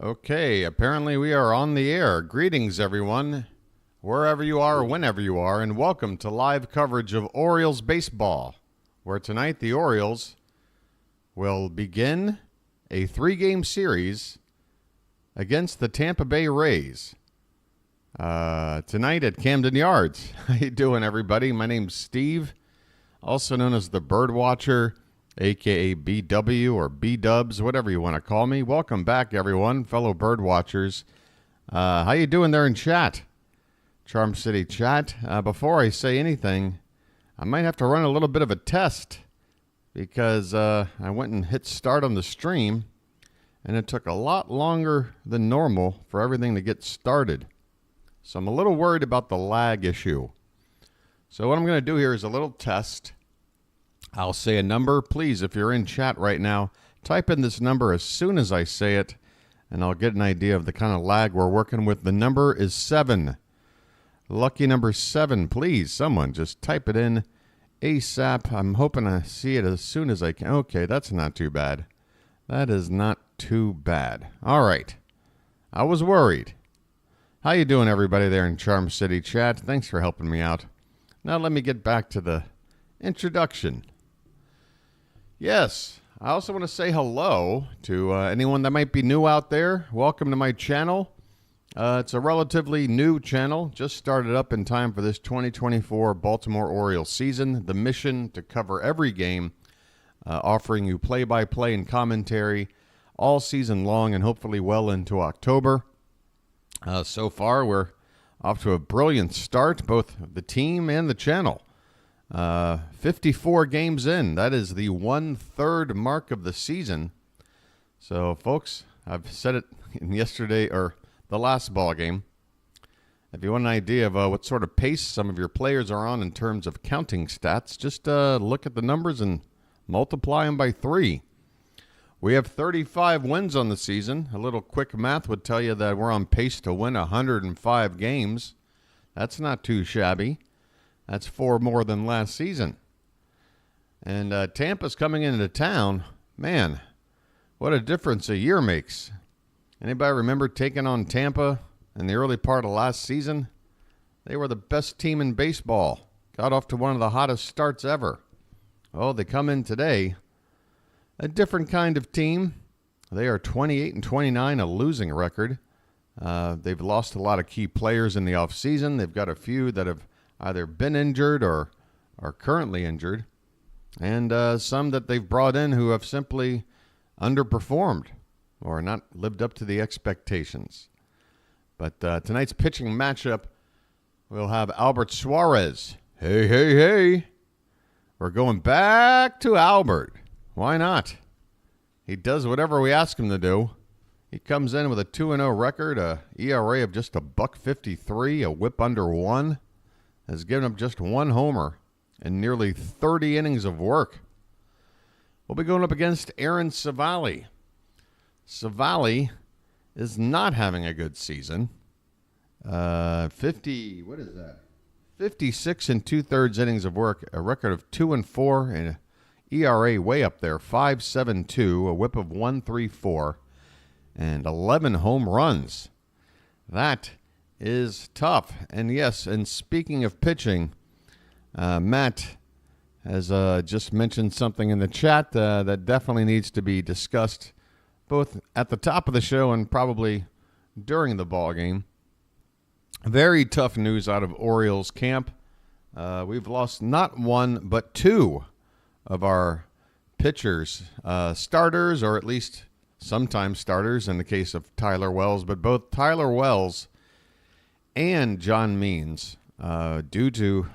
Okay, apparently we are on the air. Greetings, everyone, wherever you are, whenever you are, and welcome to live coverage of Orioles baseball, where tonight the Orioles will begin a 3-game series against the Tampa Bay Rays. Tonight at Camden Yards. How you doing, everybody? My name's Steve, also known as the Bird Watcher, a.k.a. BW or B-Dubs, whatever you want to call me. Welcome back, everyone, fellow bird watchers. How you doing there in chat? Charm City chat. Before I say anything, I might have to run a little bit of a test because I went and hit start on the stream, and it took a lot longer than normal for everything to get started. So I'm a little worried about the lag issue. So what I'm going to do here is a little test. I'll say a number. Please, if you're in chat right now, type in this number as soon as I say it, and I'll get an idea of the kind of lag we're working with. The number is 7. Lucky number 7. Please, someone, just type it in ASAP. I'm hoping I see it as soon as I can. Okay, that's not too bad. That is not too bad. All right. I was worried. How you doing, everybody there in Charm City chat? Thanks for helping me out. Now let me get back to the introduction. Yes, I also want to say hello to anyone that might be new out there. Welcome to my channel. It's a relatively new channel, just started up in time for this 2024 Baltimore Orioles season. The mission to cover every game, offering you play-by-play and commentary all season long and hopefully well into October. So far, we're off to a brilliant start, both the team and the channel. 54 games in. That is the 1/3 mark of the season. So, folks, I've said it in yesterday or the last ball game. If you want an idea of what sort of pace some of your players are on in terms of counting stats, just look at the numbers and multiply them by 3. We have 35 wins on the season. A little quick math would tell you that we're on pace to win 105 games. That's not too shabby. That's 4 more than last season. And Tampa's coming into town. Man, what a difference a year makes. Anybody remember taking on Tampa in the early part of last season? They were the best team in baseball. Got off to one of the hottest starts ever. Oh, they come in today. A different kind of team. They are 28-29, a losing record. They've lost a lot of key players in the offseason. They've got a few that have either been injured or are currently injured, and some that they've brought in who have simply underperformed or not lived up to the expectations. But tonight's pitching matchup, we'll have Albert Suarez. Hey, hey, hey. We're going back to Albert. Why not? He does whatever we ask him to do. He comes in with a 2-0 record, a ERA of just $1.53, a whip under 1. Has given up just 1 homer and nearly 30 innings of work. We'll be going up against Aaron Civale. Civale is not having a good season. 56 and 2/3 innings of work, a record of 2-4, and an ERA way up there, 5.72, a whip of 1.34, and 11 home runs. That is tough. And yes, and speaking of pitching, Matt has just mentioned something in the chat that definitely needs to be discussed both at the top of the show and probably during the ball game. Very tough news out of Orioles camp. We've lost not 1 but 2 of our pitchers, starters, or at least sometimes starters in the case of Tyler Wells, but both Tyler Wells and John Means, due to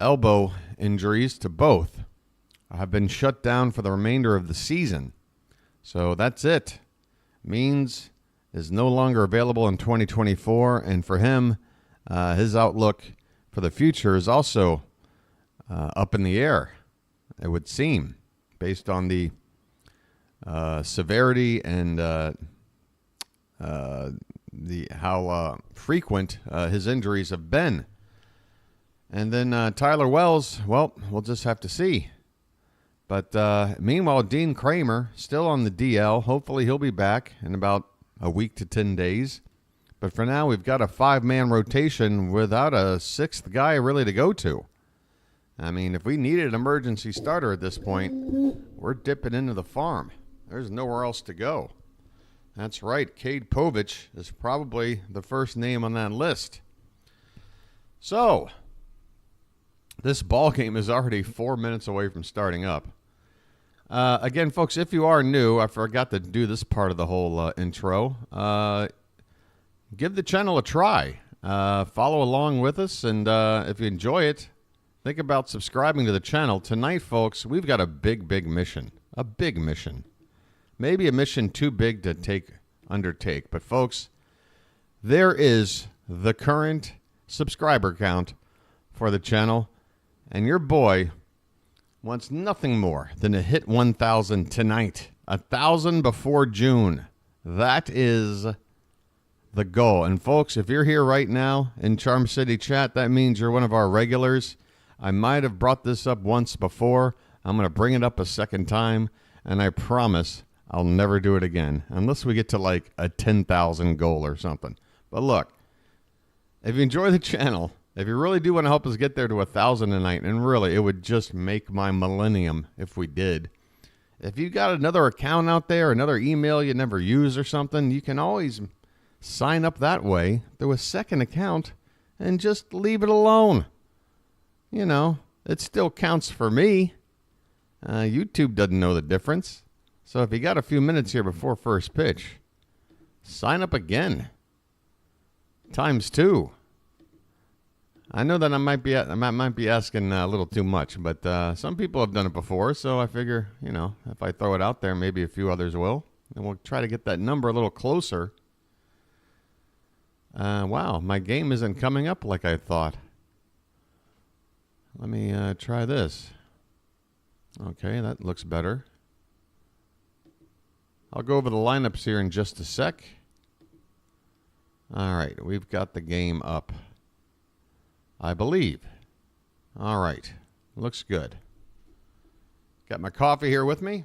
elbow injuries to both, have been shut down for the remainder of the season. So that's it. Means is no longer available in 2024, and for him, his outlook for the future is also up in the air, it would seem, based on the severity and how frequent his injuries have been. And then Tyler Wells, well, we'll just have to see. But meanwhile, Dean Kramer still on the DL. Hopefully he'll be back in about a week to 10 days. But for now, we've got a 5-man rotation without a 6th guy really to go to. I mean, if we needed an emergency starter at this point, we're dipping into the farm. There's nowhere else to go. That's right. Cade Povich is probably the first name on that list. So, this ball game is already 4 minutes away from starting up. Again, folks, if you are new, I forgot to do this part of the whole intro. Give the channel a try. Follow along with us, and if you enjoy it, think about subscribing to the channel. Tonight, folks, we've got a big mission. A big mission. Maybe a mission too big to undertake. But, folks, there is the current subscriber count for the channel, and your boy wants nothing more than to hit 1,000 tonight. 1,000 before June. That is the goal. And, folks, if you're here right now in Charm City chat, that means you're one of our regulars. I might have brought this up once before. I'm going to bring it up a second time, and I promise I'll never do it again unless we get to like a 10,000 goal or something. But look, if you enjoy the channel, if you really do want to help us get there to 1,000 tonight, and really it would just make my millennium if we did. If you got another account out there, another email you never use or something, you can always sign up that way through a second account and just leave it alone. You know, it still counts for me. YouTube doesn't know the difference. So if you got a few minutes here before first pitch, sign up again. ×2. I know that I might be asking a little too much, but some people have done it before, so I figure, you know, if I throw it out there, maybe a few others will, and we'll try to get that number a little closer. Wow, my game isn't coming up like I thought. Let me try this. Okay, that looks better. I'll go over the lineups here in just a sec. All right, we've got the game up, I believe. All right, looks good. Got my coffee here with me.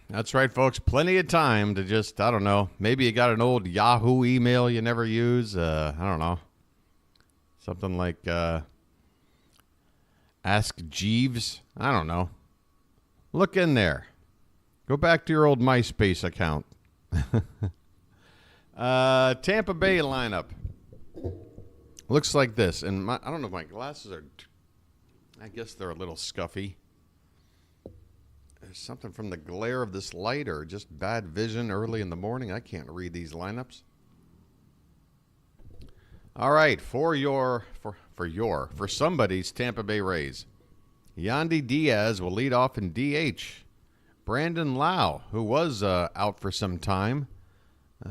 That's right, folks. Plenty of time to just, I don't know, maybe you got an old Yahoo email you never use. I don't know. Something like Ask Jeeves. I don't know. Look in there. Go back to your old MySpace account. Tampa Bay lineup. Looks like this. And I don't know if my glasses are, I guess they're a little scuffy. There's something from the glare of this light or just bad vision early in the morning. I can't read these lineups. All right, for somebody's Tampa Bay Rays. Yandy Diaz will lead off in DH. Brandon Lau, who was out for some time.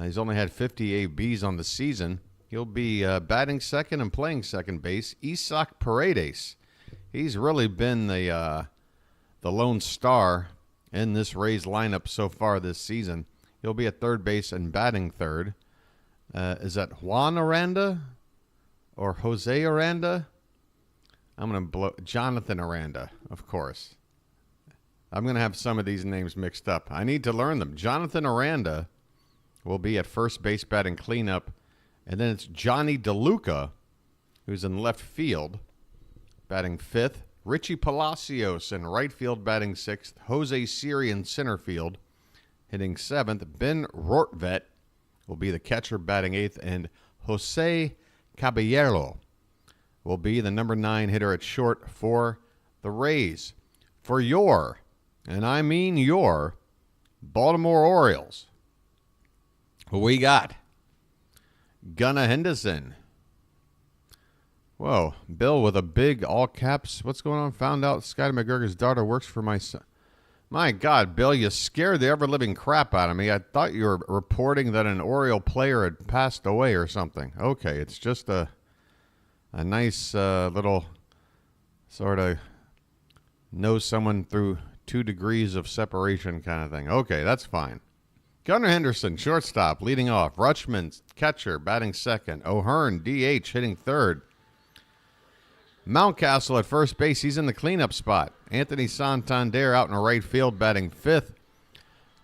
He's only had 50 ABs on the season. He'll be batting second and playing second base. Isaac Paredes. He's really been the lone star in this Rays lineup so far this season. He'll be at third base and batting third. Is that Juan Aranda or Jose Aranda? I'm going to blow Jonathan Aranda, of course. I'm going to have some of these names mixed up. I need to learn them. Jonathan Aranda will be at first base batting cleanup. And then it's Johnny DeLuca, who's in left field, batting fifth. Richie Palacios in right field batting sixth. Jose Siri in center field hitting seventh. Ben Rortvet will be the catcher batting eighth. And Jose Caballero will be the number 9 hitter at short for the Rays. For your, and I mean your, Baltimore Orioles, who we got? Gunnar Henderson. Whoa, Bill with a big all caps. What's going on? Found out Scotty McGregor's daughter works for my son. My God, Bill, you scared the ever-living crap out of me. I thought you were reporting that an Oriole player had passed away or something. Okay, it's just a nice little sort of know someone through 2 degrees of separation kind of thing. Okay, that's fine. Gunnar Henderson, shortstop, leading off. Rutschman, catcher, batting second. O'Hearn, DH, hitting third. Mountcastle at first base. He's in the cleanup spot. Anthony Santander out in right field, batting fifth.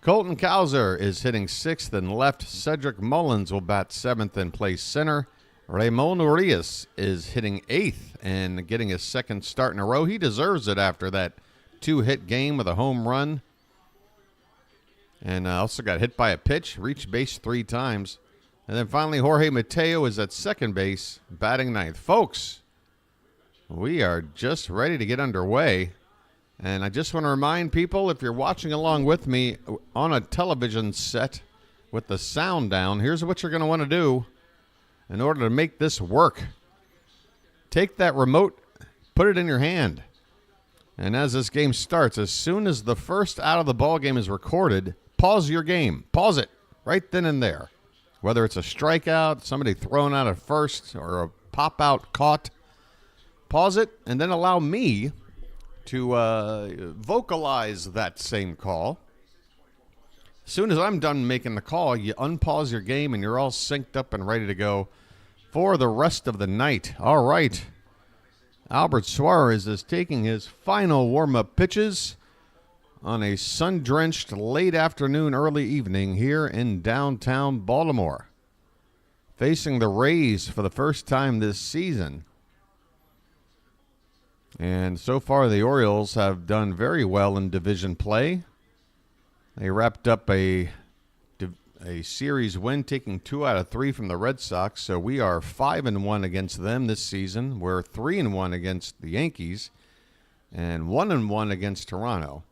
Colton Cowser is hitting 6th and left. Cedric Mullins will bat 7th and play center. Ramon Urias is hitting 8th and getting his 2nd start in a row. He deserves it after that 2-hit game with a home run. And also got hit by a pitch, reached base 3 times. And then finally, Jorge Mateo is at second base, batting 9th. Folks, we are just ready to get underway. And I just want to remind people, if you're watching along with me on a television set with the sound down, here's what you're going to want to do in order to make this work. Take that remote, put it in your hand. And as this game starts, as soon as the first out of the ball game is recorded, pause your game. Pause it right then and there. Whether it's a strikeout, somebody thrown out at first, or a pop-out caught, pause it and then allow me to vocalize that same call. As soon as I'm done making the call, you unpause your game and you're all synced up and ready to go for the rest of the night. All right. Albert Suarez is taking his final warm-up pitches on a sun-drenched late afternoon, early evening here in downtown Baltimore. Facing the Rays for the first time this season. And so far, the Orioles have done very well in division play. They wrapped up a series win, taking 2 out of 3 from the Red Sox. So we are 5-1 against them this season. We're 3-1 against the Yankees and 1-1 against Toronto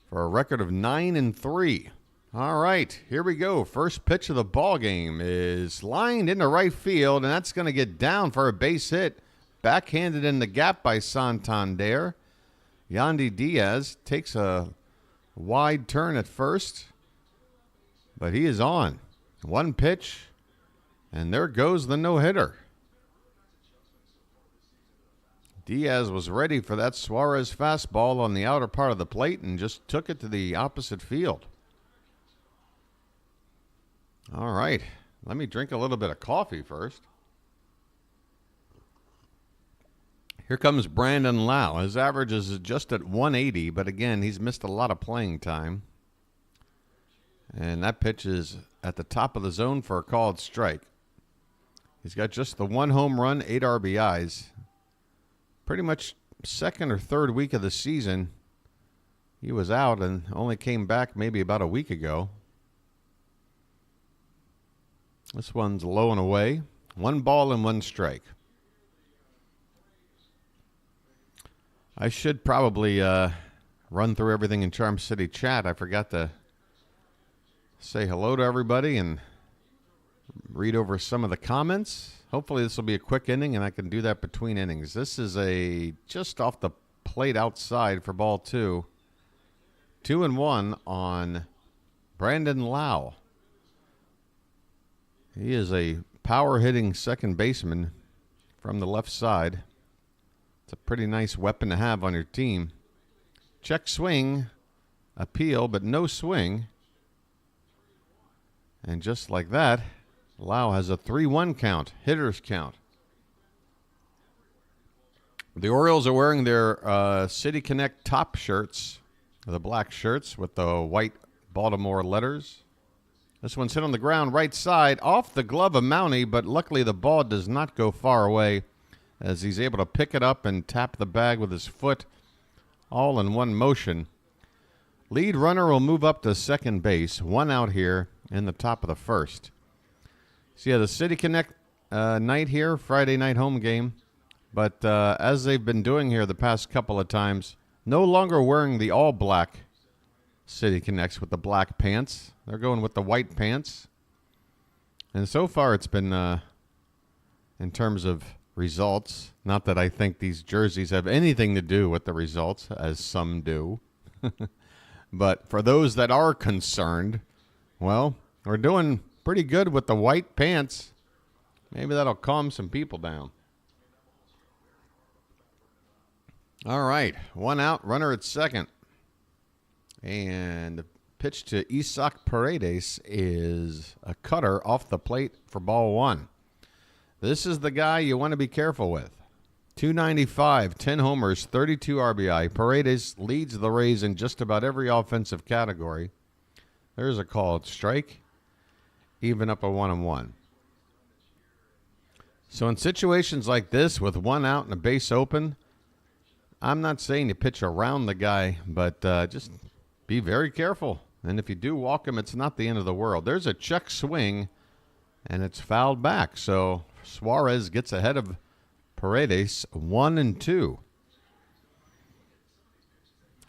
for a record of 9-3. All right, here we go. First pitch of the ball game is lined into right field, and that's going to get down for a base hit. Backhanded in the gap by Santander. Yandy Diaz takes a wide turn at first, but he is on. One pitch, and there goes the no-hitter. Diaz was ready for that Suarez fastball on the outer part of the plate and just took it to the opposite field. All right, let me drink a little bit of coffee first. Here comes Brandon Lau. His average is just at 180, but again, he's missed a lot of playing time. And that pitch is at the top of the zone for a called strike. He's got just the 1 home run, 8 RBIs. Pretty much second or third week of the season, he was out and only came back maybe about a week ago. This one's low and away. 1 ball and 1 strike. I should probably run through everything in Charm City chat. I forgot to say hello to everybody and read over some of the comments. Hopefully this will be a quick inning and I can do that between innings. This is a just off the plate outside for ball 2. 2-1 on Brandon Lau. He is a power-hitting second baseman from the left side. It's a pretty nice weapon to have on your team. Check swing, appeal, but no swing. And just like that, Lau has a 3-1 count, hitter's count. The Orioles are wearing their City Connect top shirts, the black shirts with the white Baltimore letters. This one's hit on the ground right side, off the glove of Mountie, but luckily the ball does not go far away, as he's able to pick it up and tap the bag with his foot, all in one motion. Lead runner will move up to second base, 1 out here in the top of the first. So yeah, the City Connect night here, Friday night home game. But as they've been doing here the past couple of times, no longer wearing the all-black City Connects with the black pants. They're going with the white pants. And so far it's been, in terms of results, not that I think these jerseys have anything to do with the results, as some do. But for those that are concerned, well, we're doing pretty good with the white pants. Maybe that'll calm some people down. All right, 1 out, runner at second. And the pitch to Isaac Paredes is a cutter off the plate for ball 1. This is the guy you want to be careful with. 295, 10 homers, 32 RBI. Paredes leads the Rays in just about every offensive category. There's a called strike. Even up a 1-1. So in situations like this with one out and a base open, I'm not saying you pitch around the guy, but just be very careful. And if you do walk him, it's not the end of the world. There's a check swing, and it's fouled back. So Suarez gets ahead of Paredes, 1-2.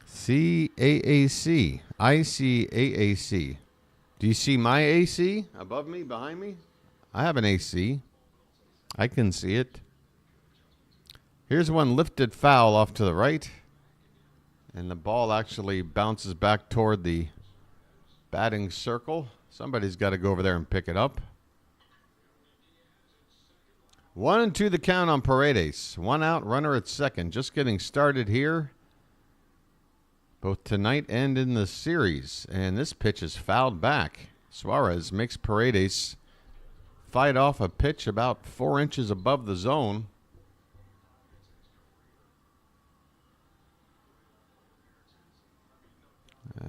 CAAC. I see AAC. Do you see my AC above me, behind me? I have an AC. I can see it. Here's one lifted foul off to the right. And the ball actually bounces back toward the batting circle. Somebody's got to go over there and pick it up. 1-2 the count on Paredes. One out, runner at second. Just getting started here, both tonight and in the series. And this pitch is fouled back. Suarez makes Paredes fight off a pitch about 4 inches above the zone.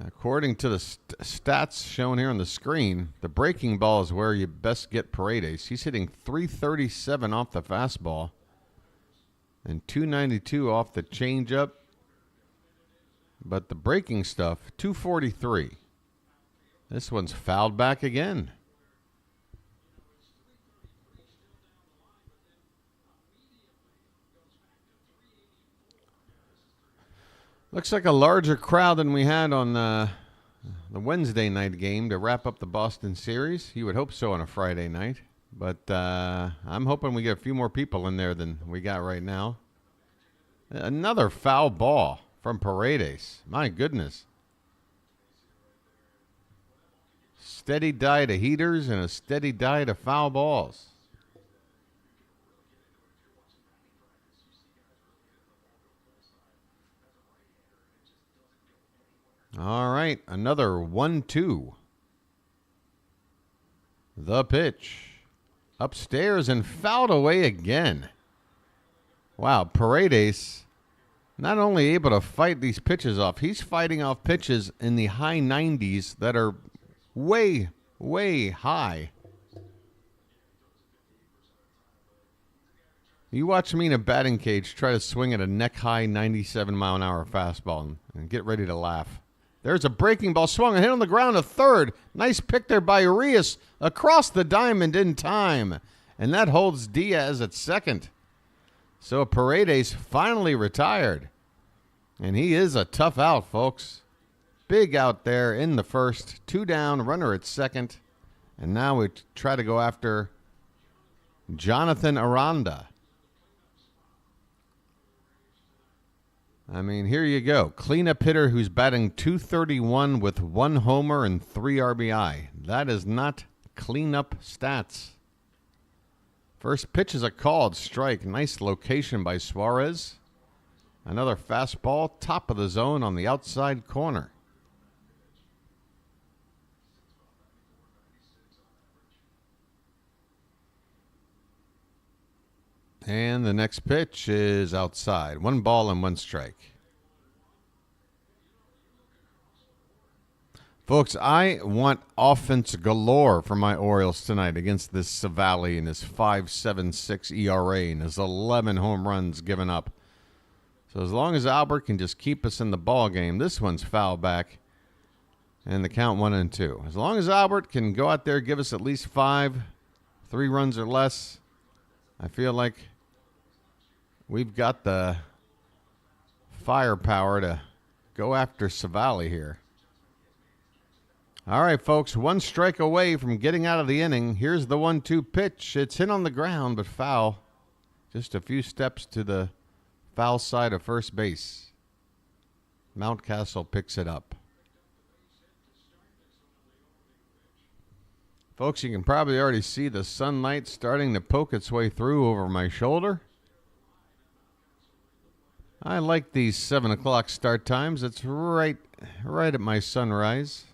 According to the stats shown here on the screen, the breaking ball is where you best get Paredes. He's hitting 337 off the fastball and 292 off the changeup. But the breaking stuff, 243. This one's fouled back again. Looks like a larger crowd than we had on the Wednesday night game to wrap up the Boston series. You would hope so on a Friday night. But I'm hoping we get a few more people in there than we got right now. Another foul ball from Paredes. My goodness. Steady diet of heaters and a steady diet of foul balls. All right, another 1-2. The pitch. Upstairs and fouled away again. Wow, Paredes not only able to fight these pitches off, he's fighting off pitches in the high 90s that are way, way high. You watch me in a batting cage try to swing at a neck-high 97-mile-an-hour fastball and get ready to laugh. There's a breaking ball swung and hit on the ground to third. Nice pick there by Arias across the diamond in time. And that holds Diaz at second. So Paredes finally retired. And he is a tough out, folks. Big out there in the first. 2 down, runner at second. And now we try to go after Jonathan Aranda. I mean, here you go. Cleanup hitter who's batting .231 with 1 homer and 3 RBI. That is not cleanup stats. First pitch is a called strike. Nice location by Suarez. Another fastball, top of the zone on the outside corner. And the next pitch is outside. 1 ball and 1 strike. Folks, I want offense galore for my Orioles tonight against this Civale and his 5.76 ERA and his 11 home runs given up. So as long as Albert can just keep us in the ball game, this one's foul back and the count 1-2. As long as Albert can go out there, give us at least 5, 3 runs or less, I feel like we've got the firepower to go after Civale here. All right, folks, 1 strike away from getting out of the inning. Here's the 1-2 pitch. It's hit on the ground, but foul. Just a few steps to the foul side of first base. Mountcastle picks it up. Folks, you can probably already see the sunlight starting to poke its way through over my shoulder. I like these 7 o'clock start times. It's right at my sunrise.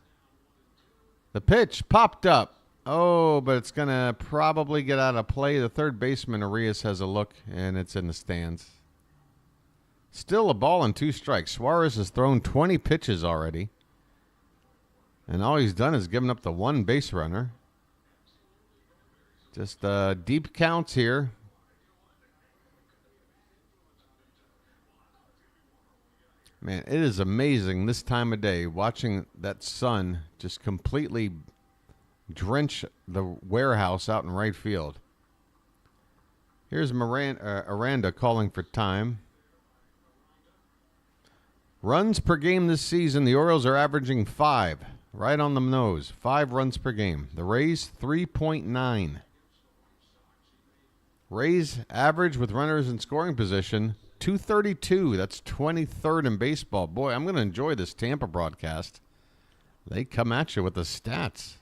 The pitch popped up. Oh, but it's going to probably get out of play. The third baseman, Arias, has a look, and it's in the stands. Still a ball and 2 strikes. Suarez has thrown 20 pitches already. And all he's done is given up the one base runner. Just deep counts here. Man, it is amazing this time of day watching that sun just completely drench the warehouse out in right field. Here's Aranda calling for time. Runs per game this season, the Orioles are averaging 5. Right on the nose. 5 runs per game. The Rays, 3.9. Rays average with runners in scoring position, 232. That's 23rd in baseball. Boy, I'm going to enjoy this Tampa broadcast. They come at you with the stats.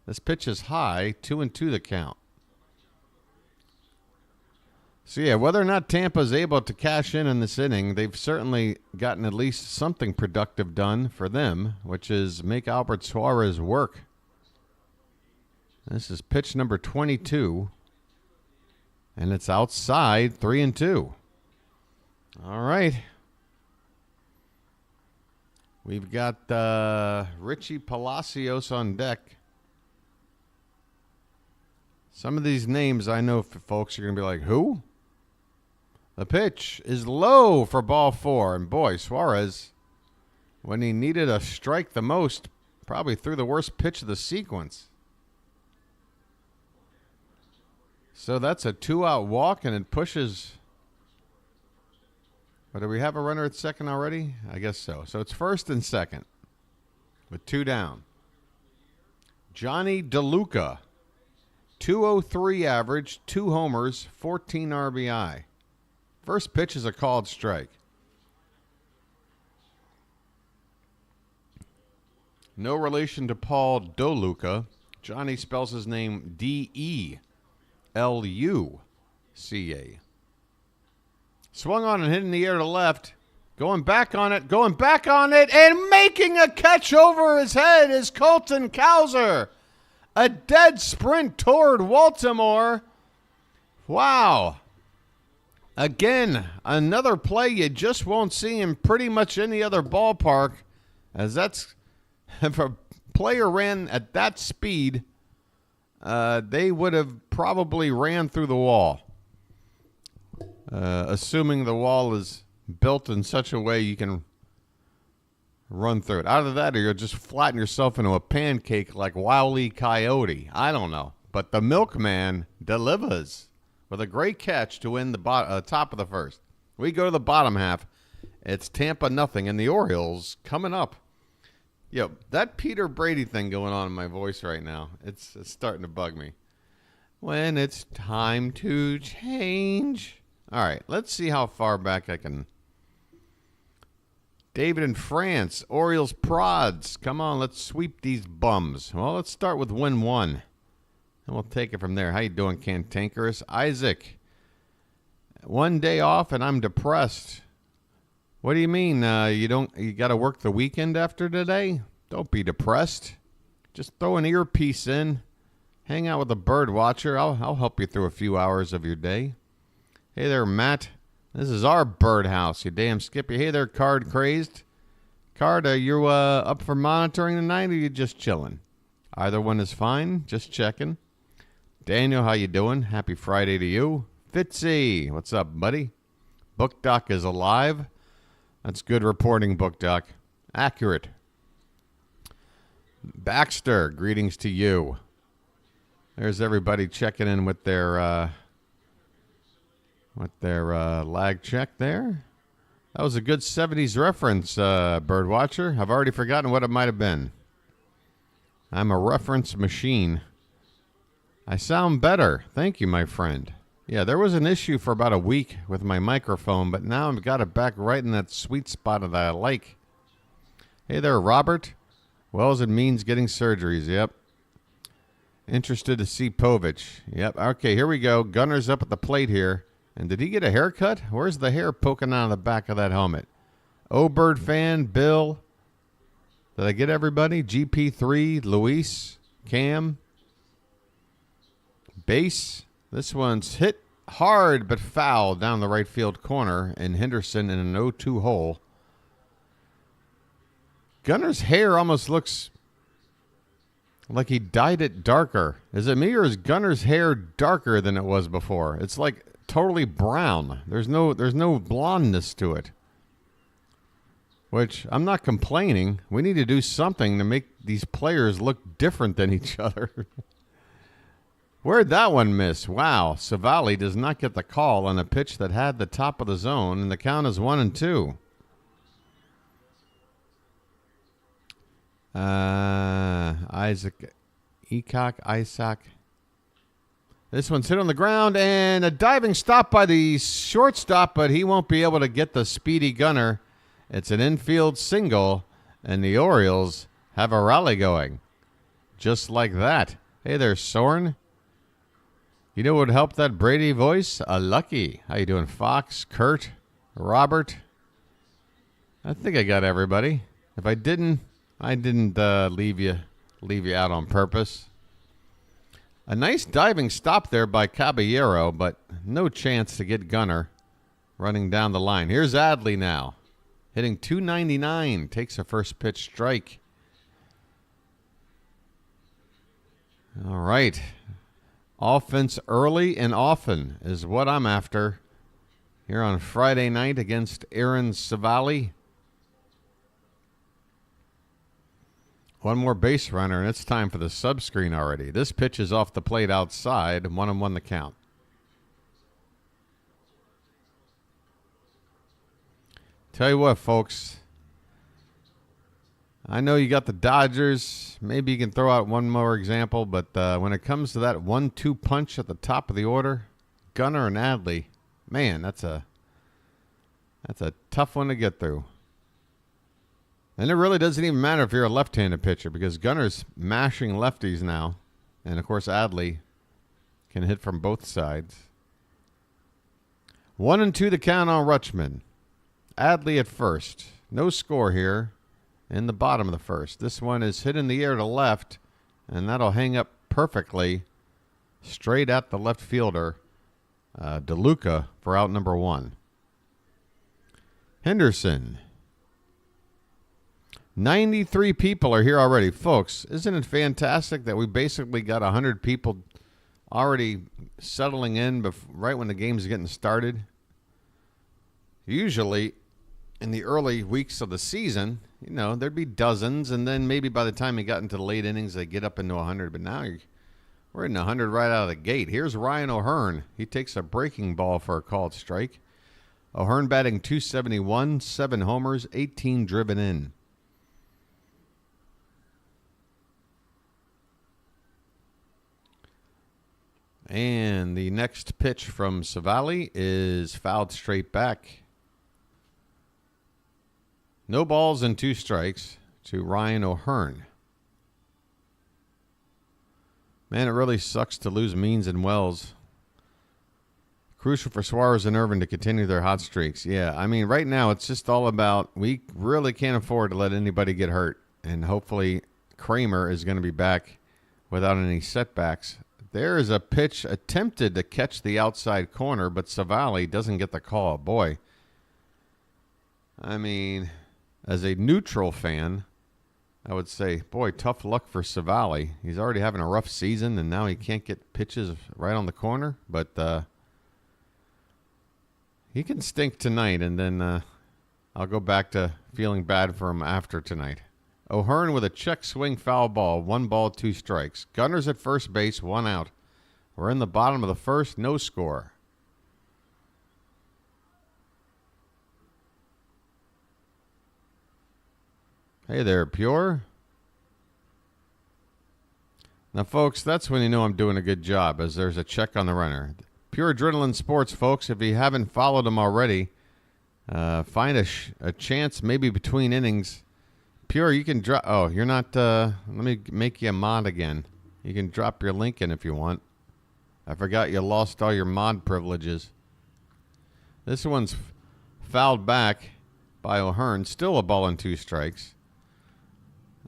This pitch is high, 2-2 the count. So, yeah, whether or not Tampa is able to cash in this inning, they've certainly gotten at least something productive done for them, which is make Albert Suarez work. This is pitch number 22, and it's outside, 3-2. All right. We've got Richie Palacios on deck. Some of these names I know folks are going to be like, who? The pitch is low for ball 4. And boy, Suarez, when he needed a strike the most, probably threw the worst pitch of the sequence. So that's a 2-out walk, and it pushes. But do we have a runner at second already? I guess so. So it's first and second with 2 down. Johnny DeLuca, 203 average, 2 homers, 14 RBI. First pitch is a called strike. No relation to Paul DeLuca. Johnny spells his name D-E-L-U-C-A. Swung on and hit in the air to left. Going back on it, and making a catch over his head is Colton Cowser. A dead sprint toward Baltimore. Wow. Again, another play you just won't see in pretty much any other ballpark, as that's, if a player ran at that speed, they would have probably ran through the wall. Assuming the wall is built in such a way you can run through it. Either that or you'll just flatten yourself into a pancake like Wile E. Coyote. I don't know. But the milkman delivers with a great catch to win the top of the first. We go to the bottom half. It's Tampa 0, and the Orioles coming up. Yo, that Peter Brady thing going on in my voice right now, it's starting to bug me. When it's time to change. All right, let's see how far back I can. David in France, Orioles prods. Come on, let's sweep these bums. Well, let's start with win 1. And we'll take it from there. How you doing, Cantankerous? Isaac, 1 day off and I'm depressed. What do you mean? You got to work the weekend after today? Don't be depressed. Just throw an earpiece in. Hang out with a bird watcher. I'll help you through a few hours of your day. Hey there, Matt. This is our birdhouse, you damn Skippy. Hey there, Card Crazed. Card, are you up for monitoring tonight, or you just chilling? Either one is fine. Just checking. Daniel, how you doing? Happy Friday to you. Fitzy, what's up, buddy? Book Doc is alive. That's good reporting, Book Doc. Accurate. Baxter, greetings to you. There's everybody checking in with their lag check there. That was a good 70s reference, Birdwatcher. I've already forgotten what it might have been. I'm a reference machine. I sound better. Thank you, my friend. Yeah, there was an issue for about a week with my microphone, but now I've got it back right in that sweet spot that I like. Hey there, Robert. Wells and Means getting surgeries. Yep. Interested to see Povich. Yep. Okay, here we go. Gunner's up at the plate here. And did he get a haircut? Where's the hair poking out of the back of that helmet? O-Bird fan, Bill. Did I get everybody? GP3, Luis, Cam. Base. This one's hit hard but foul down the right field corner, and Henderson in an 0-2 hole. Gunner's hair almost looks Like he dyed it darker. Is it me or is Gunnar's hair darker than it was before? It's like totally brown. There's no blondness to it. Which I'm not complaining. We need to do something to make these players look different than each other. Where'd that one miss? Wow, Civale does not get the call on a pitch that had the top of the zone, and the count is 1-2. Isaac. This one's hit on the ground, and a diving stop by the shortstop, but he won't be able to get the speedy Gunnar. It's an infield single, and the Orioles have a rally going. Just like that. Hey there, Soren. You know what would help that Brady voice? A Lucky. How you doing, Fox, Kurt, Robert? I think I got everybody. If I didn't, leave you out on purpose. A nice diving stop there by Caballero, but no chance to get Gunnar running down the line. Here's Adley now. Hitting .299, takes a first pitch strike. All right. Offense early and often is what I'm after here on Friday night against Aaron Civale. One more base runner, and it's time for the sub-screen already. This pitch is off the plate outside, 1-1 the count. Tell you what, folks. I know you got the Dodgers. Maybe you can throw out one more example, but when it comes to that 1-2 punch at the top of the order, Gunnar and Adley, man, that's a tough one to get through. And it really doesn't even matter if you're a left-handed pitcher because Gunnar's mashing lefties now, and of course Adley can hit from both sides. 1-2 the count on Rutschman. Adley at first. No score here in the bottom of the first. This one is hit in the air to left, and that'll hang up perfectly straight at the left fielder, DeLuca, for out number 1. Henderson. 93 people are here already. Folks, isn't it fantastic that we basically got 100 people already settling in right when the game's getting started? Usually, in the early weeks of the season, you know, there'd be dozens, and then maybe by the time you got into the late innings, they get up into 100. But now we're in 100 right out of the gate. Here's Ryan O'Hearn. He takes a breaking ball for a called strike. O'Hearn batting .271, 7 homers, 18 driven in. And the next pitch from Civale is fouled straight back. No balls and 2 strikes to Ryan O'Hearn. Man, it really sucks to lose Means and Wells. Crucial for Suarez and Irvin to continue their hot streaks. Yeah, I mean, right now it's just all about we really can't afford to let anybody get hurt. And hopefully Kramer is going to be back without any setbacks. There is a pitch attempted to catch the outside corner, but Civale doesn't get the call. Boy, I mean, as a neutral fan, I would say, boy, tough luck for Civale. He's already having a rough season, and now he can't get pitches right on the corner. But he can stink tonight, and then I'll go back to feeling bad for him after tonight. O'Hearn with a check swing foul ball. 1 ball, 2 strikes. Gunnar's at first base, 1 out. We're in the bottom of the first, no score. Hey there, Pure. Now, folks, that's when you know I'm doing a good job, as there's a check on the runner. Pure Adrenaline Sports, folks, if you haven't followed them already, find a chance maybe between innings. Pure, you can drop. Oh, you're not. Let me make you a mod again. You can drop your link in if you want. I forgot you lost all your mod privileges. This one's fouled back by O'Hearn. Still a ball and 2 strikes.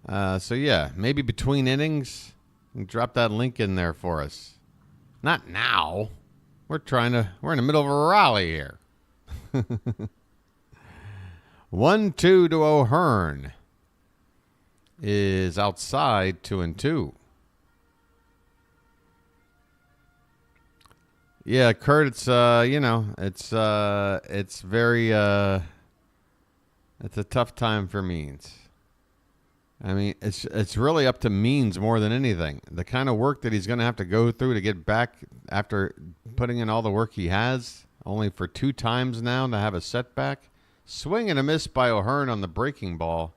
So, yeah, maybe between innings, drop that link in there for us. Not now. We're in the middle of a rally here. 1-2 to O'Hearn is outside, 2-2. Yeah, Kurt, it's it's very it's a tough time for Means. I mean, it's really up to Means more than anything. The kind of work that he's going to have to go through to get back after putting in all the work he has, only for 2 times now to have a setback. Swing and a miss by O'Hearn on the breaking ball,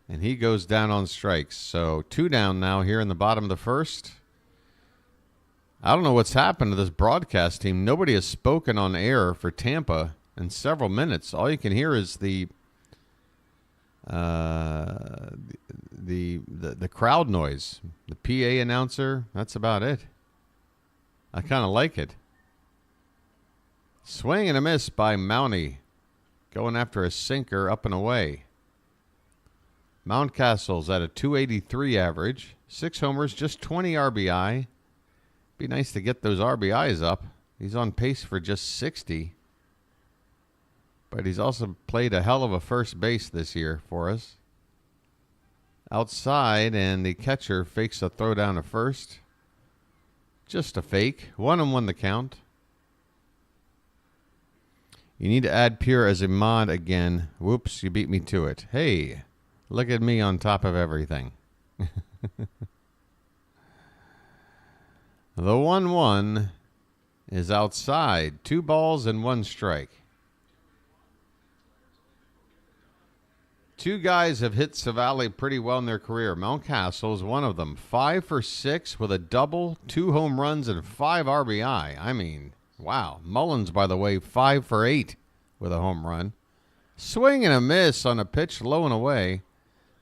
and he goes down on strikes. So 2 down now here in the bottom of the first. I don't know what's happened to this broadcast team. Nobody has spoken on air for Tampa in several minutes. All you can hear is the crowd noise, the PA announcer. That's about it. I kind of like it. Swing and a miss by Mountie, going after a sinker up and away. Mountcastle's at a 283 average, 6 homers, just 20 RBI. Be nice to get those RBIs up. He's on pace for just 60. But he's also played a hell of a first base this year for us. Outside, and the catcher fakes a throw down to first. Just a fake. 1-1 the count. You need to add Pure as a mod again. Whoops, you beat me to it. Hey, look at me on top of everything. The 1-1 is outside. 2 balls and 1 strike. 2 guys have hit Civale pretty well in their career. Mountcastle is one of them. 5 for 6 with a double, 2 home runs, and 5 RBI. I mean, wow. Mullins, by the way, 5 for 8 with a home run. Swing and a miss on a pitch low and away,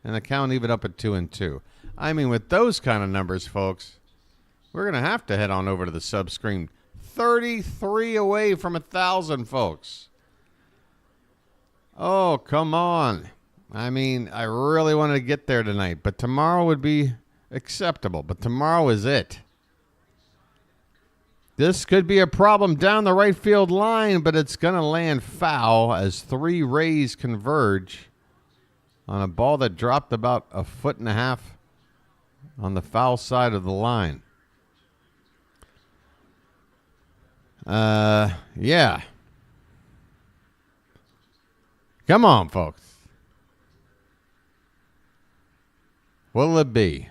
and the count even up at 2-2. I mean, with those kind of numbers, folks, we're going to have to head on over to the sub screen. 33 away from 1,000, folks. Oh, come on. I mean, I really wanted to get there tonight, but tomorrow would be acceptable. But tomorrow is it. This could be a problem down the right field line, but it's going to land foul as 3 Rays converge on a ball that dropped about 1.5 feet on the foul side of the line. Yeah. Come on, folks. What'll it be?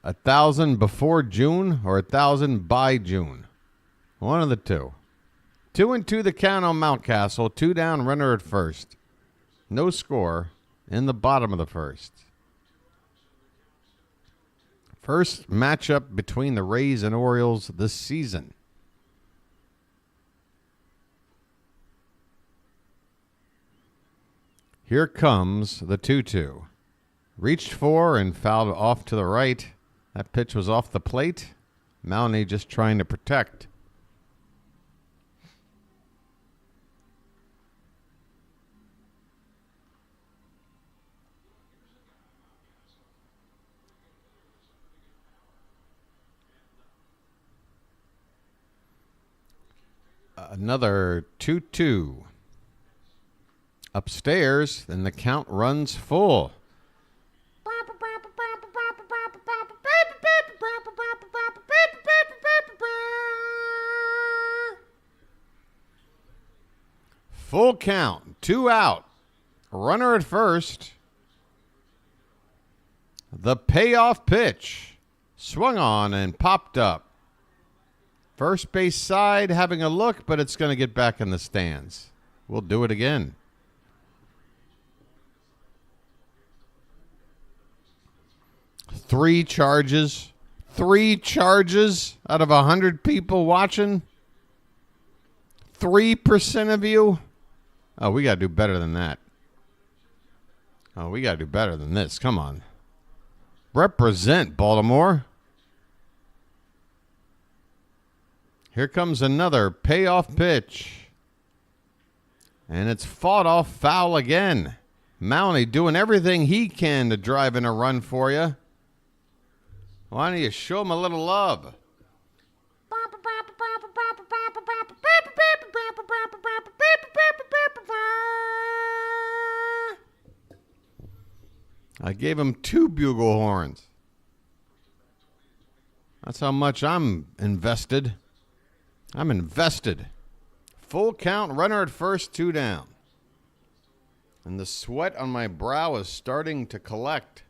1,000 before June or 1,000 by June? One of the two. 2-2 the count on Mountcastle. 2 down, runner at first. No score in the bottom of the first. First matchup between the Rays and Orioles this season. Here comes the 2-2. Reached for and fouled off to the right. That pitch was off the plate. Mountie just trying to protect. Another 2-2. Upstairs, and the count runs full. Full count, 2 out. Runner at first. The payoff pitch. Swung on and popped up. First base side having a look, but it's going to get back in the stands. We'll do it again. Three charges out of 100 people watching. 3% of you. Oh, we got to do better than that. Oh, we got to do better than this. Come on. Represent, Baltimore. Here comes another payoff pitch. And it's fought off foul again. Mountie doing everything he can to drive in a run for you. Why don't you show him a little love? I gave him 2 bugle horns. That's how much I'm invested. I'm invested. Full count, runner at first, 2 down. And the sweat on my brow is starting to collect.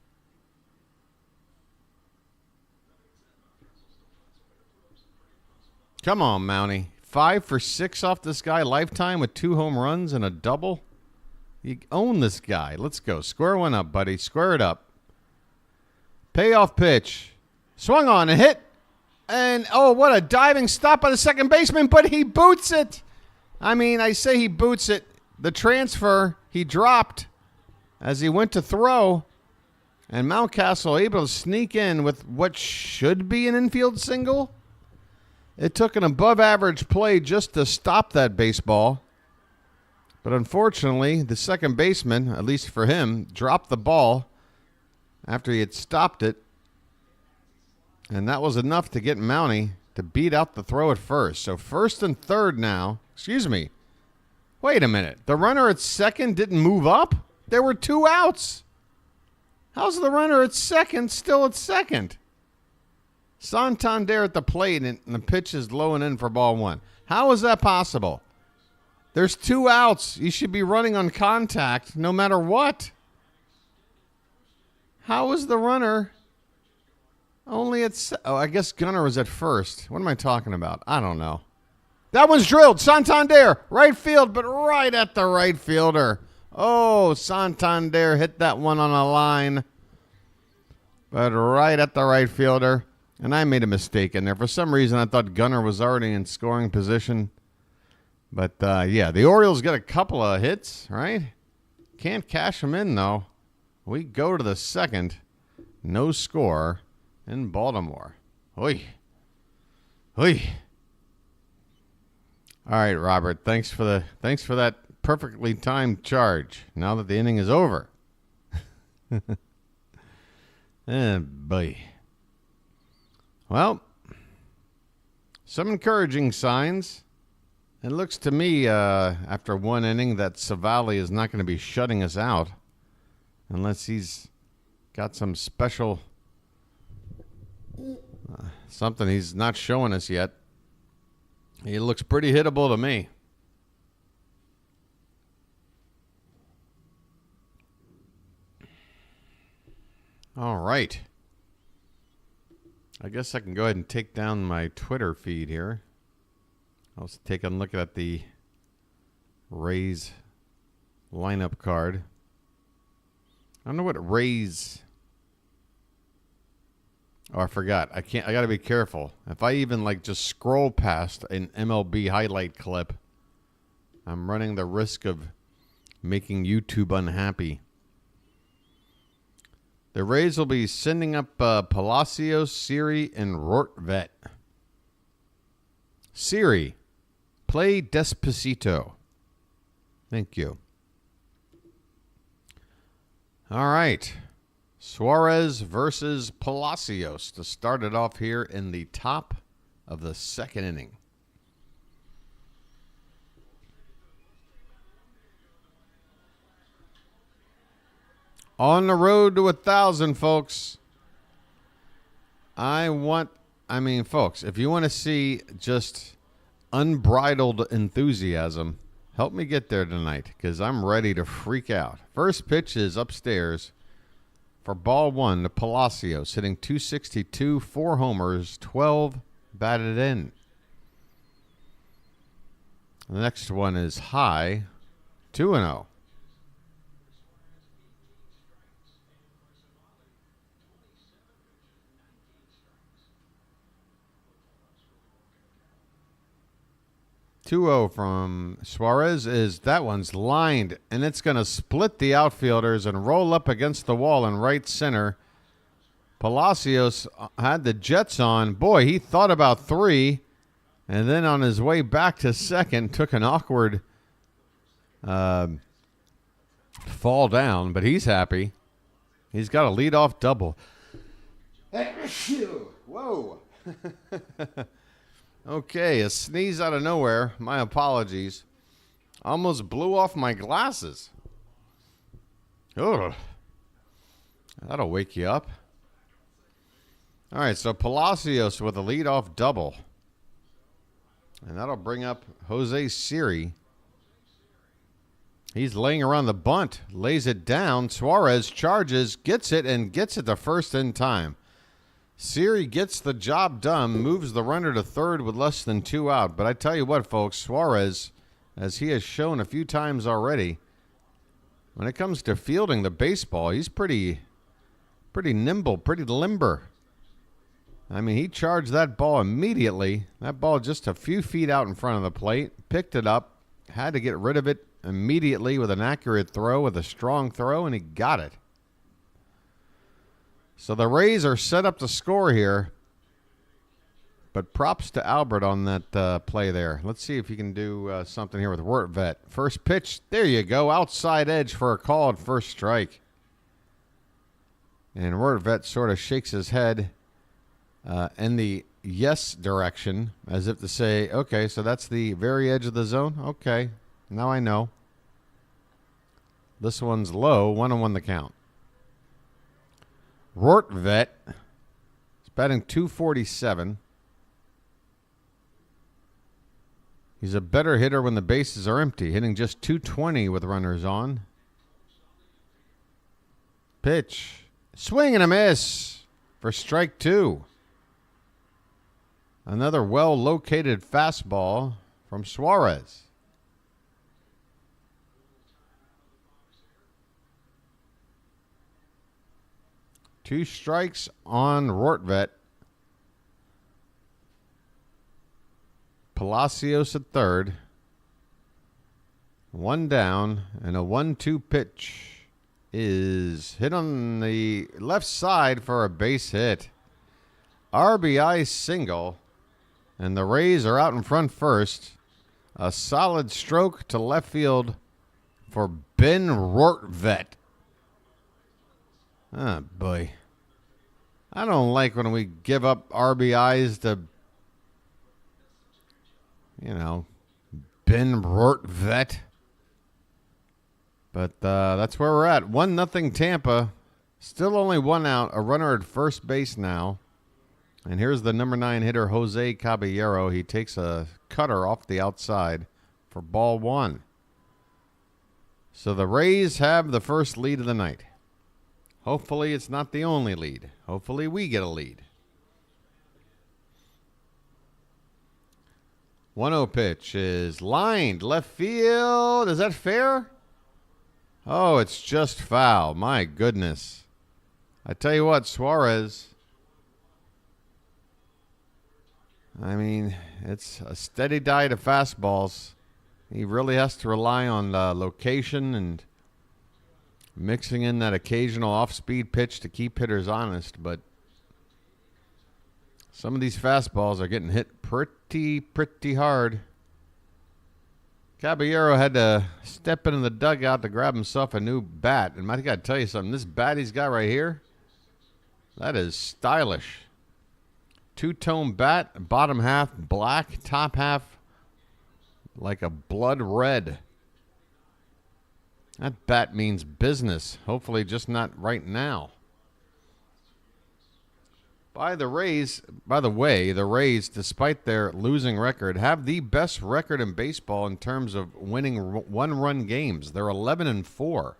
Come on, Mountie. 5 for 6 off this guy, lifetime with 2 home runs and a double. You own this guy. Let's go. Square one up, buddy. Square it up. Payoff pitch. Swung on and hit. And, oh, what a diving stop by the second baseman, but he boots it. I mean, I say he boots it. The transfer, he dropped as he went to throw. And Mountcastle able to sneak in with what should be an infield single. It took an above-average play just to stop that baseball. But unfortunately, the second baseman, at least for him, dropped the ball after he had stopped it. And that was enough to get Mountie to beat out the throw at first. So first and third now. Excuse me. Wait a minute. The runner at second didn't move up? There were 2 outs. How's the runner at second still at second? Santander at the plate, and the pitch is low and in for ball 1. How is that possible? There's 2 outs. You should be running on contact no matter what. How is the runner only at... Oh, I guess Gunnar was at first. What am I talking about? I don't know. That one's drilled. Santander, right field, but right at the right fielder. Oh, Santander hit that one on a line, but right at the right fielder. And I made a mistake in there. For some reason, I thought Gunnar was already in scoring position. But, yeah, the Orioles got a couple of hits, right? Can't cash them in, though. We go to the second. No score in Baltimore. Oy. Oy. All right, Robert. Thanks for that perfectly timed charge. Now that the inning is over. Boy. Well, some encouraging signs. It looks to me, after 1 inning, that Civale is not going to be shutting us out unless he's got some special something he's not showing us yet. He looks pretty hittable to me. All right. I guess I can go ahead and take down my Twitter feed here. I'll take a look at the Rays lineup card. I don't know what Rays... Oh, I forgot. I got to be careful. If I even just scroll past an MLB highlight clip, I'm running the risk of making YouTube unhappy. The Rays will be sending up Palacios, Siri, and Rortvet. Siri, play Despacito. Thank you. All right. Suarez versus Palacios to start it off here in the top of the second inning. On the road to 1,000, folks. Folks, if you want to see just unbridled enthusiasm, help me get there tonight because I'm ready to freak out. First pitch is upstairs. For ball 1, the Palacios hitting .262, 4 homers, 12 batted in. The next one is high, 2-0. From Suarez that one's lined, and it's going to split the outfielders and roll up against the wall in right center. Palacios had the Jets on. Boy, he thought about 3, and then on his way back to second, took an awkward fall down, but he's happy. He's got a leadoff double. Whoa. Okay, a sneeze out of nowhere. My apologies. Almost blew off my glasses. Ugh. That'll wake you up. All right, so Palacios with a leadoff double. And that'll bring up Jose Siri. He's laying around the bunt, lays it down. Suarez charges, gets it, and gets it to first in time. Siri gets the job done, moves the runner to third with less than 2 out. But I tell you what, folks, Suarez, as he has shown a few times already, when it comes to fielding the baseball, he's pretty nimble, pretty limber. I mean, he charged that ball immediately. That ball just a few feet out in front of the plate, picked it up, had to get rid of it immediately with an accurate throw, with a strong throw, and he got it. So the Rays are set up to score here, but props to Albert on that play there. Let's see if he can do something here with Rortvedt. First pitch, there you go, outside edge for a call at first strike. And Rortvedt sort of shakes his head in the yes direction, as if to say, okay, so that's the very edge of the zone? Okay, now I know. This one's low, 1-1 the count. Rortvedt is batting .247. He's a better hitter when the bases are empty, hitting just .220 with runners on. Pitch. Swing and a miss for strike 2. Another well-located fastball from Suarez. Two strikes on Rortvedt. Palacios at third. One down, and a 1-2 pitch is hit on the left side for a base hit. RBI single, and the Rays are out in front first. A solid stroke to left field for Ben Rortvedt. Oh, boy. I don't like when we give up RBIs to, Ben Rortvedt. But that's where we're at. 1-0 Tampa. Still only 1 out. A runner at first base now. And here's the number 9 hitter, Jose Caballero. He takes a cutter off the outside for ball 1. So the Rays have the first lead of the night. Hopefully it's not the only lead. Hopefully we get a lead. 1-0 pitch is lined left field. Is that fair? Oh, it's just foul. My goodness. I tell you what, Suarez. I mean, it's a steady diet of fastballs. He really has to rely on location and mixing in that occasional off-speed pitch to keep hitters honest, but some of these fastballs are getting hit pretty hard. Caballero had to step into the dugout to grab himself a new bat. And I got to tell you something, this bat he's got right here, that is stylish. Two-tone bat, bottom half black, top half like a blood red. That bat means business. Hopefully just not right now. By the way, the Rays, despite their losing record, have the best record in baseball in terms of winning one-run games. They're 11-4.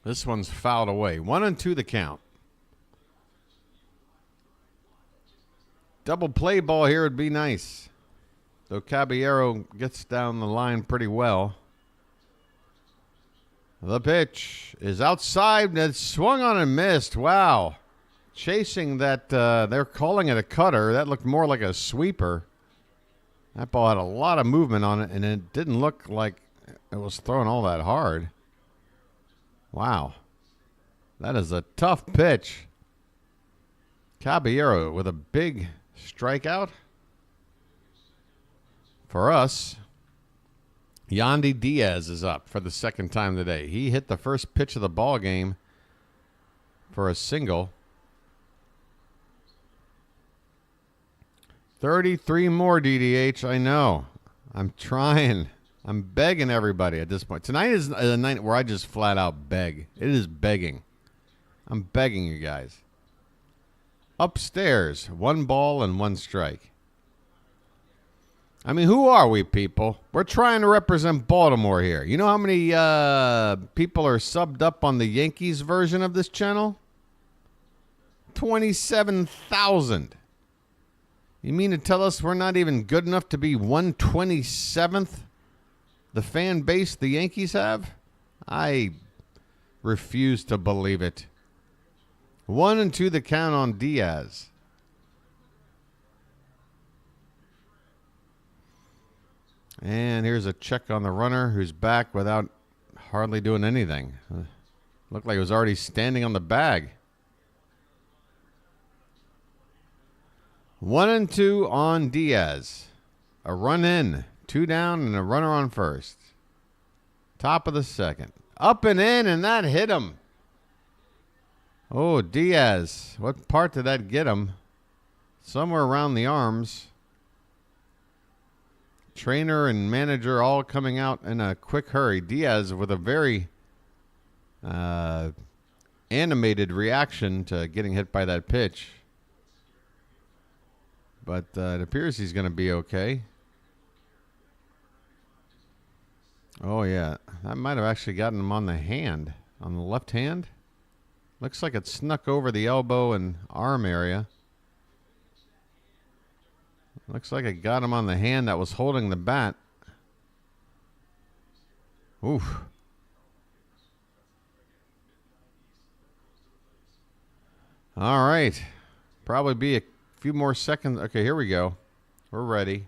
This one's fouled away. 1-2 the count. Double play ball here would be nice. Though Caballero gets down the line pretty well. The pitch is outside, and it's swung on and missed. Wow. Chasing that, they're calling it a cutter. That looked more like a sweeper. That ball had a lot of movement on it, and it didn't look like it was thrown all that hard. Wow. That is a tough pitch. Caballero with a big strikeout. For us, Yandy Diaz is up for the second time today. He hit the first pitch of the ball game for a single. 33 more DDH, I know. I'm trying. I'm begging everybody at this point. Tonight is a night where I just flat out beg. It is begging. I'm begging you guys. Upstairs, 1 ball and 1 strike. I mean, who are we, people? We're trying to represent Baltimore here. You know how many people are subbed up on the Yankees version of this channel? 27,000. You mean to tell us we're not even good enough to be 127th the fan base the Yankees have? I refuse to believe it. 1-2 the count on Diaz. And here's a check on the runner who's back without hardly doing anything. Looked like he was already standing on the bag. 1-2 on Diaz. A run in, 2 down, and a runner on first. Top of the second. Up and in, and that hit him. Oh, Diaz. What part did that get him? Somewhere around the arms. Trainer and manager all coming out in a quick hurry. Diaz with a very animated reaction to getting hit by that pitch. But it appears he's going to be okay. Oh, yeah. That might have actually gotten him on the hand. On the left hand. Looks like it snuck over the elbow and arm area. Looks like it got him on the hand that was holding the bat. Oof. All right. Probably be a few more seconds. Okay, here we go. We're ready.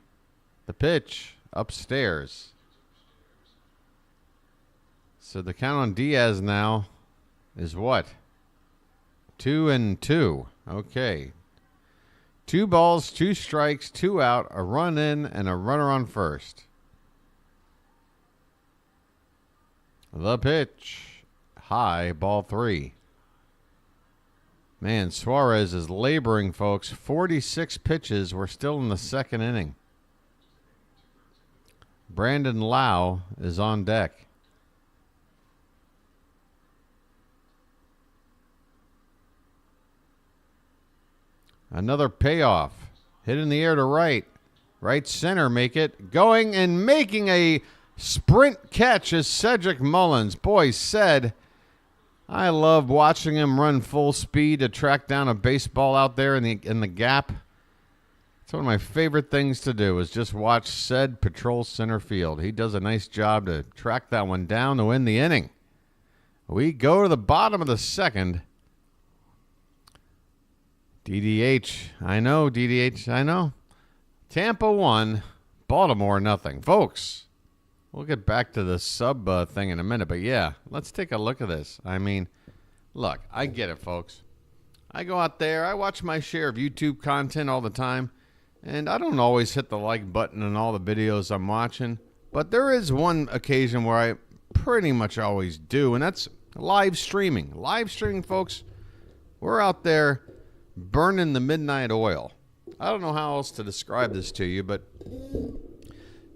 The pitch upstairs. So the count on Diaz now is what? 2-2. Okay. 2 balls, 2 strikes, 2 out, a run in, and a runner on first. The pitch. High, ball 3. Man, Suarez is laboring, folks. 46 pitches. We're still in the second inning. Brandon Lau is on deck. Another payoff. Hit in the air to right. Right center make it. Going and making a sprint catch is Cedric Mullins. Boy, Ced, I love watching him run full speed to track down a baseball out there in the gap. It's one of my favorite things to do is just watch Ced patrol center field. He does a nice job to track that one down to win the inning. We go to the bottom of the second. DDH. I know, DDH. I know. Tampa 1, Baltimore nothing. Folks, we'll get back to the sub thing in a minute. But, yeah, let's take a look at this. I mean, look, I get it, folks. I go out there. I watch my share of YouTube content all the time. And I don't always hit the like button in all the videos I'm watching. But there is one occasion where I pretty much always do. And that's live streaming. Live streaming, folks. We're out there burning the midnight oil. I don't know how else to describe this to you, but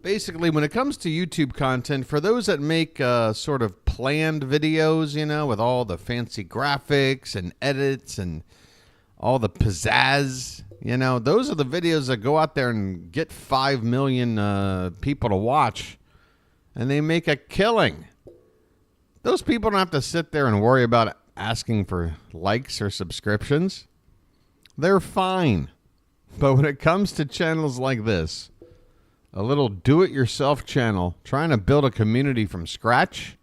basically when it comes to YouTube content, for those that make sort of planned videos, you know, with all the fancy graphics and edits and all the pizzazz, you know, those are the videos that go out there and get 5 million people to watch, and they make a killing. Those people don't have to sit there and worry about asking for likes or subscriptions. They're fine. But when it comes to channels like this, a little do-it-yourself channel, trying to build a community from scratch,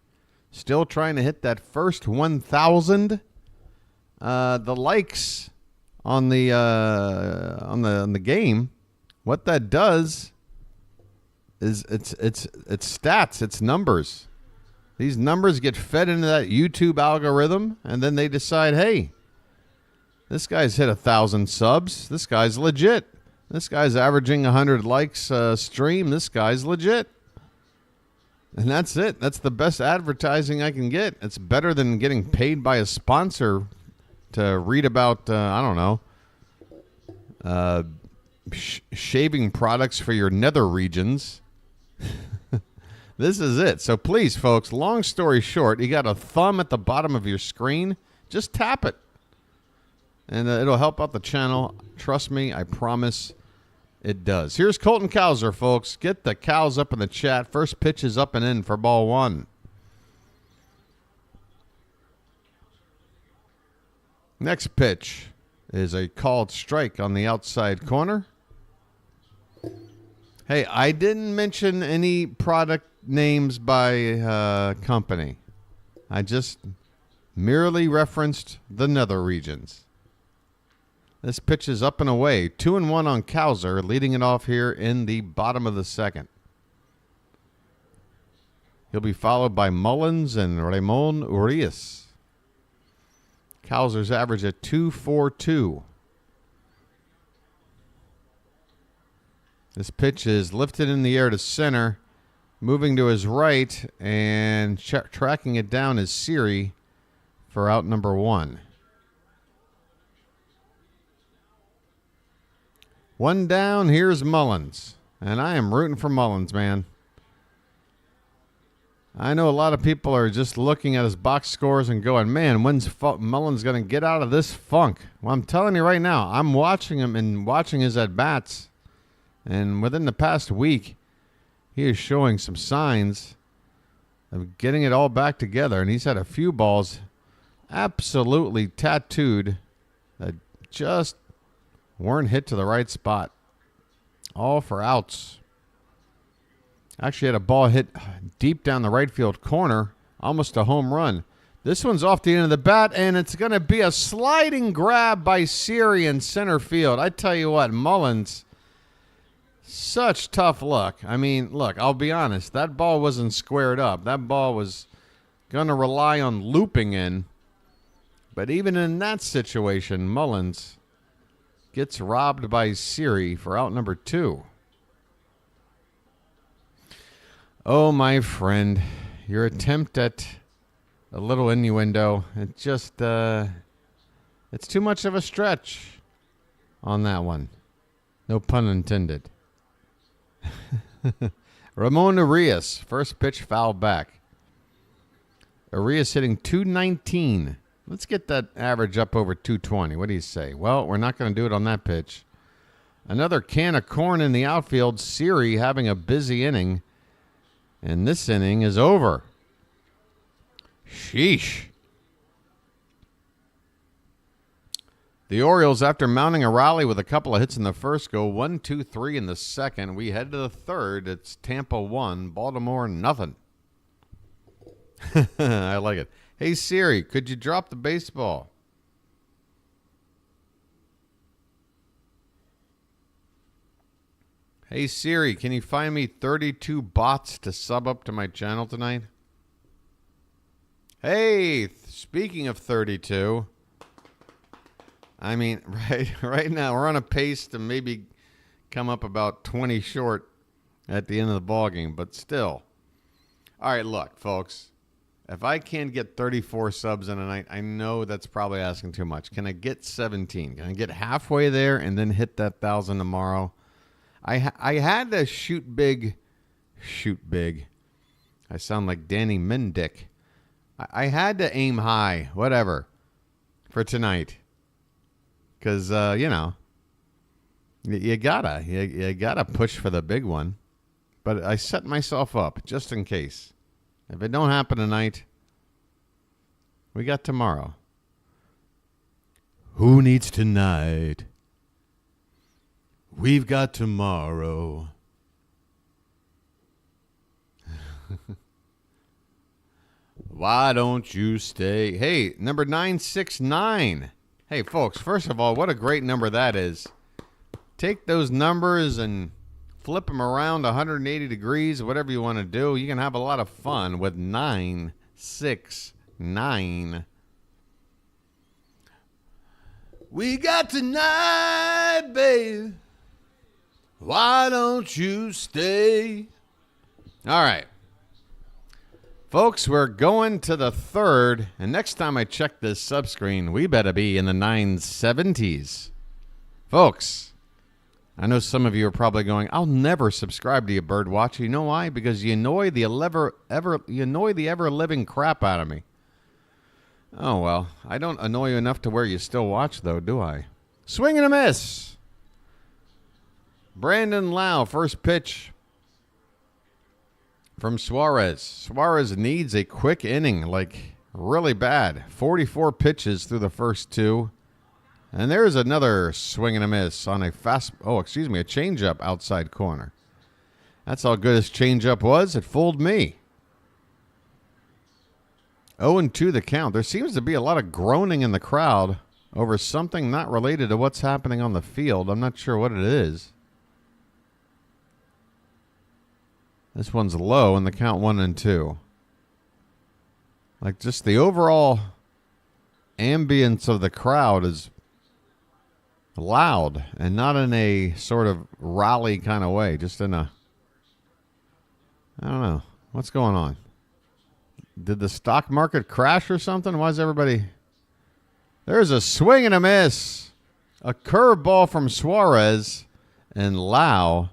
still trying to hit that first 1,000, the likes on the game, what that does is it's stats, it's numbers. These numbers get fed into that YouTube algorithm, and then they decide, hey, this guy's hit 1,000 subs. This guy's legit. This guy's averaging 100 likes stream. This guy's legit. And that's it. That's the best advertising I can get. It's better than getting paid by a sponsor to read about, I don't know, shaving products for your nether regions. This is it. So please, folks, long story short, you got a thumb at the bottom of your screen. Just tap it. And it'll help out the channel. Trust me, I promise. It does. Here's Colton Cowser, folks. Get the cows up in the chat. First pitch is up and in for ball one. Next pitch is a called strike on the outside corner. Hey, I didn't mention any product names by company. I just merely referenced the nether regions. This pitch is up and away. 2-1 on Cowser, leading it off here in the bottom of the second. He'll be followed by Mullins and Ramon Urias. Cowser's average at 2.42. This pitch is lifted in the air to center, moving to his right, and tracking it down is Siri for out number one. One down, here's Mullins. And I am rooting for Mullins, man. I know a lot of people are just looking at his box scores and going, man, when's Mullins going to get out of this funk? Well, I'm telling you right now, I'm watching him and watching his at-bats. And within the past week, he is showing some signs of getting it all back together. And he's had a few balls absolutely tattooed that just weren't hit to the right spot. All for outs. Actually had a ball hit deep down the right field corner, almost a home run. This one's off the end of the bat, and it's going to be a sliding grab by Siri in center field. I tell you what, Mullins, such tough luck. I mean, look, I'll be honest. That ball wasn't squared up. That ball was going to rely on looping in. But even in that situation, Mullins gets robbed by Siri for out number two. Oh, my friend, your attempt at a little innuendo, it just, it's too much of a stretch on that one. No pun intended. Ramon Urias, first pitch foul back. Urias hitting 219. Let's get that average up over 220. What do you say? Well, we're not going to do it on that pitch. Another can of corn in the outfield. Siri having a busy inning. And this inning is over. Sheesh. The Orioles, after mounting a rally with a couple of hits in the first, go 1-2-3 in the second. We head to the third. It's Tampa 1, Baltimore nothing. I like it. Hey, Siri, could you drop the baseball? Hey, Siri, can you find me 32 bots to sub up to my channel tonight? Hey, speaking of 32, I mean, right now we're on a pace to maybe come up about 20 short at the end of the ball game, but still. All right, look, folks, if I can't get 34 subs in a night, I know that's probably asking too much. Can I get 17? Can I get halfway there and then hit that 1,000 tomorrow? I had to shoot big. I sound like Danny Mendick. I had to aim high, whatever, for tonight. Because, you know, you gotta push for the big one. But I set myself up just in case. If it don't happen tonight, we got tomorrow. Who needs tonight? We've got tomorrow. Why don't you stay? Hey, number 969. Hey, folks, first of all, what a great number that is. Take those numbers and flip them around 180 degrees, whatever you want to do. You can have a lot of fun with 969. We got tonight, babe. Why don't you stay? All right. Folks, we're going to the third, and next time I check this subscreen, we better be in the 970s. Folks, I know some of you are probably going, I'll never subscribe to you, Birdwatch. You know why? Because you annoy the ever-living crap out of me. Oh, well, I don't annoy you enough to where you still watch, though, do I? Swing and a miss. Brandon Lau, first pitch from Suarez. Suarez needs a quick inning, like really bad. 44 pitches through the first two. And there's another swing and a miss on a a changeup outside corner. That's how good his changeup was. It fooled me. 0-2 the count. There seems to be a lot of groaning in the crowd over something not related to what's happening on the field. I'm not sure what it is. This one's low in the count 1-2. Like just the overall ambience of the crowd is loud and not in a sort of rally kind of way. Just in a, I don't know. What's going on? Did the stock market crash or something? Why is everybody... There's a swing and a miss. A curveball from Suarez, and Lau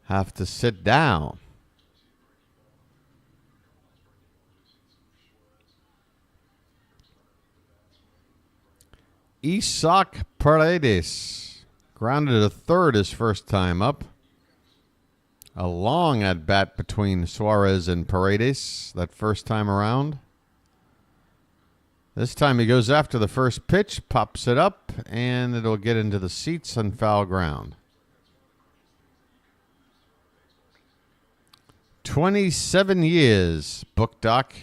have to sit down. Isaac Paredes grounded to third his first time up. A long at bat between Suarez and Paredes that first time around. This time he goes after the first pitch, pops it up, and it'll get into the seats on foul ground. 27 years, book doc.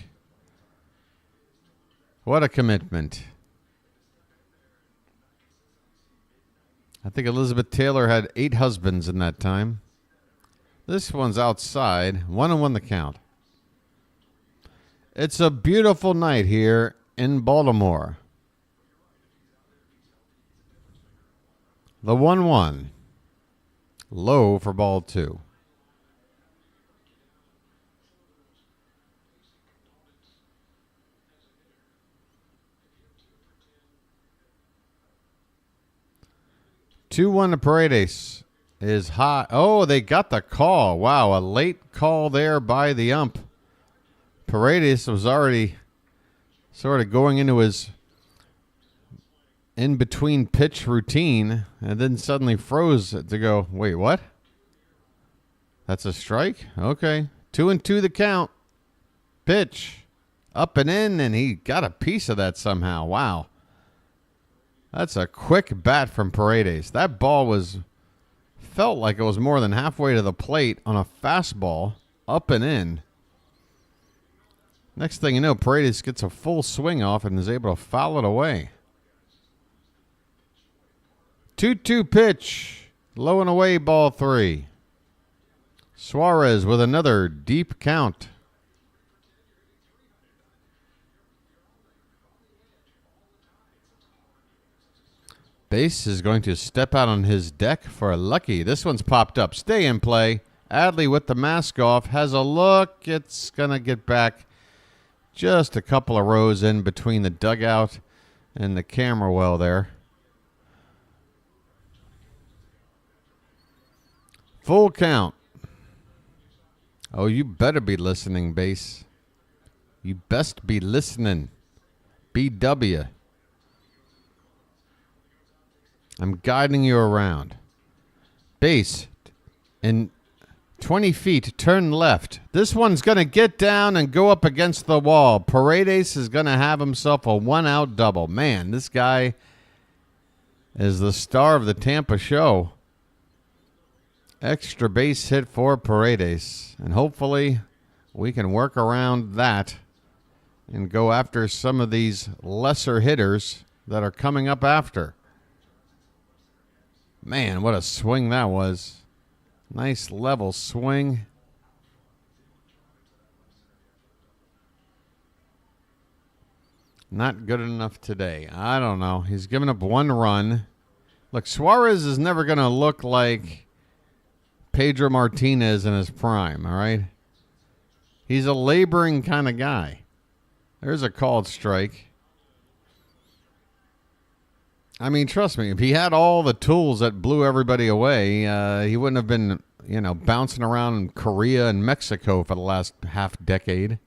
What a commitment. I think Elizabeth Taylor had 8 husbands in that time. This one's outside. 1-1 the count. It's a beautiful night here in Baltimore. The 1-1. Low for ball 2. Two 2-1 to Paredes is high. Oh, they got the call. Wow, a late call there by the ump. Paredes was already sort of going into his in-between pitch routine and then suddenly froze to go, wait, what? That's a strike? Okay. 2-2 the count. Pitch. Up and in, and he got a piece of that somehow. Wow. That's a quick bat from Paredes. That ball felt like it was more than halfway to the plate on a fastball, up and in. Next thing you know, Paredes gets a full swing off and is able to foul it away. 2-2 pitch. Low and away, ball 3. Suarez with another deep count. Base is going to step out on his deck for a lucky. This one's popped up. Stay in play. Adley with the mask off has a look. It's going to get back just a couple of rows in between the dugout and the camera well there. Full count. Oh, you better be listening, Base. You best be listening. BW. I'm guiding you around. Base. In 20 feet, turn left. This one's going to get down and go up against the wall. Paredes is going to have himself a 1-out double. Man, this guy is the star of the Tampa show. Extra base hit for Paredes. And hopefully we can work around that and go after some of these lesser hitters that are coming up after. Man, what a swing that was. Nice level swing. Not good enough today. I don't know. He's given up 1 run. Look, Suarez is never going to look like Pedro Martinez in his prime, all right? He's a laboring kind of guy. There's a called strike. I mean, trust me, if he had all the tools that blew everybody away, he wouldn't have been, bouncing around in Korea and Mexico for the last half decade.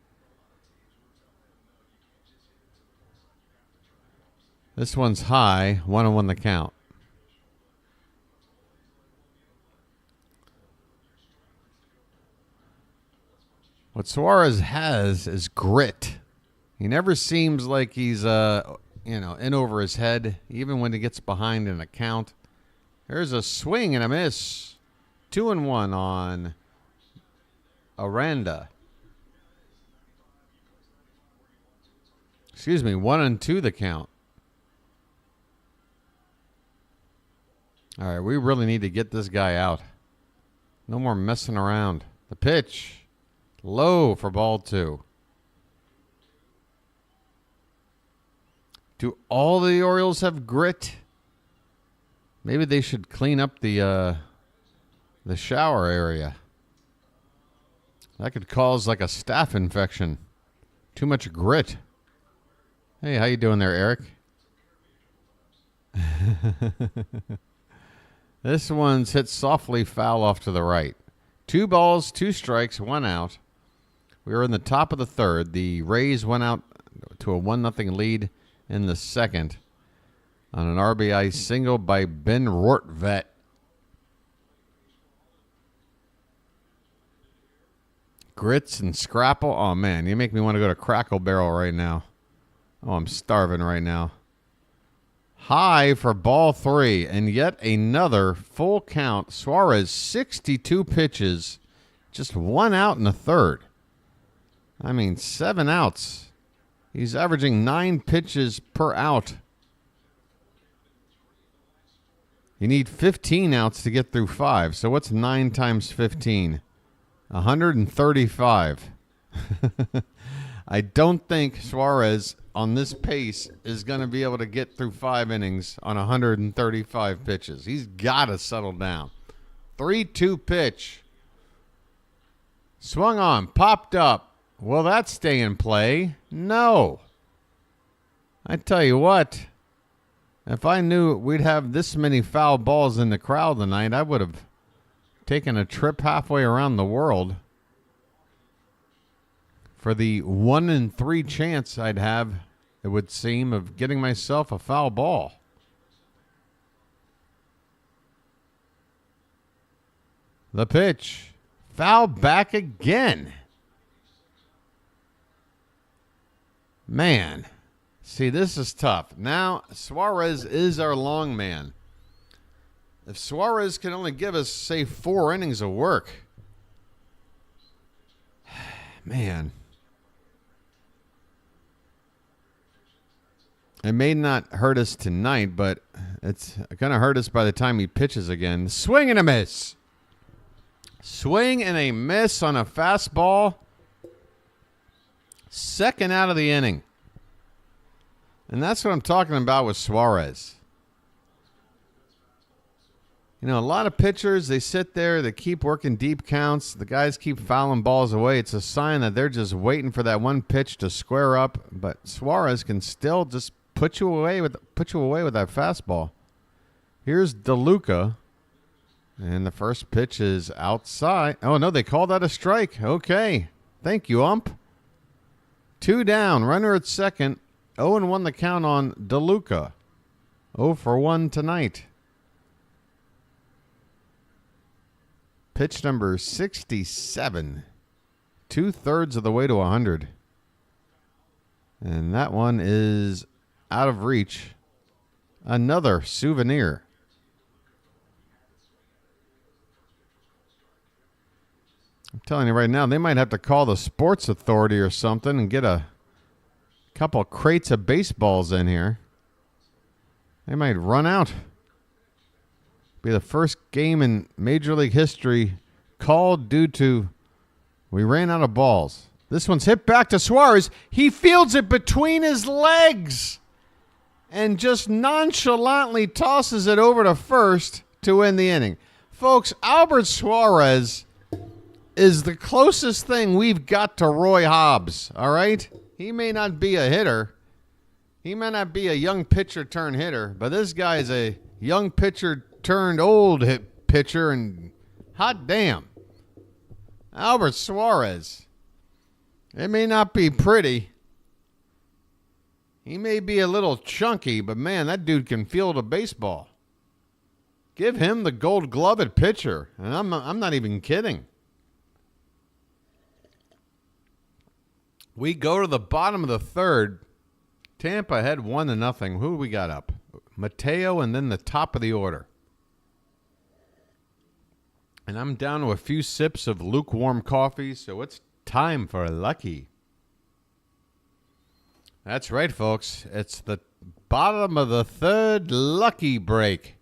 This one's high, 1-1 the count. What Suarez has is grit. He never seems like he's in over his head, even when he gets behind in a count. There's a swing and a miss. 2-1 on Aranda. Excuse me, 1-2 the count. All right, we really need to get this guy out. No more messing around. The pitch. Low for ball 2. Do all the Orioles have grit? Maybe they should clean up the shower area. That could cause like a staph infection. Too much grit. Hey, how you doing there, Eric? This one's hit softly foul off to the right. 2 balls, 2 strikes, 1 out. We were in the top of the third. The Rays went out to a 1-0 lead in the second on an RBI single by Ben Rortvedt. Grits and Scrapple. Oh, man, you make me want to go to Crackle Barrel right now. Oh, I'm starving right now. High for ball 3, and yet another full count. Suarez, 62 pitches, just 1 out in the third. I mean, 7 outs. He's averaging 9 pitches per out. You need 15 outs to get through 5. So what's 9 times 15? 135. I don't think Suarez on this pace is going to be able to get through 5 innings on 135 pitches. He's got to settle down. 3-2 pitch. Swung on, popped up. Will that stay in play? No. I tell you what, if I knew we'd have this many foul balls in the crowd tonight, I would have taken a trip halfway around the world for the 1 in 3 chance I'd have, it would seem, of getting myself a foul ball. The pitch. Foul back again. Man, see, this is tough. Now, Suarez is our long man. If Suarez can only give us, say, 4 innings of work, man, it may not hurt us tonight, but it's going to hurt us by the time he pitches again. Swing and a miss. Swing and a miss on a fastball. Second out of the inning. And that's what I'm talking about with Suarez. You know, a lot of pitchers, they sit there, they keep working deep counts. The guys keep fouling balls away. It's a sign that they're just waiting for that one pitch to square up. But Suarez can still just put you away with that fastball. Here's DeLuca. And the first pitch is outside. Oh, no, they called that a strike. Okay. Thank you, ump. 2 down. Runner at second. 0-1 the count on DeLuca. 0-for-1 tonight. Pitch number 67. 2/3 of the way to 100. And that one is out of reach. Another souvenir. I'm telling you right now, they might have to call the sports authority or something and get a couple crates of baseballs in here. They might run out. Be the first game in Major League history called due to we ran out of balls. This one's hit back to Suarez. He fields it between his legs and just nonchalantly tosses it over to first to win the inning. Folks, Albert Suarez is the closest thing we've got to Roy Hobbs, all right? He may not be a hitter. He may not be a young pitcher turned hitter, but this guy is a young pitcher turned old hit pitcher, and hot damn. Albert Suarez. It may not be pretty. He may be a little chunky, but man, that dude can field a baseball. Give him the Gold Glove at pitcher, and I'm not even kidding. We go to the bottom of the third. Tampa had 1-0. Who we got up? Mateo, and then the top of the order. And I'm down to a few sips of lukewarm coffee, so it's time for Lucky. That's right, folks. It's the bottom of the third Lucky break.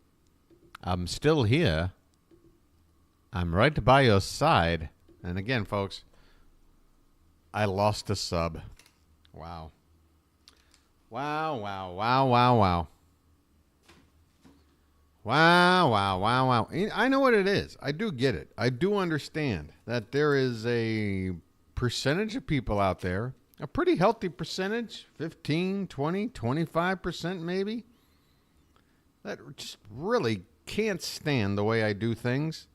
I'm still here. I'm right by your side. And again, folks, I lost a sub. Wow. Wow, wow, wow, wow, wow. Wow, wow, wow, wow. I know what it is. I do get it. I do understand that there is a percentage of people out there, a pretty healthy percentage, 15, 20, 25% maybe, that just really can't stand the way I do things.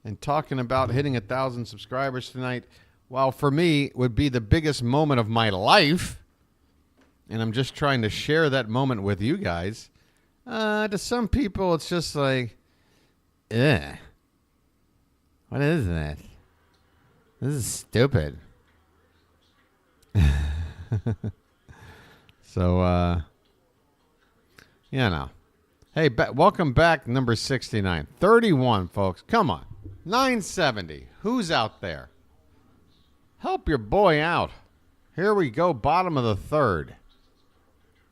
And talking about hitting 1,000 subscribers tonight, while for me would be the biggest moment of my life, and I'm just trying to share that moment with you guys, to some people it's just like, ugh. What is that? This is stupid. So, you know. Hey, welcome back, number 69. 31, folks. Come on. 970. Who's out there? Help your boy out. Here we go, bottom of the third.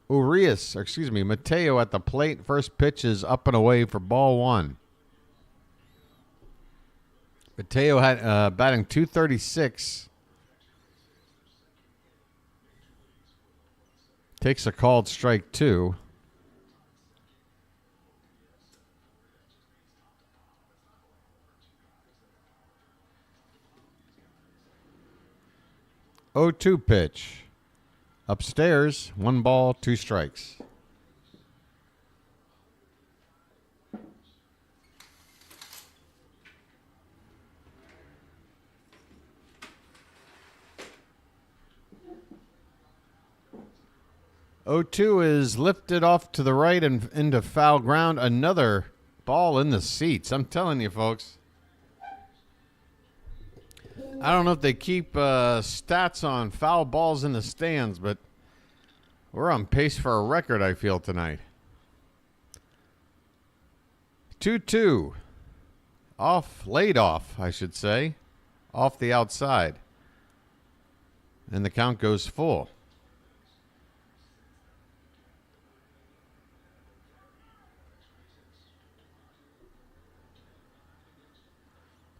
Mateo at the plate. First pitch is up and away for ball one. Mateo had batting .236. Takes a called strike two. Oh-2 pitch. Upstairs, 1 ball, 2 strikes. Oh-2 is lifted off to the right and into foul ground. Another ball in the seats. I'm telling you, folks. I don't know if they keep stats on foul balls in the stands, but we're on pace for a record, I feel, tonight. 2-2. Laid off, I should say. Off the outside. And the count goes full.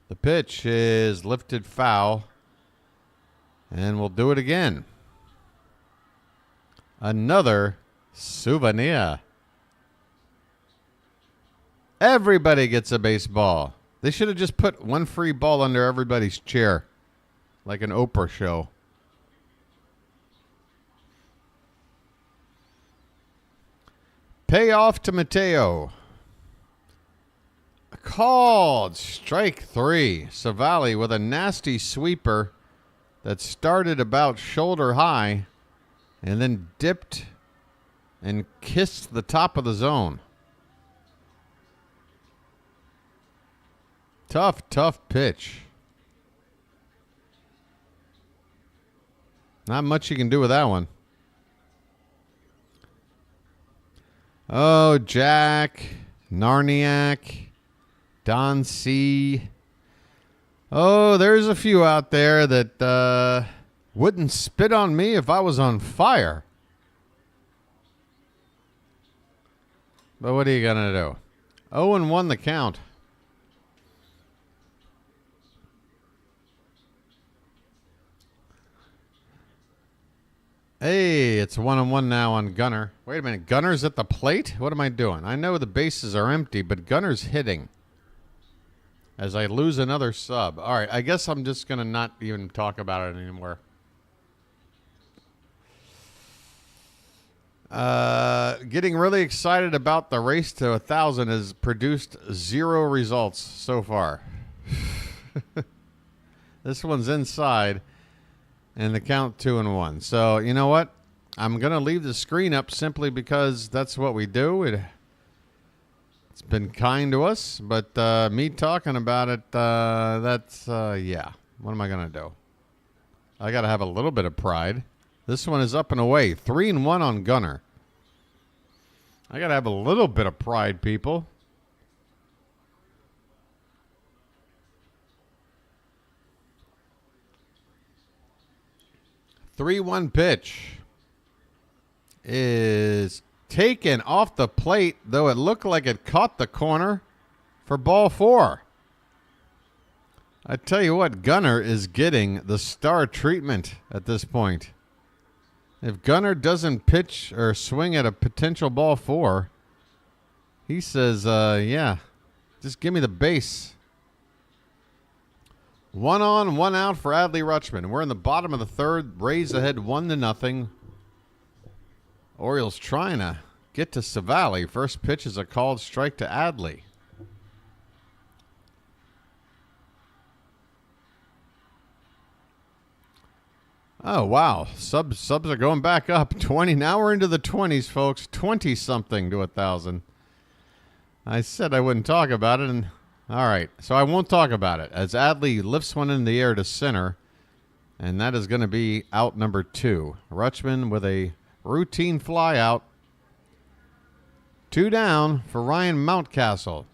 The pitch is lifted foul, and we'll do it again. Another souvenir. Everybody gets a baseball. They should have just put one free ball under everybody's chair, like an Oprah show. Payoff to Mateo. Called strike three. Civale with a nasty sweeper that started about shoulder high and then dipped and kissed the top of the zone. Tough pitch. Not much you can do with that one. Oh, Jack, Narniak, Don C. Oh, there's a few out there that wouldn't spit on me if I was on fire. But what are you going to do? 0-1 the count. Hey, it's 1-1 now on Gunnar. Wait a minute. Gunner's at the plate? What am I doing? I know the bases are empty, but Gunner's hitting. As I lose another sub. All right, I guess I'm just going to not even talk about it anymore. Getting really excited about the race to 1,000 has produced 0 results so far. This one's inside, and the count 2-1. So, you know what? I'm going to leave the screen up simply because that's what we do. It's been kind to us, but me talking about it, yeah. What am I going to do? I got to have a little bit of pride. This one is up and away. 3-1 on Gunnar. I got to have a little bit of pride, people. Three-one pitch is taken off the plate, though it looked like it caught the corner for ball 4. I tell you what, Gunnar is getting the star treatment at this point. If Gunnar doesn't pitch or swing at a potential ball 4, he says, yeah, just give me the base. 1 on, 1 out for Adley Rutschman. We're in the bottom of the third. Rays ahead 1-0. Orioles trying to get to Civale. First pitch is a called strike to Adley. Oh, wow. Subs are going back up. 20. Now we're into the 20s, folks. 20-something to 1,000. I said I wouldn't talk about it, and all right. So I won't talk about it as Adley lifts one in the air to center, and that is going to be out number 2. Rutschman with a routine fly out. 2 down for Ryan Mountcastle.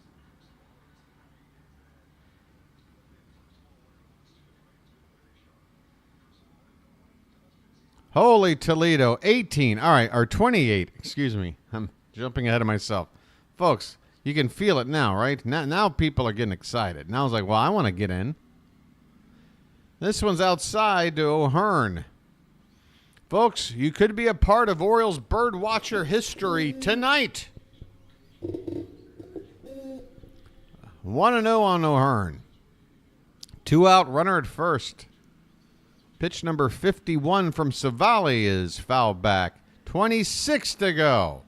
Holy Toledo, 18. All right, or 28. Excuse me. I'm jumping ahead of myself. Folks, you can feel it now, right? Now people are getting excited. Now it's like, well, I want to get in. This one's outside to O'Hearn. Folks, you could be a part of Orioles bird watcher history tonight. 1-0 on O'Hearn. 2 out, runner at first. Pitch number 51 from Civale is fouled back. 26 to go.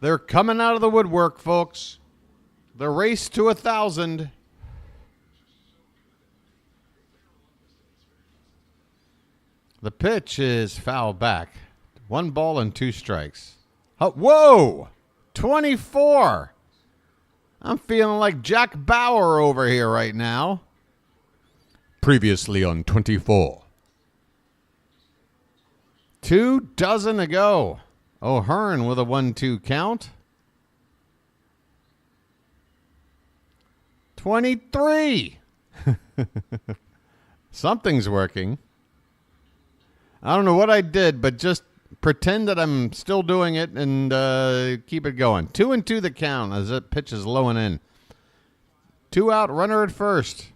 They're coming out of the woodwork, folks. The race to 1,000. The pitch is fouled back. 1 ball and 2 strikes. Oh, whoa! 24. I'm feeling like Jack Bauer over here right now. Previously on 24. 2 dozen to go. O'Hearn with a 1-2 count. 23. Something's working. I don't know what I did, but just pretend that I'm still doing it and keep it going. 2-2 the count as that pitch is low and in. 2 out, runner at first.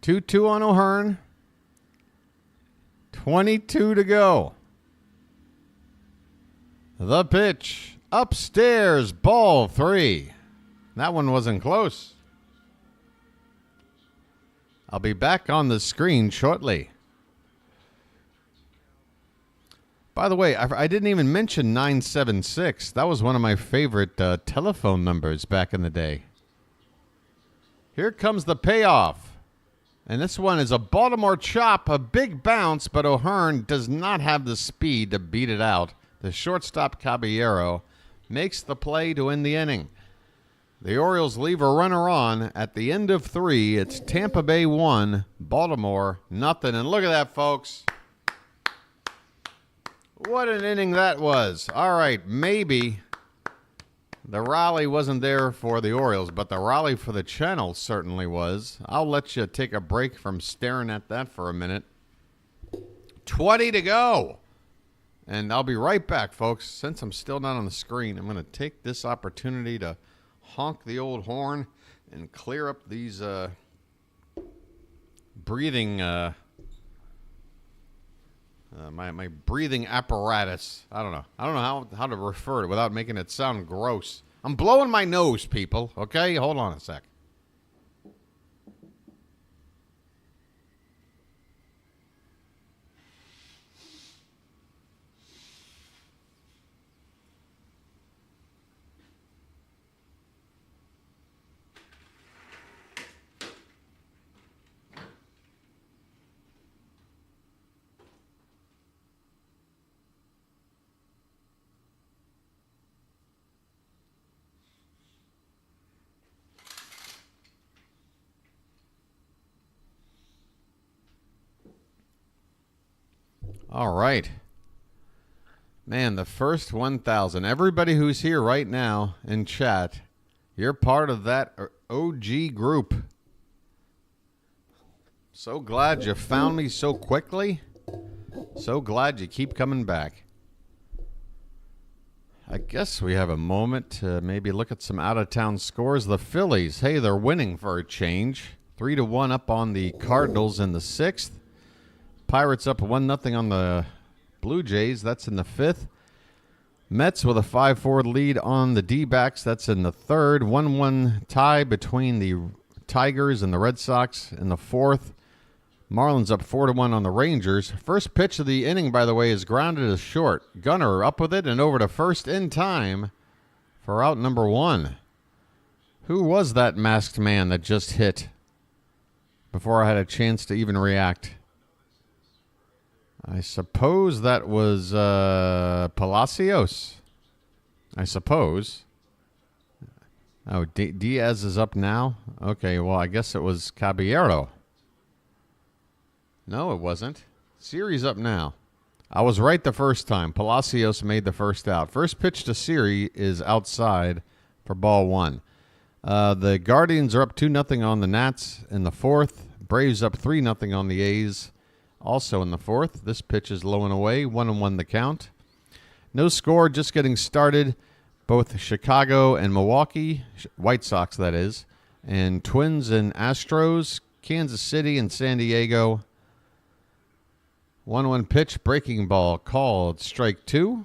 2-2 on O'Hearn. 22 to go. The pitch upstairs, ball 3. That one wasn't close. I'll be back on the screen shortly. By the way, I didn't even mention 976. That was one of my favorite telephone numbers back in the day. Here comes the payoff. And this one is a Baltimore chop, a big bounce, but O'Hearn does not have the speed to beat it out. The shortstop Caballero makes the play to end the inning. The Orioles leave a runner on at the end of 3. It's Tampa Bay 1, Baltimore nothing. And look at that, folks. What an inning that was. All right, maybe the rally wasn't there for the Orioles, but the rally for the channel certainly was. I'll let you take a break from staring at that for a minute. 20 to go. And I'll be right back, folks. Since I'm still not on the screen, I'm going to take this opportunity to honk the old horn and clear up these breathing my breathing apparatus. I don't know how to refer to it without making it sound gross. I'm blowing my nose, people. Okay, hold on a sec. All right. Man, the first 1,000. Everybody who's here right now in chat, you're part of that OG group. So glad you found me so quickly. So glad you keep coming back. I guess we have a moment to maybe look at some out-of-town scores. The Phillies, hey, they're winning for a change. 3-1 up on the Cardinals in the 6th. Pirates up 1-0 on the Blue Jays. That's in the 5th. Mets with a 5-4 lead on the D-backs. That's in the 3rd. 1-1 tie between the Tigers and the Red Sox in the 4th. Marlins up 4-1 on the Rangers. First pitch of the inning, by the way, is grounded as short. Gunnar up with it and over to first in time for out number 1. Who was that masked man that just hit before I had a chance to even react? I suppose that was Palacios. I suppose. Oh, Diaz is up now? Okay, well, I guess it was Caballero. No, it wasn't. Siri's up now. I was right the first time. Palacios made the first out. First pitch to Siri is outside for ball 1. The Guardians are up 2-0 on the Nats in the 4th. Braves up 3-0 on the A's. Also in the 4th. This pitch is low and away. 1-1 the count. No score, just getting started. Both Chicago and Milwaukee, White Sox that is, and Twins and Astros, Kansas City and San Diego. 1-1 pitch, breaking ball called strike 2.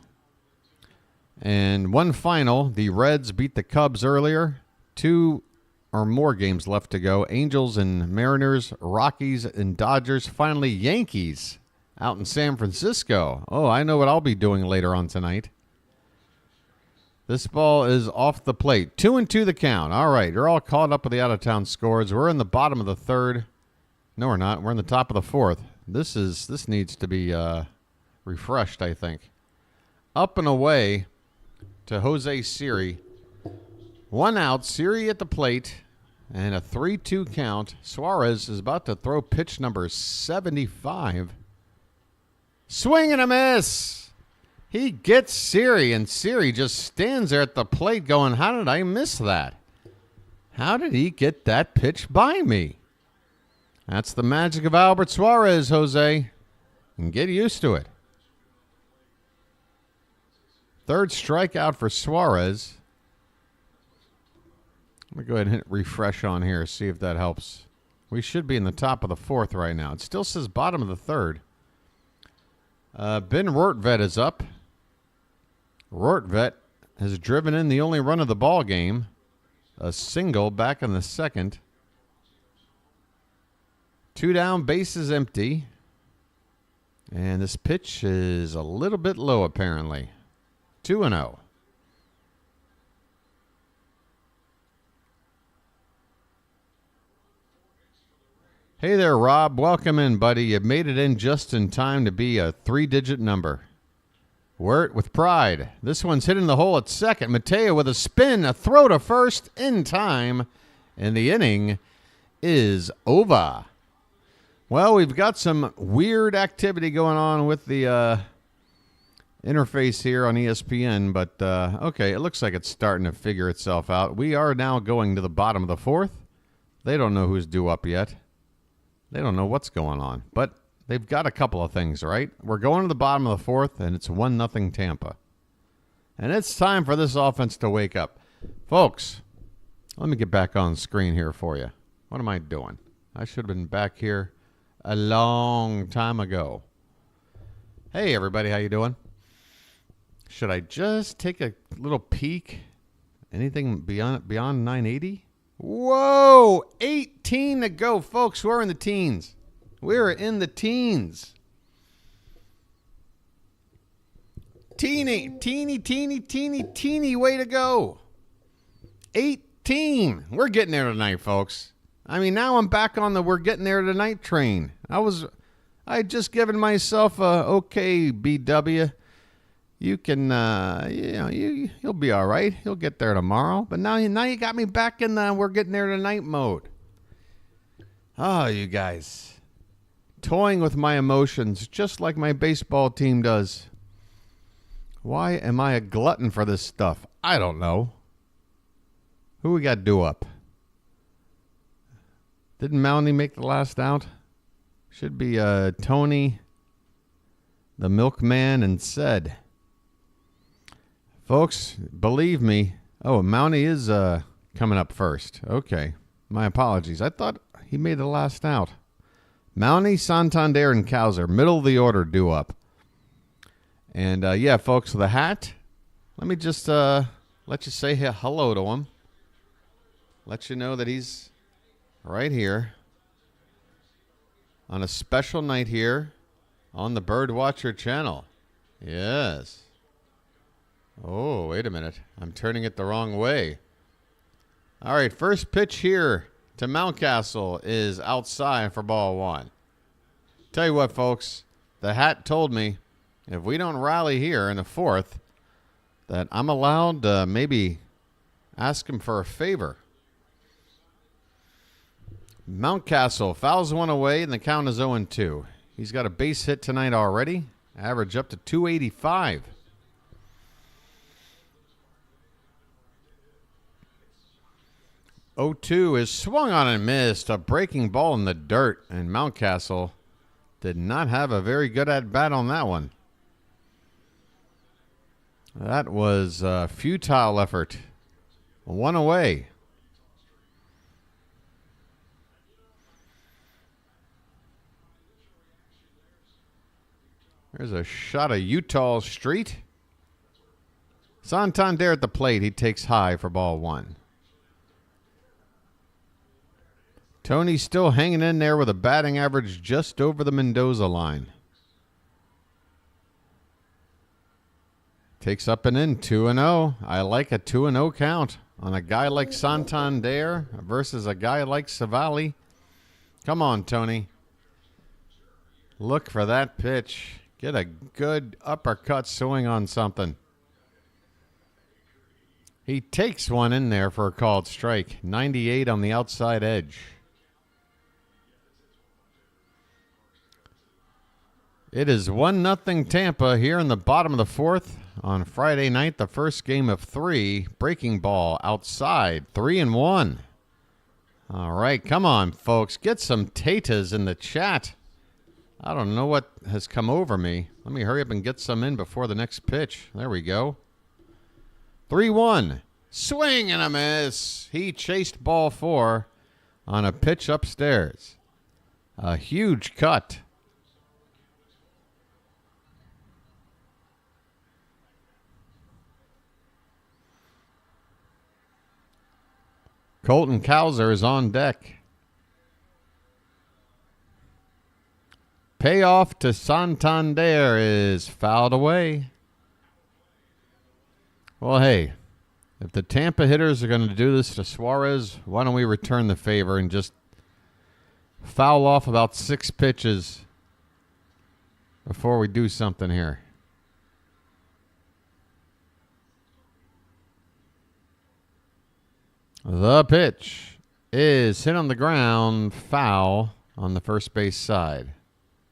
And one final, the Reds beat the Cubs earlier. 2 or more games left to go. Angels and Mariners, Rockies and Dodgers. Finally, Yankees out in San Francisco. Oh, I know what I'll be doing later on tonight. This ball is off the plate. 2-2 the count. All right, you're all caught up with the out-of-town scores. We're in the bottom of the 3rd. No, we're not. We're in the top of the 4th. This needs to be refreshed, I think. Up and away to Jose Siri. 1 out, Siri at the plate, and a 3-2 count. Suarez is about to throw pitch number 75. Swing and a miss. He gets Siri, and Siri just stands there at the plate going, how did I miss that? How did he get that pitch by me? That's the magic of Albert Suarez, Jose. And get used to it. 3rd strikeout for Suarez. Let me go ahead and hit refresh on here, see if that helps. We should be in the top of the 4th right now. It still says bottom of the 3rd. Ben Rortvedt is up. Rortvedt has driven in the only run of the ball game. A single back in the 2nd. 2 down, bases empty. And this pitch is a little bit low, apparently. 2-0. Hey there, Rob. Welcome in, buddy. You made it in just in time to be a 3-digit number. Wear it with pride. This one's hitting the hole at second. Mateo with a spin, a throw to first in time, and the inning is over. Well, we've got some weird activity going on with the interface here on ESPN, but okay, it looks like it's starting to figure itself out. We are now going to the bottom of the 4th. They don't know who's due up yet. They don't know what's going on, but they've got a couple of things, right? We're going to the bottom of the 4th, and it's 1-0 Tampa. And it's time for this offense to wake up. Folks, let me get back on screen here for you. What am I doing? I should have been back here a long time ago. Hey, everybody, how you doing? Should I just take a little peek? Anything beyond 980? Whoa, 18 to go, folks. We're in the teens. We're in the teens. Teeny way to go. 18. We're getting there tonight, folks. I mean, now I'm back on the we're getting there tonight train. I had just given myself a okay, BW. You can, you'll be all right. You'll get there tomorrow. But now you got me back in the we're getting there tonight mode. Oh, you guys. toying with my emotions just like my baseball team does. Why am I a glutton for this stuff? I don't know. Who we got due up? Didn't Mountie make the last out? Should be Tony, the milkman, and said. Folks, believe me. Oh, Mountie is coming up first. Okay. My apologies. I thought he made the last out. Mountie, Santander, and Cowser. Middle of the order due up. And, yeah, folks, the hat. Let me just let you say hello to him. Let you know that he's right here on a special night here on the Birdwatcher channel. Yes. Oh, wait a minute. I'm turning it the wrong way. All right, first pitch here to Mountcastle is outside for ball one. Tell you what, folks, the hat told me if we don't rally here in the fourth, that I'm allowed to maybe ask him for a favor. Mountcastle fouls one away, and the count is 0-2. He's got a base hit tonight already. Average up to 285. (0-2) is swung on and missed. A breaking ball in the dirt, and Mountcastle did not have a very good at-bat on that one. That was a futile effort. One away. There's a shot of Utah Street. Santander at the plate. He takes high for ball one. Tony's still hanging in there with a batting average just over the Mendoza line. Takes up and in, 2-0. I like a 2-0 count on a guy like Santander versus a guy like Civale. Come on, Tony. Look for that pitch. Get a good uppercut swing on something. He takes one in there for a called strike. 98 on the outside edge. It is 1-0 Tampa here in the bottom of the fourth on Friday night, the first game of three. Breaking ball outside, 3-1. All right, come on, folks. Get some tatas in the chat. I don't know what has come over me. Let me hurry up and get some in before the next pitch. There we go. 3-1. Swing and a miss. He chased ball four on a pitch upstairs. A huge cut. Colton Cowser is on deck. Payoff to Santander is fouled away. Well, hey, if the Tampa hitters are going to do this to Suarez, why don't we return the favor and just foul off about 6 pitches before we do something here? The pitch is hit on the ground, foul on the first base side.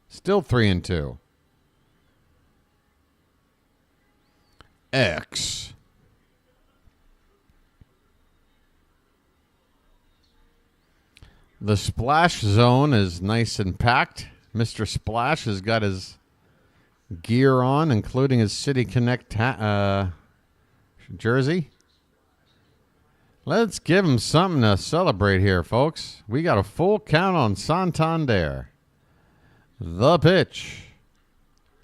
Still 3-2. X. The splash zone is nice and packed. Mr. Splash has got his gear on, including his City Connect jersey. Let's give him something to celebrate here, folks. We got a full count on Santander. The pitch.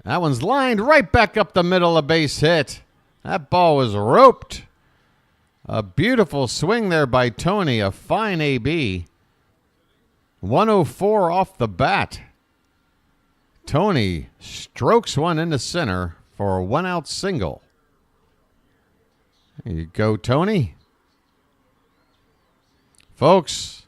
That one's lined right back up the middle, a base hit. That ball was roped. A beautiful swing there by Tony. A fine AB. 104 off the bat. Tony strokes one into center for a 1-out single. There you go, Tony. Folks.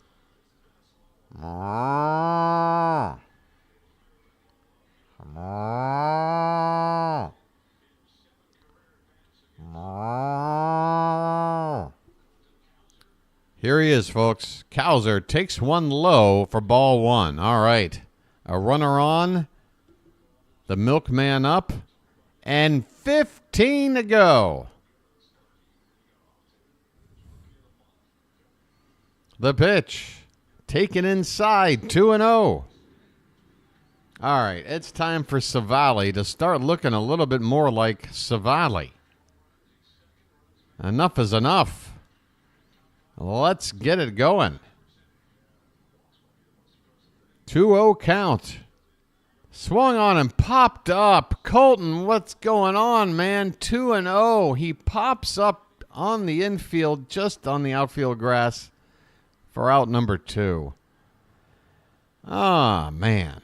Here he is, folks. Cowser takes one low for ball one. All right. A runner on. The milkman up. And 15 to go. The pitch. Taken inside. 2-0. All right, it's time for Civale to start looking a little bit more like Civale. Enough is enough. Let's get it going. 2-0 count. Swung on and popped up. Colton, what's going on, man? 2-0. He pops up on the infield, just on the outfield grass for out number 2. Ah, man.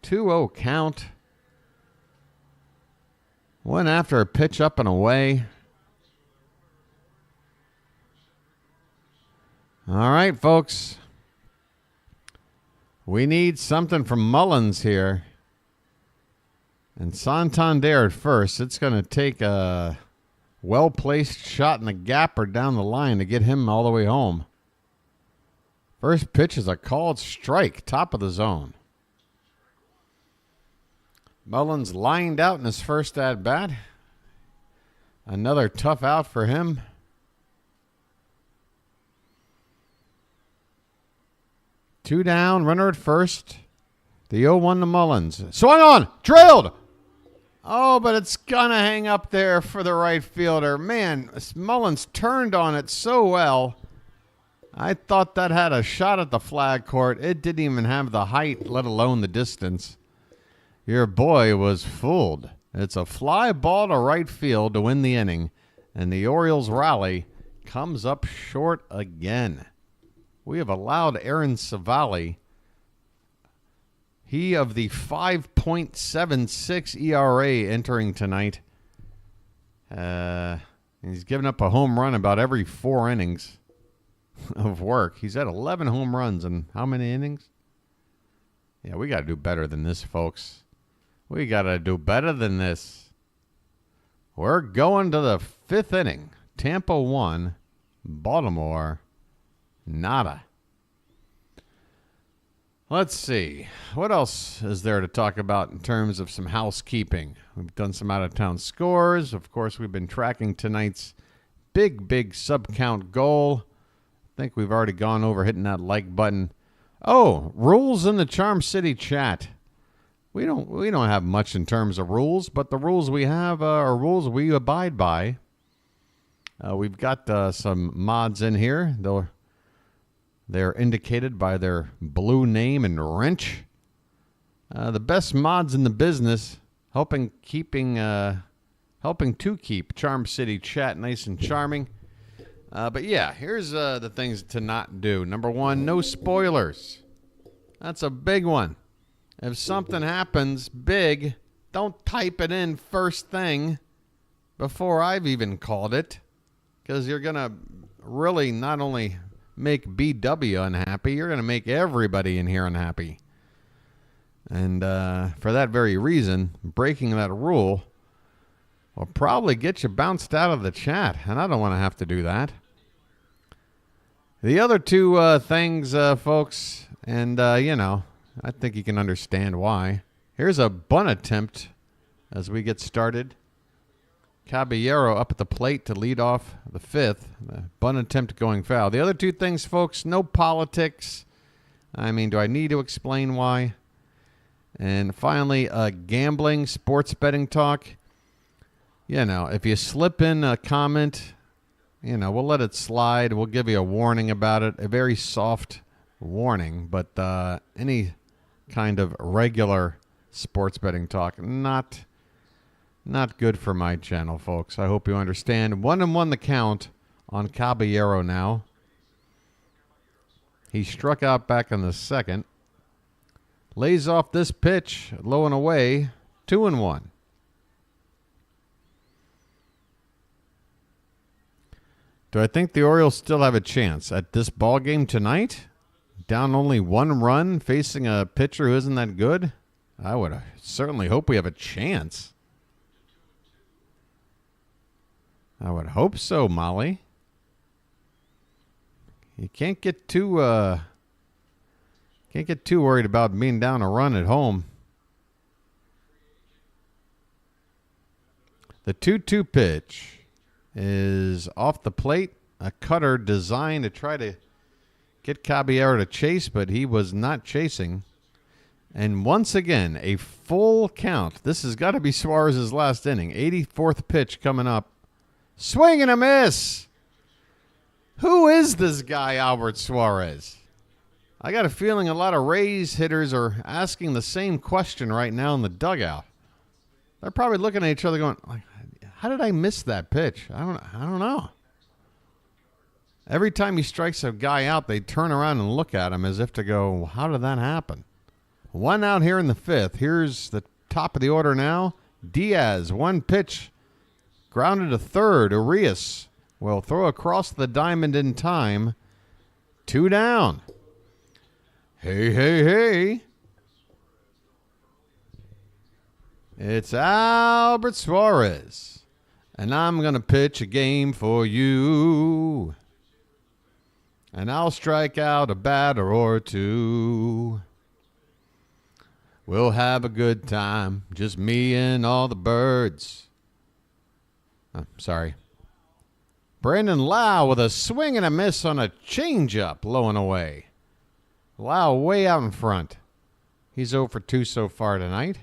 2-0 count. Went after a pitch up and away. All right, folks. We need something from Mullins here. And Santander at first. It's going to take a well-placed shot in the gap or down the line to get him all the way home. First pitch is a called strike, top of the zone. Mullins lined out in his first at-bat. Another tough out for him. Two down, runner at first. The 0-1 to Mullins. Swung on, drilled. Oh, but it's going to hang up there for the right fielder. Man, Mullins turned on it so well. I thought that had a shot at the flag court. It didn't even have the height, let alone the distance. Your boy was fooled. It's a fly ball to right field to win the inning, and the Orioles rally comes up short again. We have allowed Aaron Civale, he of the 5.76 ERA entering tonight. He's given up a home run about every 4 innings of work. He's had 11 home runs in how many innings? Yeah, we got to do better than this, folks. We got to do better than this. We're going to the 5th inning. Tampa 1, Baltimore nada. Let's see. What else is there to talk about in terms of some housekeeping? We've done some out-of-town scores. Of course, we've been tracking tonight's big sub-count goal. I think we've already gone over hitting that like button. Oh, rules in the Charm City chat. We don't have much in terms of rules, but the rules we have are rules we abide by. We've got some mods in here. They're indicated by their blue name and wrench. The best mods in the business, helping to keep Charm City chat nice and charming. But yeah, here's the things to not do. Number 1, no spoilers. That's a big one. If something happens big, don't type it in first thing before I've even called it, because you're going to really not only make BW unhappy, you're going to make everybody in here unhappy. And for that very reason, breaking that rule will probably get you bounced out of the chat, and I don't want to have to do that. The other two things, folks, and, I think you can understand why. Here's a bunt attempt as we get started. Caballero up at the plate to lead off the 5th. The bunt attempt going foul. The other two things, folks, no politics. I mean, do I need to explain why? And finally, gambling, sports betting talk. If you slip in a comment, we'll let it slide. We'll give you a warning about it, a very soft warning. But any kind of regular sports betting talk, not good for my channel, folks. I hope you understand. 1-1 the count on Caballero now. He struck out back in the 2nd. Lays off this pitch, low and away, 2-1. Do I think the Orioles still have a chance at this ball game tonight? Down only 1 run, facing a pitcher who isn't that good? I would certainly hope we have a chance. I would hope so, Molly. You can't get too Can't get too worried about being down a run at home. The 2-2 pitch is off the plate. A cutter designed to try to get Caballero to chase, but he was not chasing. And once again, a full count. This has got to be Suarez's last inning. 84th pitch coming up. Swing and a miss. Who is this guy, Albert Suarez? I got a feeling a lot of Rays hitters are asking the same question right now in the dugout. They're probably looking at each other going, how did I miss that pitch? I don't know. Every time he strikes a guy out, they turn around and look at him as if to go, how did that happen? One out here in the fifth. Here's the top of the order now. Diaz, one pitch, grounded to third. Arias will throw across the diamond in time. 2 down. Hey, hey, hey. It's Albert Suarez, and I'm going to pitch a game for you. And I'll strike out a batter or two. We'll have a good time, just me and all the birds. Sorry. Brandon Lau with a swing and a miss on a changeup, low and away. Lau way out in front. He's 0 for 2 so far tonight.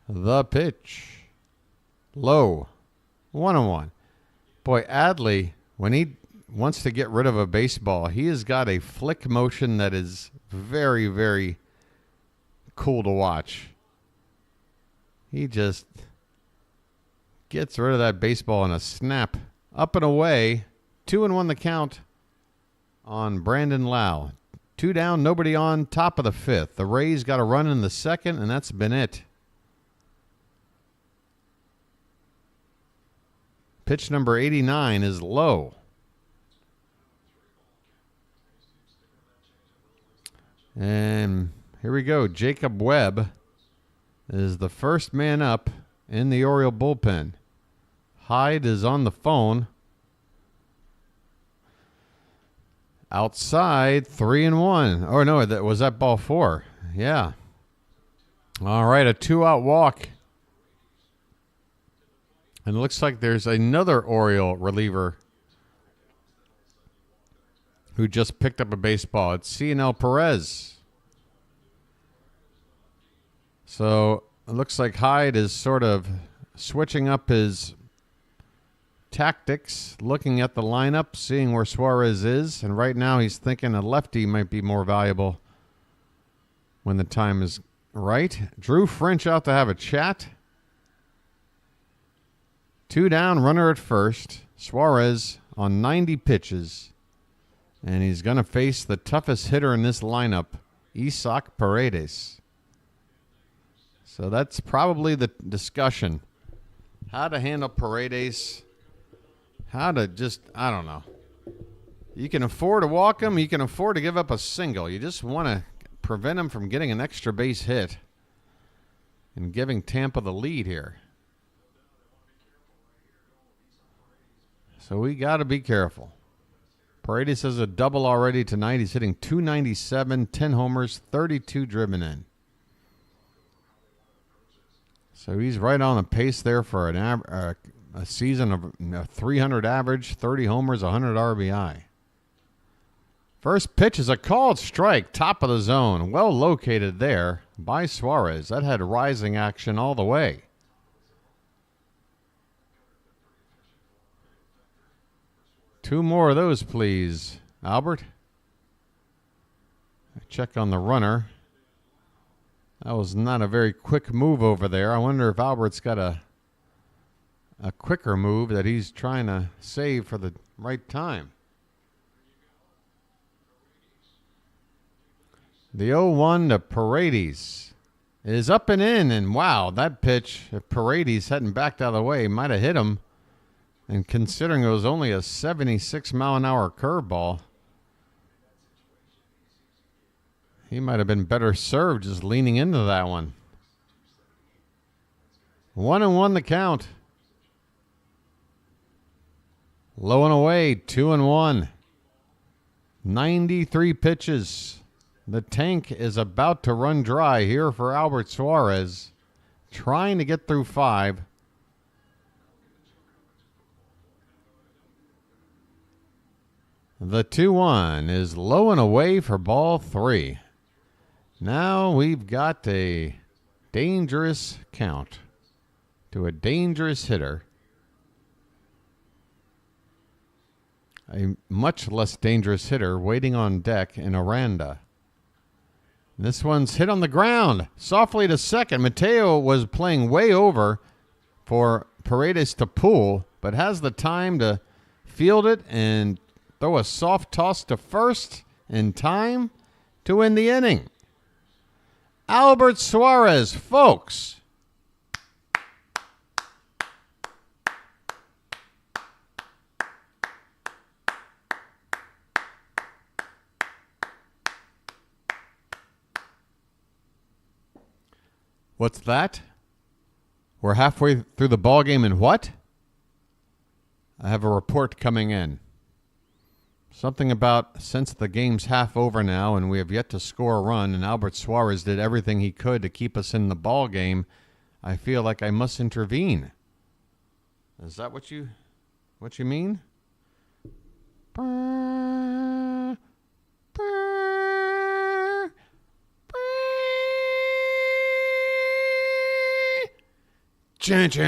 The pitch. Low. 1-1. Boy, Adley, when he wants to get rid of a baseball, he has got a flick motion that is very, very cool to watch. He just gets rid of that baseball in a snap. Up and away. 2-1 the count on Brandon Lau. 2 down, nobody on, top of the fifth. The Rays got a run in the second, and that's been it. Pitch number 89 is low. And here we go. Jacob Webb is the first man up in the Oriole bullpen. Hyde is on the phone. Outside, 3-1. Oh, no, was that ball 4? Yeah. All right, a 2-out walk. And it looks like there's another Oriole reliever who just picked up a baseball. It's Civale Perez. So it looks like Hyde is sort of switching up his tactics, looking at the lineup, seeing where Suarez is. And right now he's thinking a lefty might be more valuable when the time is right. Drew French out to have a chat. 2 down, runner at first. Suarez on 90 pitches. And he's going to face the toughest hitter in this lineup, Isaac Paredes. So that's probably the discussion. How to handle Paredes. How to just, I don't know. You can afford to walk him. You can afford to give up a single. You just want to prevent him from getting an extra base hit and giving Tampa the lead here. So we got to be careful. Paredes has a double already tonight. He's hitting .297, 10 homers, 32 driven in. So he's right on the pace there for a season of 300 average, 30 homers, 100 RBI. First pitch is a called strike, top of the zone. Well located there by Suarez. That had rising action all the way. Two more of those, please, Albert. Check on the runner. That was not a very quick move over there. I wonder if Albert's got a quicker move that he's trying to save for the right time. The 0-1 to Paredes is up and in, and wow, that pitch, if Paredes hadn't backed out of the way, might have hit him. And considering it was only a 76-mile-an-hour curveball, he might have been better served just leaning into that one. 1-1 the count. Low and away, 2-1. 93 pitches. The tank is about to run dry here for Albert Suarez. Trying to get through 5. The 2-1 is low and away for ball 3. Now we've got a dangerous count to a dangerous hitter. A much less dangerous hitter waiting on deck in Aranda. This one's hit on the ground. Softly to second. Mateo was playing way over for Paredes to pull, but has the time to field it and throw a soft toss to first in time to win the inning. Albert Suarez, folks. What's that? We're halfway through the ball game and what? I have a report coming in. Something about since the game's half over now and we have yet to score a run and Albert Suarez did everything he could to keep us in the ball game, I feel like I must intervene. Is that what you mean? Ching ching.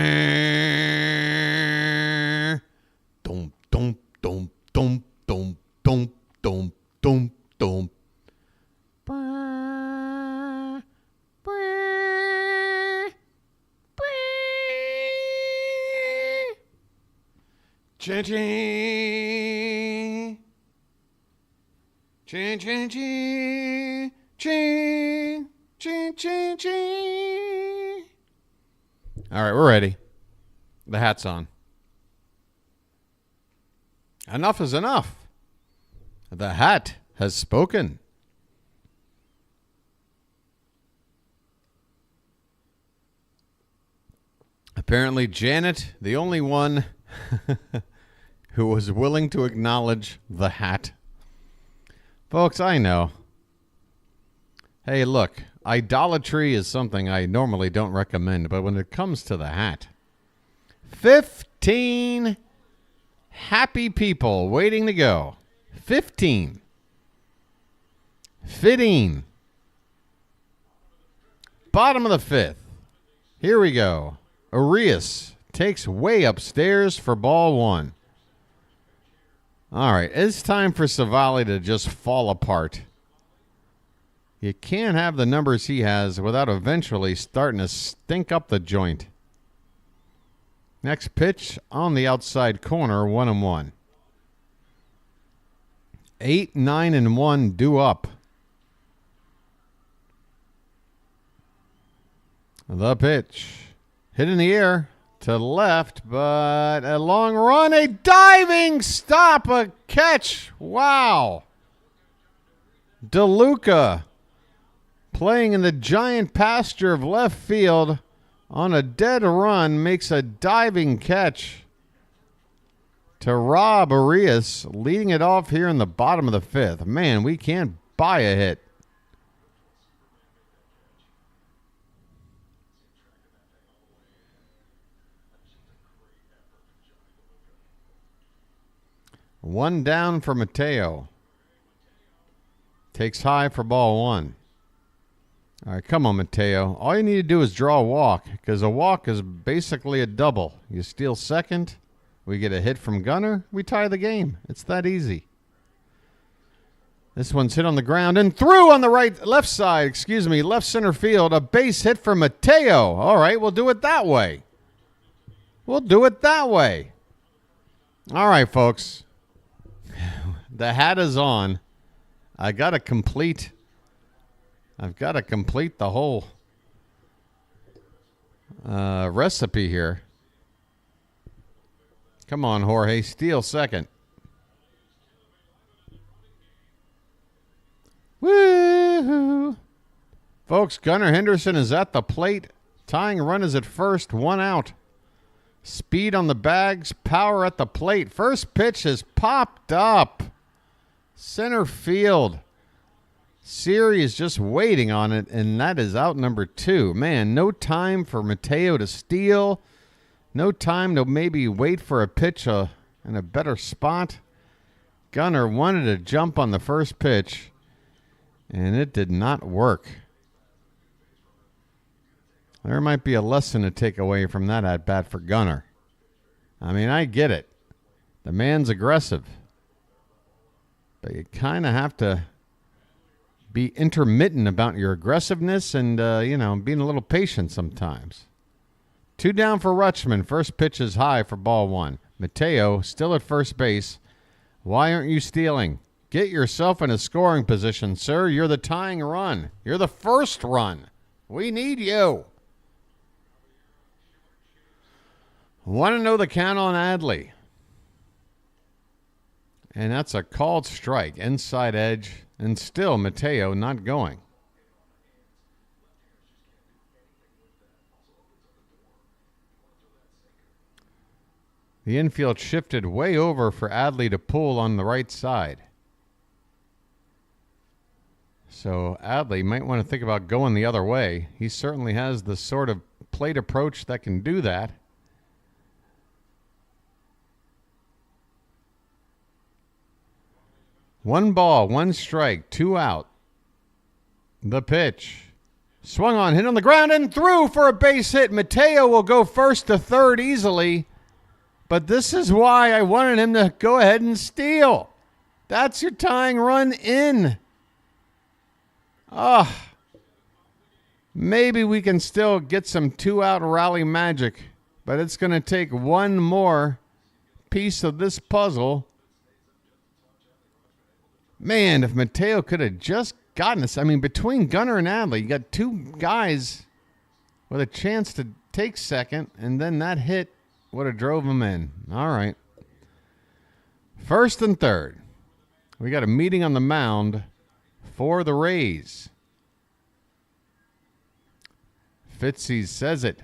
Dum dum dum dum dum dum dum dum dum. Ching ching. Ching ching ching. Ching ching ching ching. All right, we're ready. The hat's on. Enough is enough. The hat has spoken. Apparently, Janet, the only one who was willing to acknowledge the hat. Folks, I know. Hey, look. Idolatry is something I normally don't recommend, but when it comes to the hat, 15 happy people waiting to go. 15. Fitting. Bottom of the 5th. Here we go. Orioles takes way upstairs for ball 1. All right, it's time for Civale to just fall apart. You can't have the numbers he has without eventually starting to stink up the joint. Next pitch on the outside corner, 1-1. 8, 9, and 1 due up. The pitch. Hit in the air to left, but a long run, a diving stop, a catch. Wow. DeLuca. Playing in the giant pasture of left field on a dead run makes a diving catch to Rob Arias, leading it off here in the bottom of the 5th. Man, we can't buy a hit. One down for Mateo. Takes high for ball 1. All right, come on, Mateo. All you need to do is draw a walk, because a walk is basically a double. You steal second, we get a hit from Gunnar, we tie the game. It's that easy. This one's hit on the ground and through on the left center field. A base hit for Mateo. All right, we'll do it that way. All right, folks. The hat is on. I've got to complete the whole recipe here. Come on, Jorge. Steal second. Woo-hoo. Folks, Gunnar Henderson is at the plate. Tying run is at first. 1 out. Speed on the bags, power at the plate. First pitch is popped up. Center field. Siri is just waiting on it, and that is out number 2. Man, no time for Mateo to steal. No time to maybe wait for a pitch in a better spot. Gunnar wanted to jump on the first pitch, and it did not work. There might be a lesson to take away from that at-bat for Gunnar. I mean, I get it. The man's aggressive. But you kind of have to be intermittent about your aggressiveness and, being a little patient sometimes. 2 down for Rutschman. First pitch is high for ball 1. Mateo still at first base. Why aren't you stealing? Get yourself in a scoring position, sir. You're the tying run. You're the first run. We need you. Want to know the count on Adley? And that's a called strike. Inside edge. And still Mateo not going. The infield shifted way over for Adley to pull on the right side. So Adley might want to think about going the other way. He certainly has the sort of plate approach that can do that. One ball, one strike, 2 out. The pitch. Swung on, hit on the ground, and through for a base hit. Mateo will go first to third easily. But this is why I wanted him to go ahead and steal. That's your tying run in. Maybe we can still get some 2-out rally magic. But it's going to take one more piece of this puzzle. Man, if Mateo could have just gotten this. I mean, between Gunnar and Adley, you got 2 guys with a chance to take second. And then that hit would have drove him in. All right. First and third. We got a meeting on the mound for the Rays. Fitzy says it.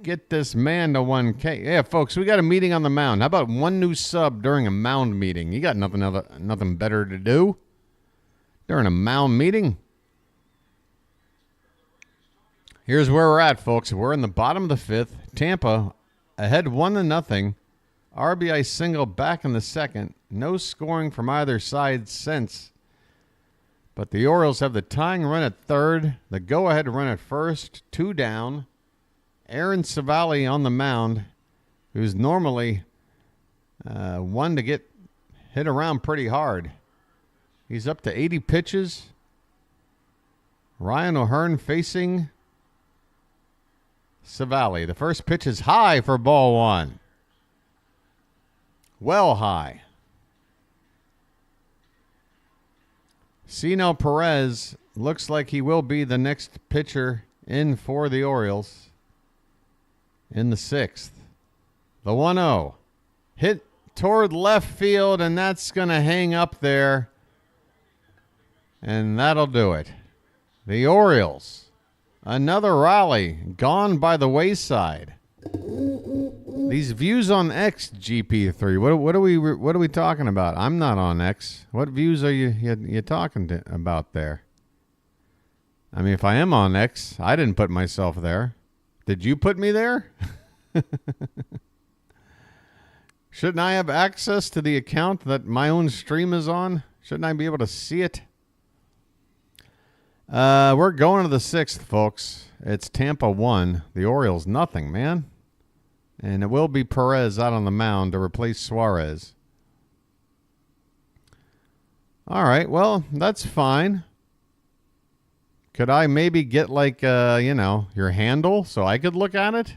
Get this man to 1K. Yeah, folks, we got a meeting on the mound. How about one new sub during a mound meeting? You got nothing better to do during a mound meeting? Here's where we're at, folks. We're in the bottom of the 5th. Tampa ahead 1-0. RBI single back in the 2nd. No scoring from either side since. But the Orioles have the tying run at 3rd. The go-ahead run at 1st. 2 down. Aaron Civale on the mound, who's normally one to get hit around pretty hard. He's up to 80 pitches. Ryan O'Hearn facing Civale. The first pitch is high for ball 1. Well high. Cino Perez looks like he will be the next pitcher in for the Orioles. In the 6th. The 1-0. Hit toward left field, and that's going to hang up there. And that'll do it. The Orioles. Another rally gone by the wayside. These views on X, GP3. What are we talking about? I'm not on X. What views are you talking about there? I mean, if I am on X, I didn't put myself there. Did you put me there? Shouldn't I have access to the account that my own stream is on? Shouldn't I be able to see it? We're going to the 6th, folks. It's Tampa 1. The Orioles nothing, man. And it will be Perez out on the mound to replace Suarez. All right, well, that's fine. Could I maybe get like, your handle so I could look at it?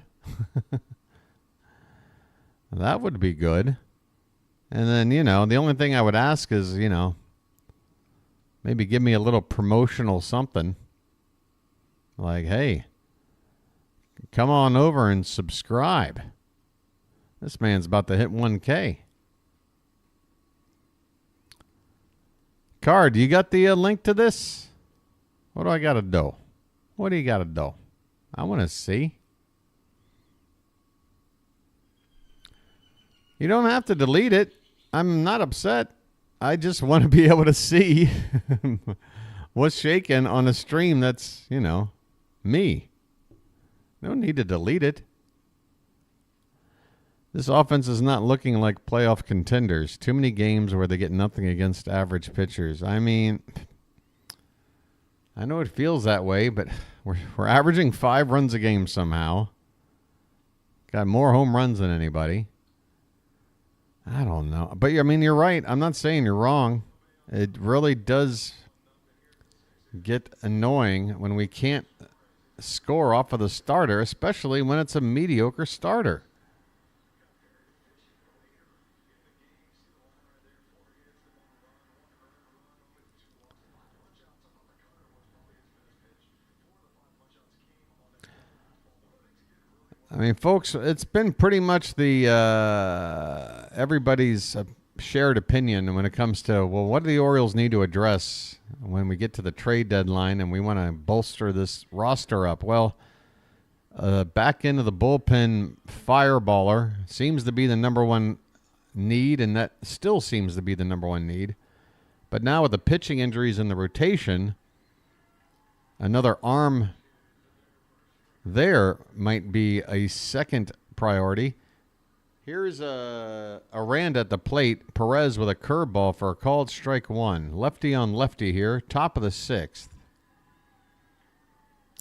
That would be good. And then, the only thing I would ask is, maybe give me a little promotional something. Like, hey, come on over and subscribe. This man's about to hit 1K. Card, you got the link to this? What do I got to do? What do you got to do? I want to see. You don't have to delete it. I'm not upset. I just want to be able to see what's shaking on a stream that's, me. No need to delete it. This offense is not looking like playoff contenders. Too many games where they get nothing against average pitchers. I mean, I know it feels that way, but we're averaging 5 runs a game somehow. Got more home runs than anybody. I don't know. But, I mean, you're right. I'm not saying you're wrong. It really does get annoying when we can't score off of the starter, especially when it's a mediocre starter. I mean, folks, it's been pretty much the everybody's shared opinion when it comes to, well, what do the Orioles need to address when we get to the trade deadline and we want to bolster this roster up? Well, back into the bullpen fireballer seems to be the number one need, and that still seems to be the number one need. But now with the pitching injuries in the rotation, another arm there might be a second priority. Here's Aranda at the plate. Perez with a curveball for a called strike 1. Lefty on lefty here. Top of the 6th.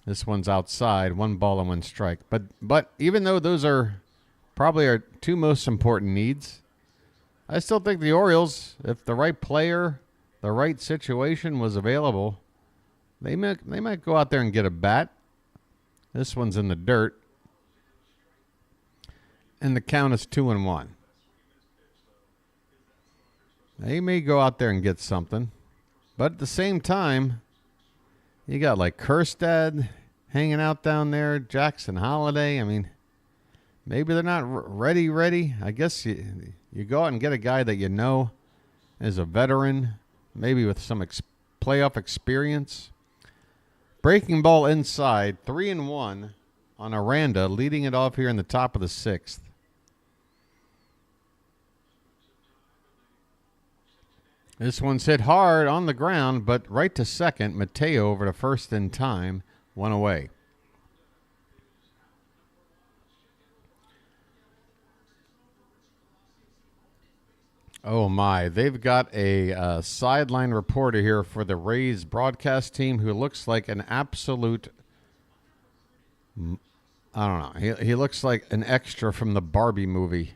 This one's outside. 1 ball and 1 strike. But even though those are probably our 2 most important needs, I still think the Orioles, if the right player, the right situation was available, they might go out there and get a bat. This one's in the dirt. And the count is 2-1. They may go out there and get something. But at the same time, you got like Kerstad hanging out down there, Jackson Holiday. I mean, maybe they're not ready. I guess you go out and get a guy that you know is a veteran, maybe with some playoff experience. Breaking ball inside, 3-1 on Aranda, leading it off here in the top of the 6th. This one's hit hard on the ground, but right to second. Mateo over to first in time, 1 away. Oh, my. They've got a sideline reporter here for the Rays broadcast team who looks like an absolute, I don't know. He looks like an extra from the Barbie movie.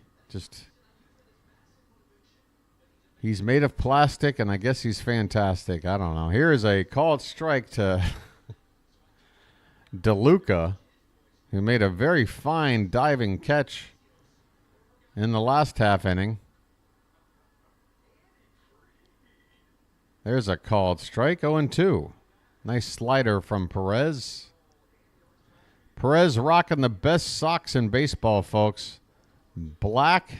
He's made of plastic, and I guess he's fantastic. I don't know. Here is a called strike to DeLuca, who made a very fine diving catch in the last half inning. There's a called strike, 0-2. Nice slider from Perez. Perez rocking the best socks in baseball, folks. Black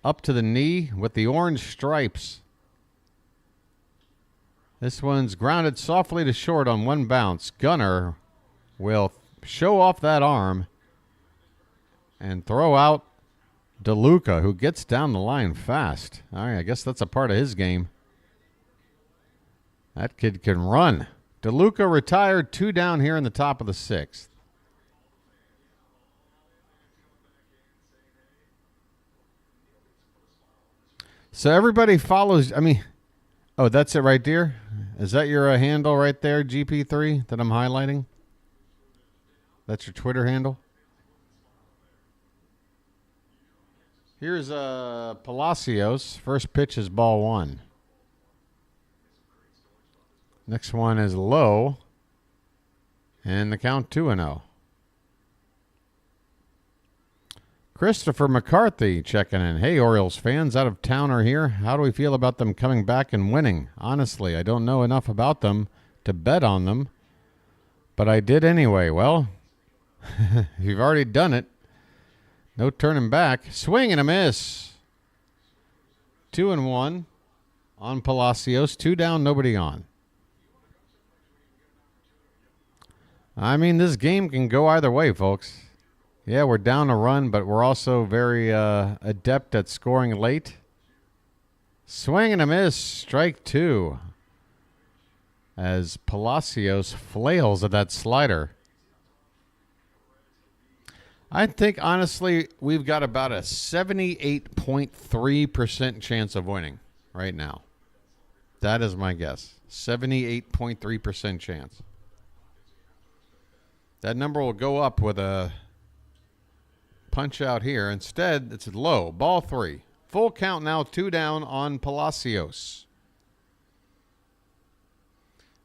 up to the knee with the orange stripes. This one's grounded softly to short on 1 bounce. Gunnar will show off that arm and throw out DeLuca, who gets down the line fast. All right, I guess that's a part of his game. That kid can run. DeLuca retired, 2 down here in the top of the 6th. So everybody follows. I mean, oh, that's it right there? Is that your handle right there, GP3, that I'm highlighting? That's your Twitter handle? Here's Palacios. First pitch is ball 1. Next one is low. And the count 2-0. Christopher McCarthy checking in. Hey, Orioles fans out of town are here. How do we feel about them coming back and winning? Honestly, I don't know enough about them to bet on them, but I did anyway. Well, if you've already done it, no turning back. Swing and a miss. 2-1 on Palacios. 2 down, nobody on. I mean, this game can go either way, folks. Yeah, we're down a run, but we're also very adept at scoring late. Swing and a miss, strike 2. As Palacios flails at that slider. I think, honestly, we've got about a 78.3% chance of winning right now. That is my guess. 78.3% chance. That number will go up with a punch out here. Instead, it's low. Ball 3. Full count now, 2 down on Palacios.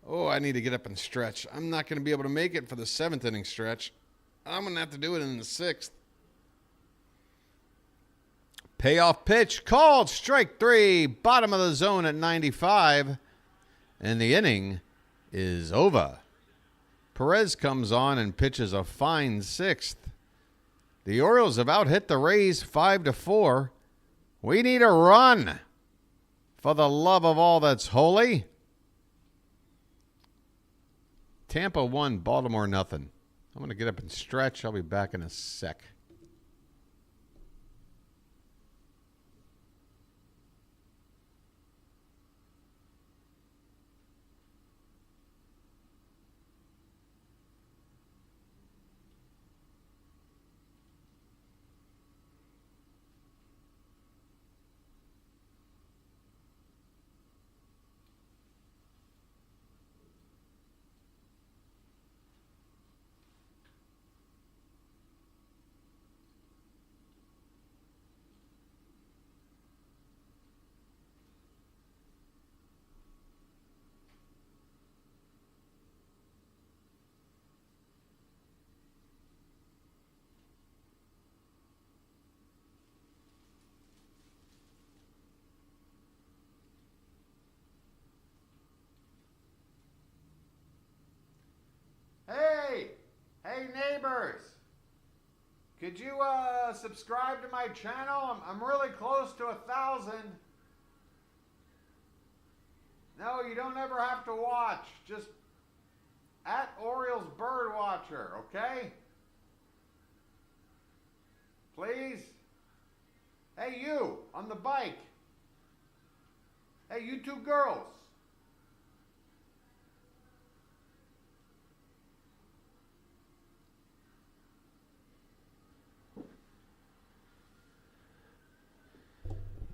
Oh, I need to get up and stretch. I'm not going to be able to make it for the 7th inning stretch. I'm going to have to do it in the 6th. Payoff pitch called. Strike 3. Bottom of the zone at 95. And the inning is over. Perez comes on and pitches a fine 6th. The Orioles have out-hit the Rays 5-4. We need a run. For the love of all that's holy. Tampa 1, Baltimore nothing. I'm going to get up and stretch. I'll be back in a sec. Hey neighbors, could you subscribe to my channel? I'm really close to 1,000. No, you don't ever have to watch. Just at Orioles Bird Watcher, okay? Please. Hey you, on the bike. Hey you two girls.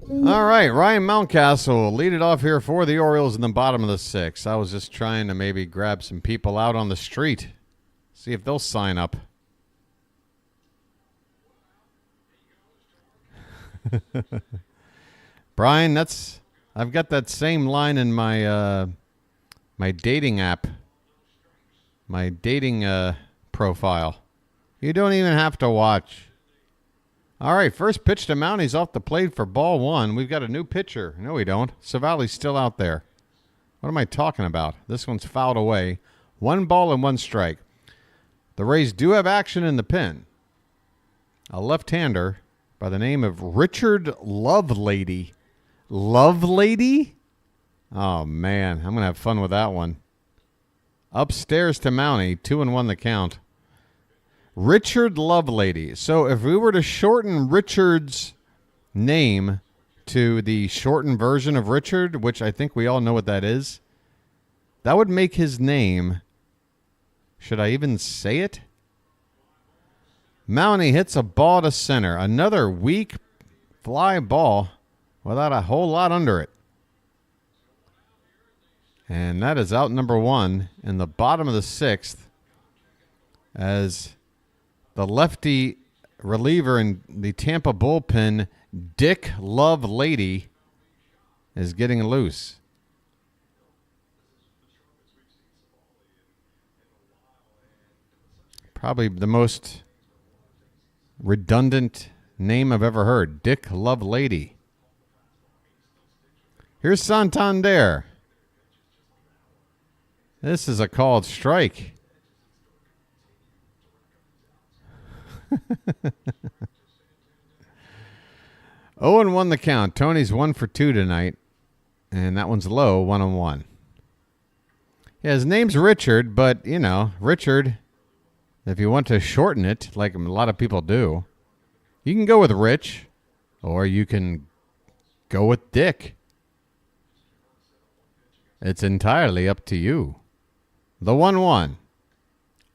All right, Ryan Mountcastle will lead it off here for the Orioles in the bottom of the 6th. I was just trying to maybe grab some people out on the street, see if they'll sign up. Brian, I've got that same line in my my dating app, my dating profile. You don't even have to watch. All right, first pitch to Mount. He's off the plate for ball 1. We've got a new pitcher. No, we don't. Civale's still out there. What am I talking about? This one's fouled away. 1 ball and 1 strike. The Rays do have action in the pen. A left-hander by the name of Richard Lovelady. Lovelady? Oh, man. I'm going to have fun with that one. Upstairs to Mountie. 2-1 the count. Richard Lovelady. So if we were to shorten Richard's name to the shortened version of Richard, which I think we all know what that is, that would make his name, should I even say it? Mountie hits a ball to center. Another weak fly ball without a whole lot under it. And that is out number 1 in the bottom of the 6th as the lefty reliever in the Tampa bullpen, Dick Lovelady, is getting loose. Probably the most redundant name I've ever heard. Dick Lovelady. Here's Santander. This is a called strike. 0-1 the count. Tony's 1 for 2 tonight. And that one's low, 1-1. Yeah, his name's Richard, but, you know, Richard If you want to shorten it, like a lot of people do, you can go with Rich, or you can go with Dick. It's entirely up to you. The 1-1.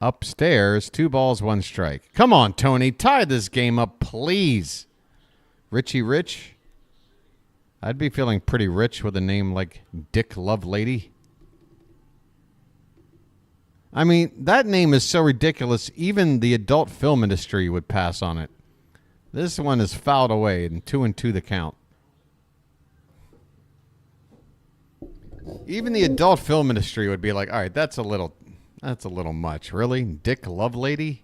Upstairs, 2 balls, 1 strike. Come on, Tony. Tie this game up, please. Richie Rich. I'd be feeling pretty rich with a name like Dick Lovelady. I mean, that name is so ridiculous, even the adult film industry would pass on it. This one is fouled away, and 2-2 the count. Even the adult film industry would be like, all right, that's a little much. Really? Dick Lovelady?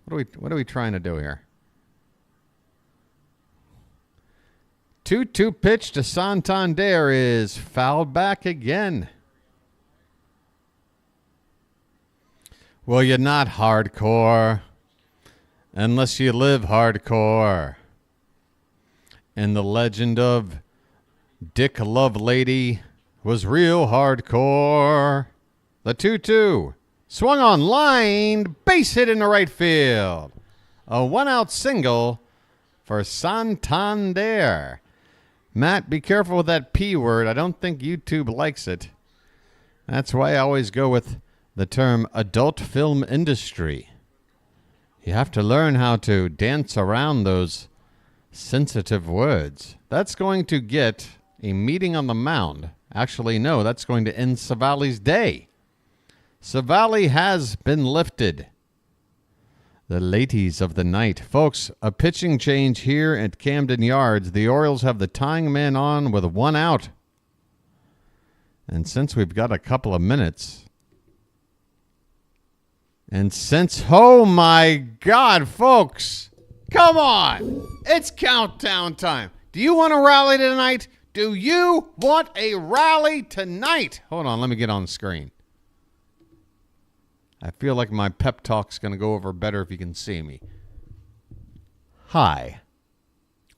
What are we trying to do here? 2-2 pitch to Santander is fouled back again. Well, you're not hardcore unless you live hardcore. And the legend of Dick Lovelady was real hardcore. The 2-2. Swung on line. Base hit into right field. A 1-out single for Santander. Matt, be careful with that P word. I don't think YouTube likes it. That's why I always go with the term adult film industry. You have to learn how to dance around those sensitive words. That's going to get a meeting on the mound. Actually, no, that's going to end Civale's day. Civale has been lifted. The ladies of the night. Folks, a pitching change here at Camden Yards. The Orioles have the tying man on with 1 out. And since we've got a couple of minutes, oh my God, folks, come on. It's countdown time. Do you want a rally tonight? Do you want a rally tonight? Hold on, let me get on the screen. I feel like my pep talk's going to go over better if you can see me. Hi.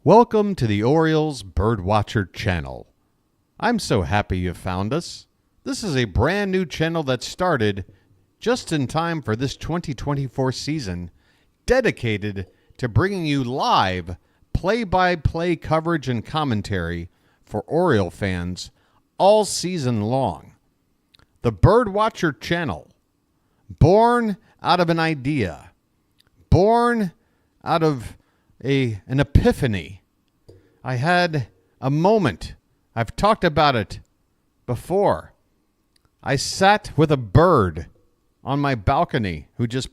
Welcome to the Orioles Birdwatcher channel. I'm so happy you found us. This is a brand new channel that started just in time for this 2024 season, dedicated to bringing you live play-by-play coverage and commentary for Oriole fans all season long. The Birdwatcher channel, born out of an idea, born out of an epiphany. I had a moment. I've talked about it before. I sat with a bird on my balcony who just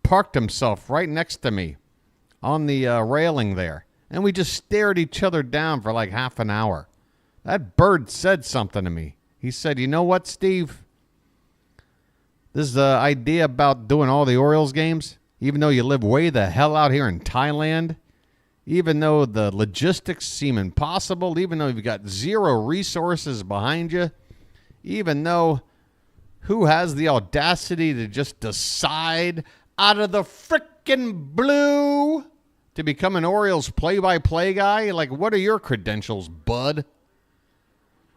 parked himself right next to me on the railing there. And we just stared each other down for like half an hour. That bird said something to me. He said, you know what, Steve? This is the idea about doing all the Orioles games, even though you live way the hell out here in Thailand, even though the logistics seem impossible, even though you've got zero resources behind you, even though who has the audacity to just decide out of the frickin' blue to become an Orioles play-by-play guy? Like, what are your credentials, bud?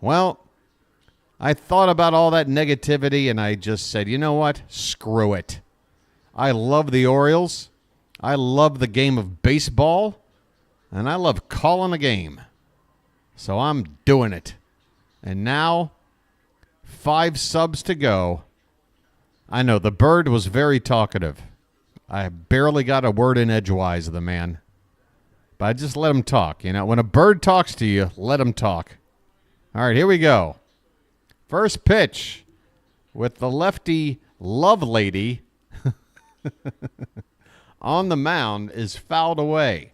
Well, I thought about all that negativity, and I just said, you know what? Screw it. I love the Orioles. I love the game of baseball, and I love calling a game. So I'm doing it. And now, 5 subs to go. I know, the bird was very talkative. I barely got a word in edgewise of the man. But I just let him talk. You know, when a bird talks to you, let him talk. All right, here we go. First pitch with the lefty Lovelady on the mound is fouled away.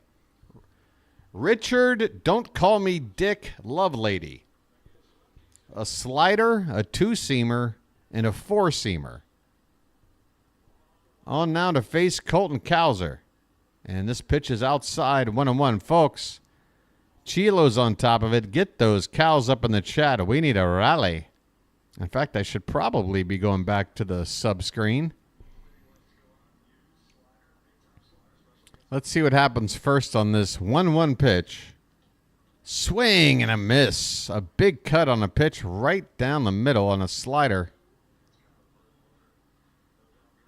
Richard, don't call me Dick Lovelady. A slider, a 2-seamer, and a 4-seamer. On now to face Colton Cowser. And this pitch is outside, 1-1. Folks, Chilo's on top of it. Get those cows up in the chat. We need a rally. In fact, I should probably be going back to the sub screen. Let's see what happens first on this 1-1 pitch. Swing and a miss. A big cut on a pitch right down the middle on a slider.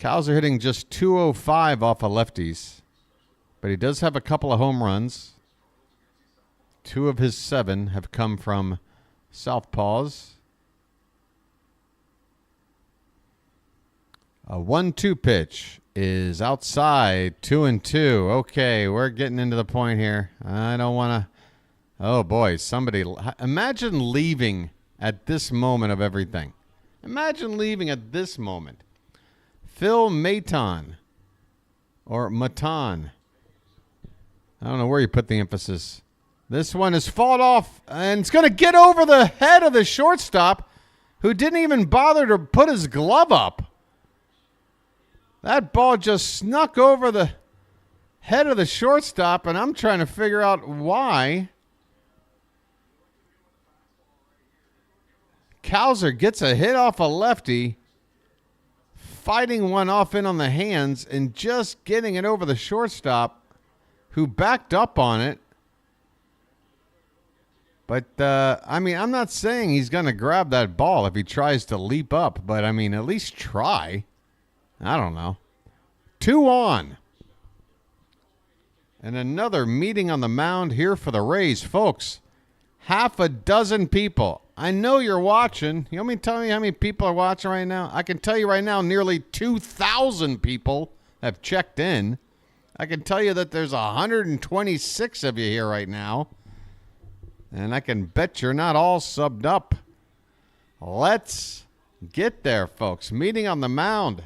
Cowser hitting just 205 off of lefties. But he does have a couple of home runs. 2 of his 7 have come from southpaws. A 1-2 pitch is outside, 2-2. Okay, we're getting into the point here. I don't want to. Oh, boy, somebody. Imagine leaving at this moment of everything. Imagine leaving at this moment. Phil Maton. Or Matan. I don't know where you put the emphasis. This one has fallen off, and it's going to get over the head of the shortstop, who didn't even bother to put his glove up. That ball just snuck over the head of the shortstop, and I'm trying to figure out why. Cowser gets a hit off a lefty, fighting one off in on the hands, and just getting it over the shortstop, who backed up on it. But, I mean, I'm not saying he's going to grab that ball if he tries to leap up, but, I mean, at least try. I don't know. 2 on. And another meeting on the mound here for the Rays. Folks, half a dozen people. I know you're watching. You want me to tell you how many people are watching right now? I can tell you right now nearly 2,000 people have checked in. I can tell you that there's 126 of you here right now. And I can bet you're not all subbed up. Let's get there, folks. Meeting on the mound.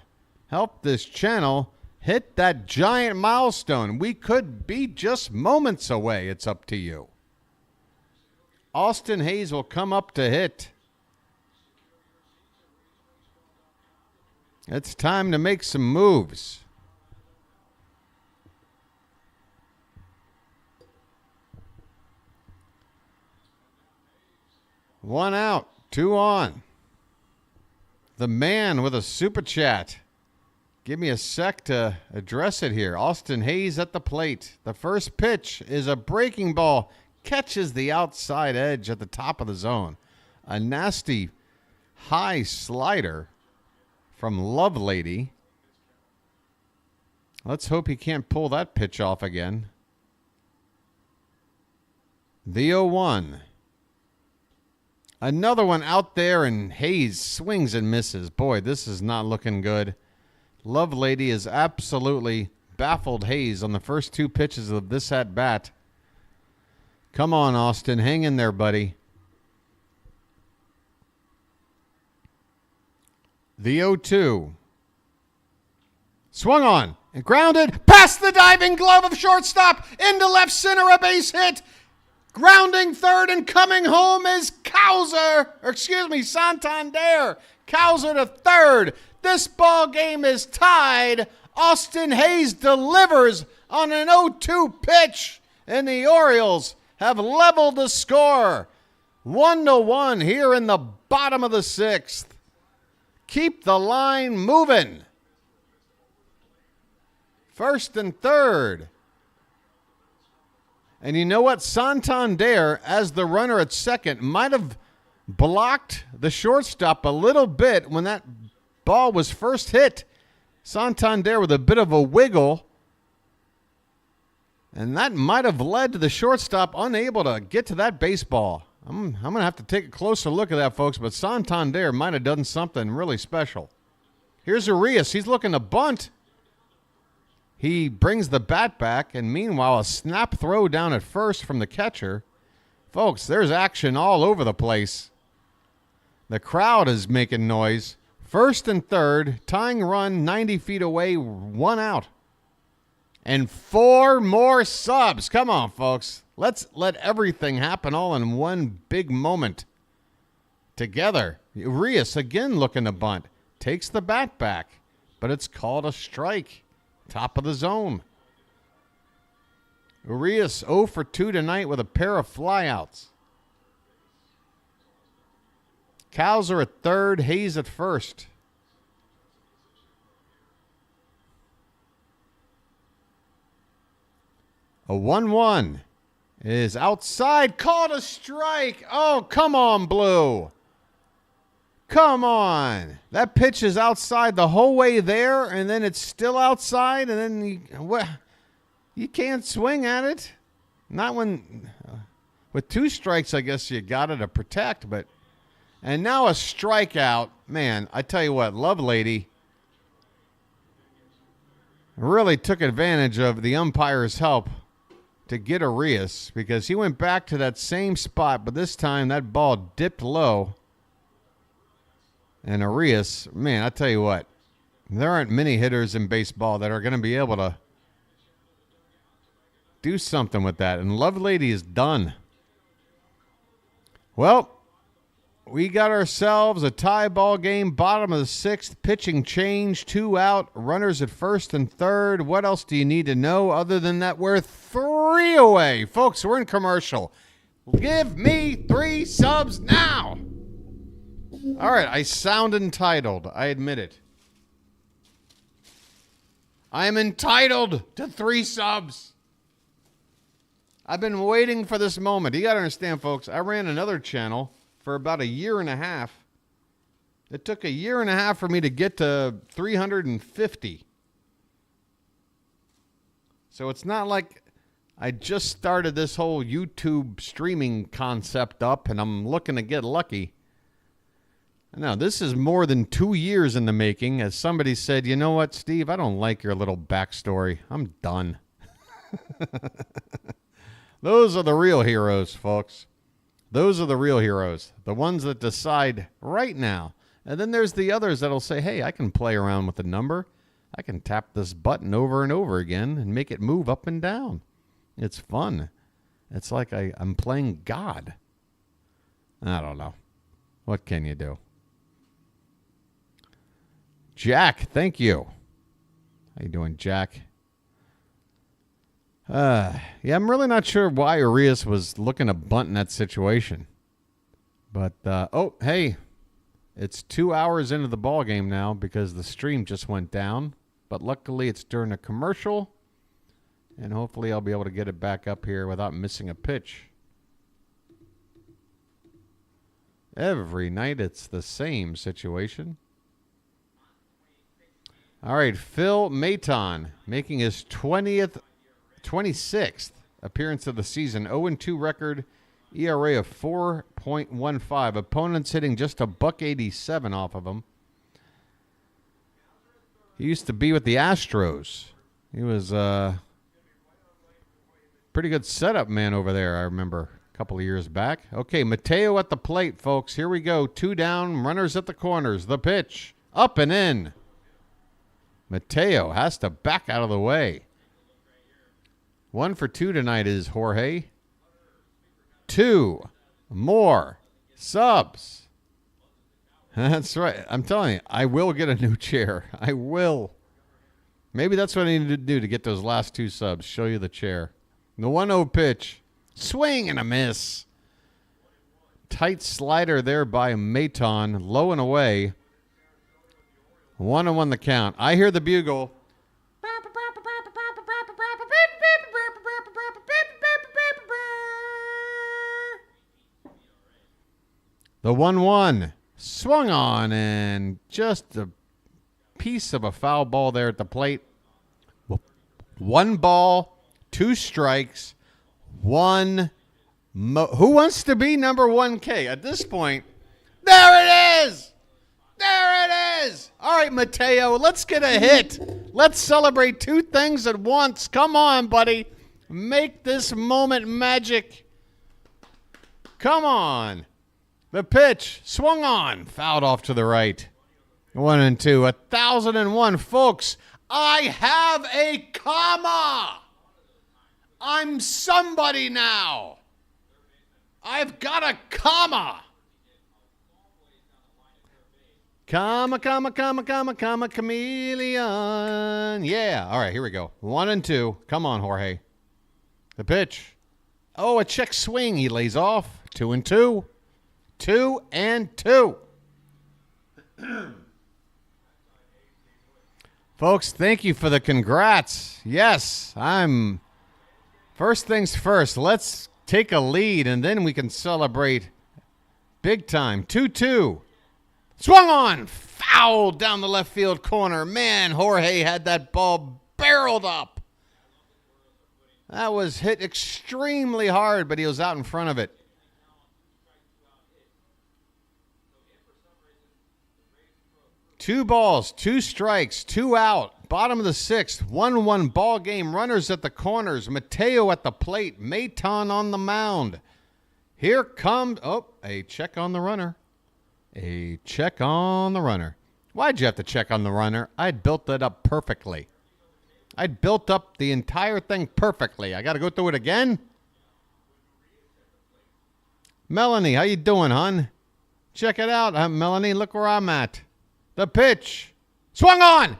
Help this channel hit that giant milestone. We could be just moments away. It's up to you. Austin Hayes will come up to hit. It's time to make some moves. One out, 2 on. The man with a super chat. Give me a sec to address it here. Austin Hayes at the plate. The first pitch is a breaking ball. Catches the outside edge at the top of the zone. A nasty high slider from Lovelady. Let's hope he can't pull that pitch off again. The 0-1. Another one out there, and Hayes swings and misses. Boy, this is not looking good. Lovelady has absolutely baffled Hayes on the first 2 pitches of this at-bat. Come on, Austin. Hang in there, buddy. The 0-2. Swung on and grounded. Past the diving glove of shortstop. Into left center, a base hit. Grounding third and coming home is Santander. Cowser to third. This ball game is tied. Austin Hayes delivers on an 0-2 pitch, and the Orioles have leveled the score. 1-1 here in the bottom of the 6th. Keep the line moving. First and third. And you know what? Santander, as the runner at second, might have blocked the shortstop a little bit when that ball was first hit. Santander with a bit of a wiggle. And that might have led to the shortstop unable to get to that baseball. I'm going to have to take a closer look at that, folks. But Santander might have done something really special. Here's Arias. He's looking to bunt. He brings the bat back, and meanwhile, a snap throw down at first from the catcher. Folks, there's action all over the place. The crowd is making noise. First and third, tying run 90 feet away, 1 out. And 4 more subs. Come on, folks. Let's let everything happen all in one big moment. Together, Arias again looking to bunt. Takes the bat back, but it's called a strike. Top of the zone. Arias 0 for 2 tonight with a pair of flyouts. Cowser at third, Hayes at first. A 1-1 is outside, called a strike. Oh, come on, Blue. Come on. That pitch is outside the whole way there, and then it's still outside, and then you can't swing at it. Not when with 2 strikes, I guess you got it to protect, but and now a strikeout. Man, I tell you what, Lovelady really took advantage of the umpire's help to get Arias because he went back to that same spot, but this time that ball dipped low. And Arias, man, I tell you what, there aren't many hitters in baseball that are going to be able to do something with that. And Lovelady is done. Well, we got ourselves a tie ball game, bottom of the 6th, pitching change, 2 out, runners at first and third. What else do you need to know other than that we're 3 away? Folks, we're in commercial. Give me 3 subs now. All right, I sound entitled. I admit it. I am entitled to 3 subs. I've been waiting for this moment. You got to understand, folks, I ran another channel for about 1.5 years. It took 1.5 years for me to get to 350. So it's not like I just started this whole YouTube streaming concept up and I'm looking to get lucky. No, this is more than 2 years in the making. As somebody said, you know what, Steve? I don't like your little backstory. I'm done. Those are the real heroes, folks. Those are the real heroes. The ones that decide right now. And then there's the others that'll say, hey, I can play around with the number. I can tap this button over and over again and make it move up and down. It's fun. It's like I'm playing God. I don't know. What can you do? Jack, thank you. How you doing, Jack? Yeah, I'm really not sure why Arias was looking to bunt in that situation. But, oh, hey, it's 2 hours into the ball game now because the stream just went down. But luckily it's during a commercial, and hopefully I'll be able to get it back up here without missing a pitch. Every night it's the same situation. All right, Phil Maton making his 26th appearance of the season. 0-2 record, ERA of 4.15. Opponents hitting just $1.87 off of him. He used to be with the Astros. He was a pretty good setup man over there, I remember, a couple of years back. Okay, Mateo at the plate, folks. Here we go. 2 down, runners at the corners. The pitch, up and in. Mateo has to back out of the way. 1 for 2 tonight is Jorge. 2 more subs. That's right. I'm telling you, I will get a new chair. I will. Maybe that's what I need to do to get those last 2 subs. Show you the chair. The 1-0 pitch. Swing and a miss. Tight slider there by Maton. Low and away. 1-1 the count. I hear the bugle. The 1-1 swung on and just a piece of a foul ball there at the plate. 1 ball, 2 strikes, 1. Who wants to be number 1K at this point? There it is. There it is. All right, Mateo, let's get a hit. Let's celebrate 2 things at once. Come on, buddy. Make this moment magic. Come on. The pitch swung on, fouled off to the right. 1-2, 1001. Folks, I have a comma. I'm somebody now. I've got a comma. Comma, comma, comma, comma, comma, chameleon. Yeah. All right, here we go. 1-2. Come on, Jorge. The pitch. Oh, a check swing. He lays off. 2-2. 2-2. Folks, thank you for the congrats. Yes, first things first. Let's take a lead, and then we can celebrate big time. 2-2. Swung on. Foul down the left field corner. Man, Jorge had that ball barreled up. That was hit extremely hard, but he was out in front of it. Two balls, two strikes, two out. Bottom of the sixth, 1-1 ball game. Runners at the corners. Mateo at the plate. Maton on the mound. Here comes, a check on the runner. A check on the runner. Why'd you have to check on the runner? I'd built that up perfectly. I'd built up the entire thing perfectly. I got to go through it again? Melanie, how you doing, hon? Check it out, Melanie. Look where I'm at. The pitch. Swung on.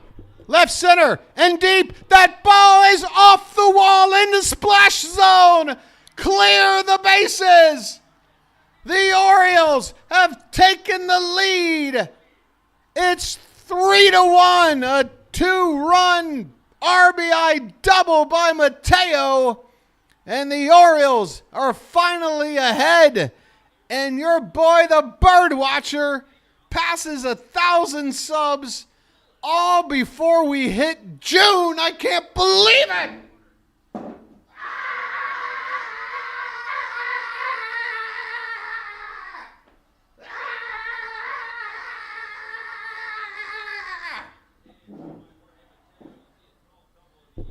Left center and deep. That ball is off the wall in the splash zone. Clear the bases. The Orioles have taken the lead. It's 3-1. A 2-run RBI double by Mateo. And the Orioles are finally ahead. And your boy, the Bird Watcher, passes 1,000 subs all before we hit June. I can't believe it.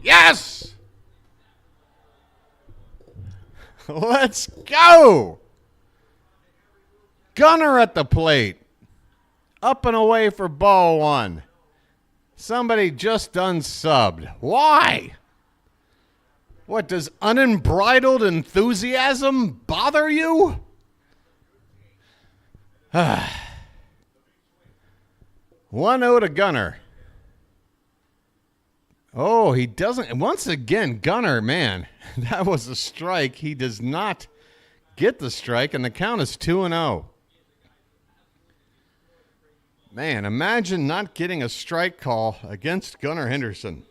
Yes! Let's go! Gunnar at the plate. Up and away for ball one. Somebody just unsubbed. Why? What, does unbridled enthusiasm bother you? 1-0 to Gunnar. Oh, he doesn't. Once again, Gunnar, man, that was a strike. He does not get the strike, and the count is 2-0. Man, imagine not getting a strike call against Gunnar Henderson.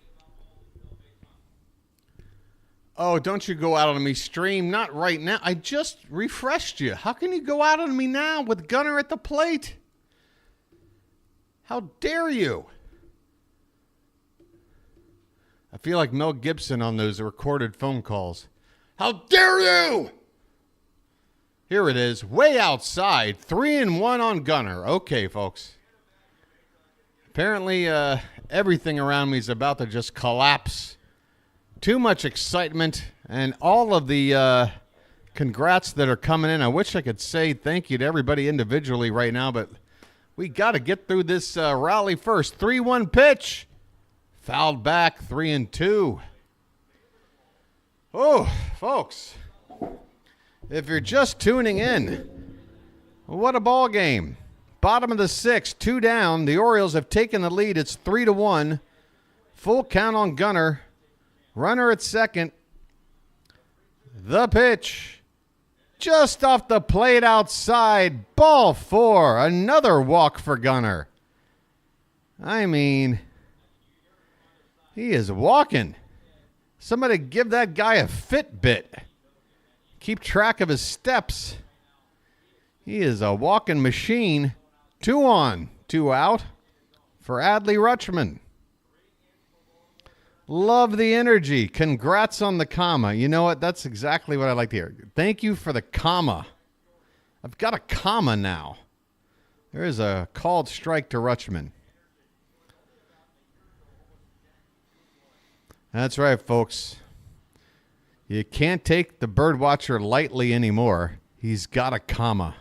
Oh, don't you go out on me, stream. Not right now. I just refreshed you. How can you go out on me now with Gunnar at the plate? How dare you? I feel like Mel Gibson on those recorded phone calls. How dare you? Here it is, way outside. 3-1 on Gunnar. Okay, folks. Apparently, everything around me is about to just collapse. Too much excitement, and all of the congrats that are coming in. I wish I could say thank you to everybody individually right now, but we got to get through this rally first. 3-1 pitch. Fouled back, 3-2. Oh, folks, if you're just tuning in, what a ball game. Bottom of the sixth, 2 down. The Orioles have taken the lead. It's 3-1. Full count on Gunnar. Runner at second. The pitch. Just off the plate outside. Ball 4. Another walk for Gunnar. I mean, he is walking. Somebody give that guy a Fitbit. Keep track of his steps. He is a walking machine. 2 on, 2 out for Adley Rutschman. Love the energy. Congrats on the comma. You know what? That's exactly what I like to hear. Thank you for the comma. I've got a comma now. There is a called strike to Rutschman. That's right, folks. You can't take the Bird Watcher lightly anymore. He's got a comma.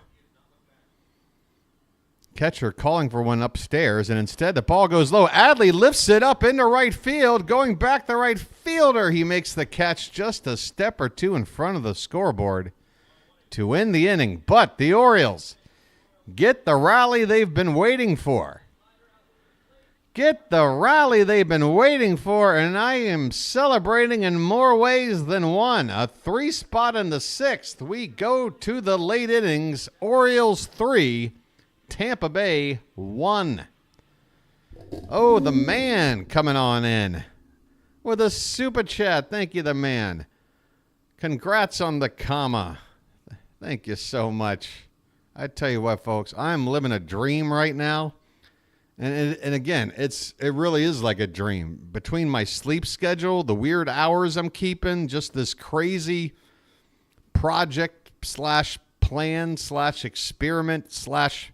Catcher calling for one upstairs, and instead the ball goes low. Adley lifts it up into right field. Going back the right fielder, he makes the catch just a step or two in front of the scoreboard to win the inning. But the Orioles get the rally they've been waiting for. Get the rally they've been waiting for, and I am celebrating in more ways than one. A 3 spot in the 6th. We go to the late innings. Orioles 3, Tampa Bay 1. Oh, the man coming on in with a super chat. Thank you, the man. Congrats on the comma. Thank you so much. I tell you what, folks, I'm living a dream right now. And again, it really is like a dream. Between my sleep schedule, the weird hours I'm keeping, just this crazy project slash plan slash experiment slash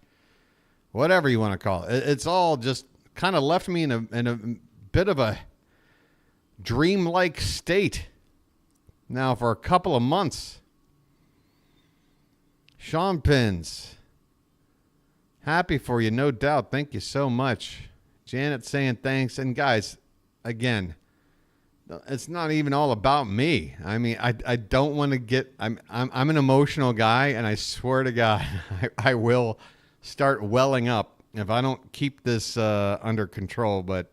whatever you want to call it. It's all just kind of left me in a bit of a dreamlike state now for a couple of months. Sean Pins. Happy for you, no doubt. Thank you so much. Janet saying thanks. And guys, again, it's not even all about me. I mean, I don't want to get. I'm an emotional guy, and I swear to God, I will start welling up if I don't keep this under control. But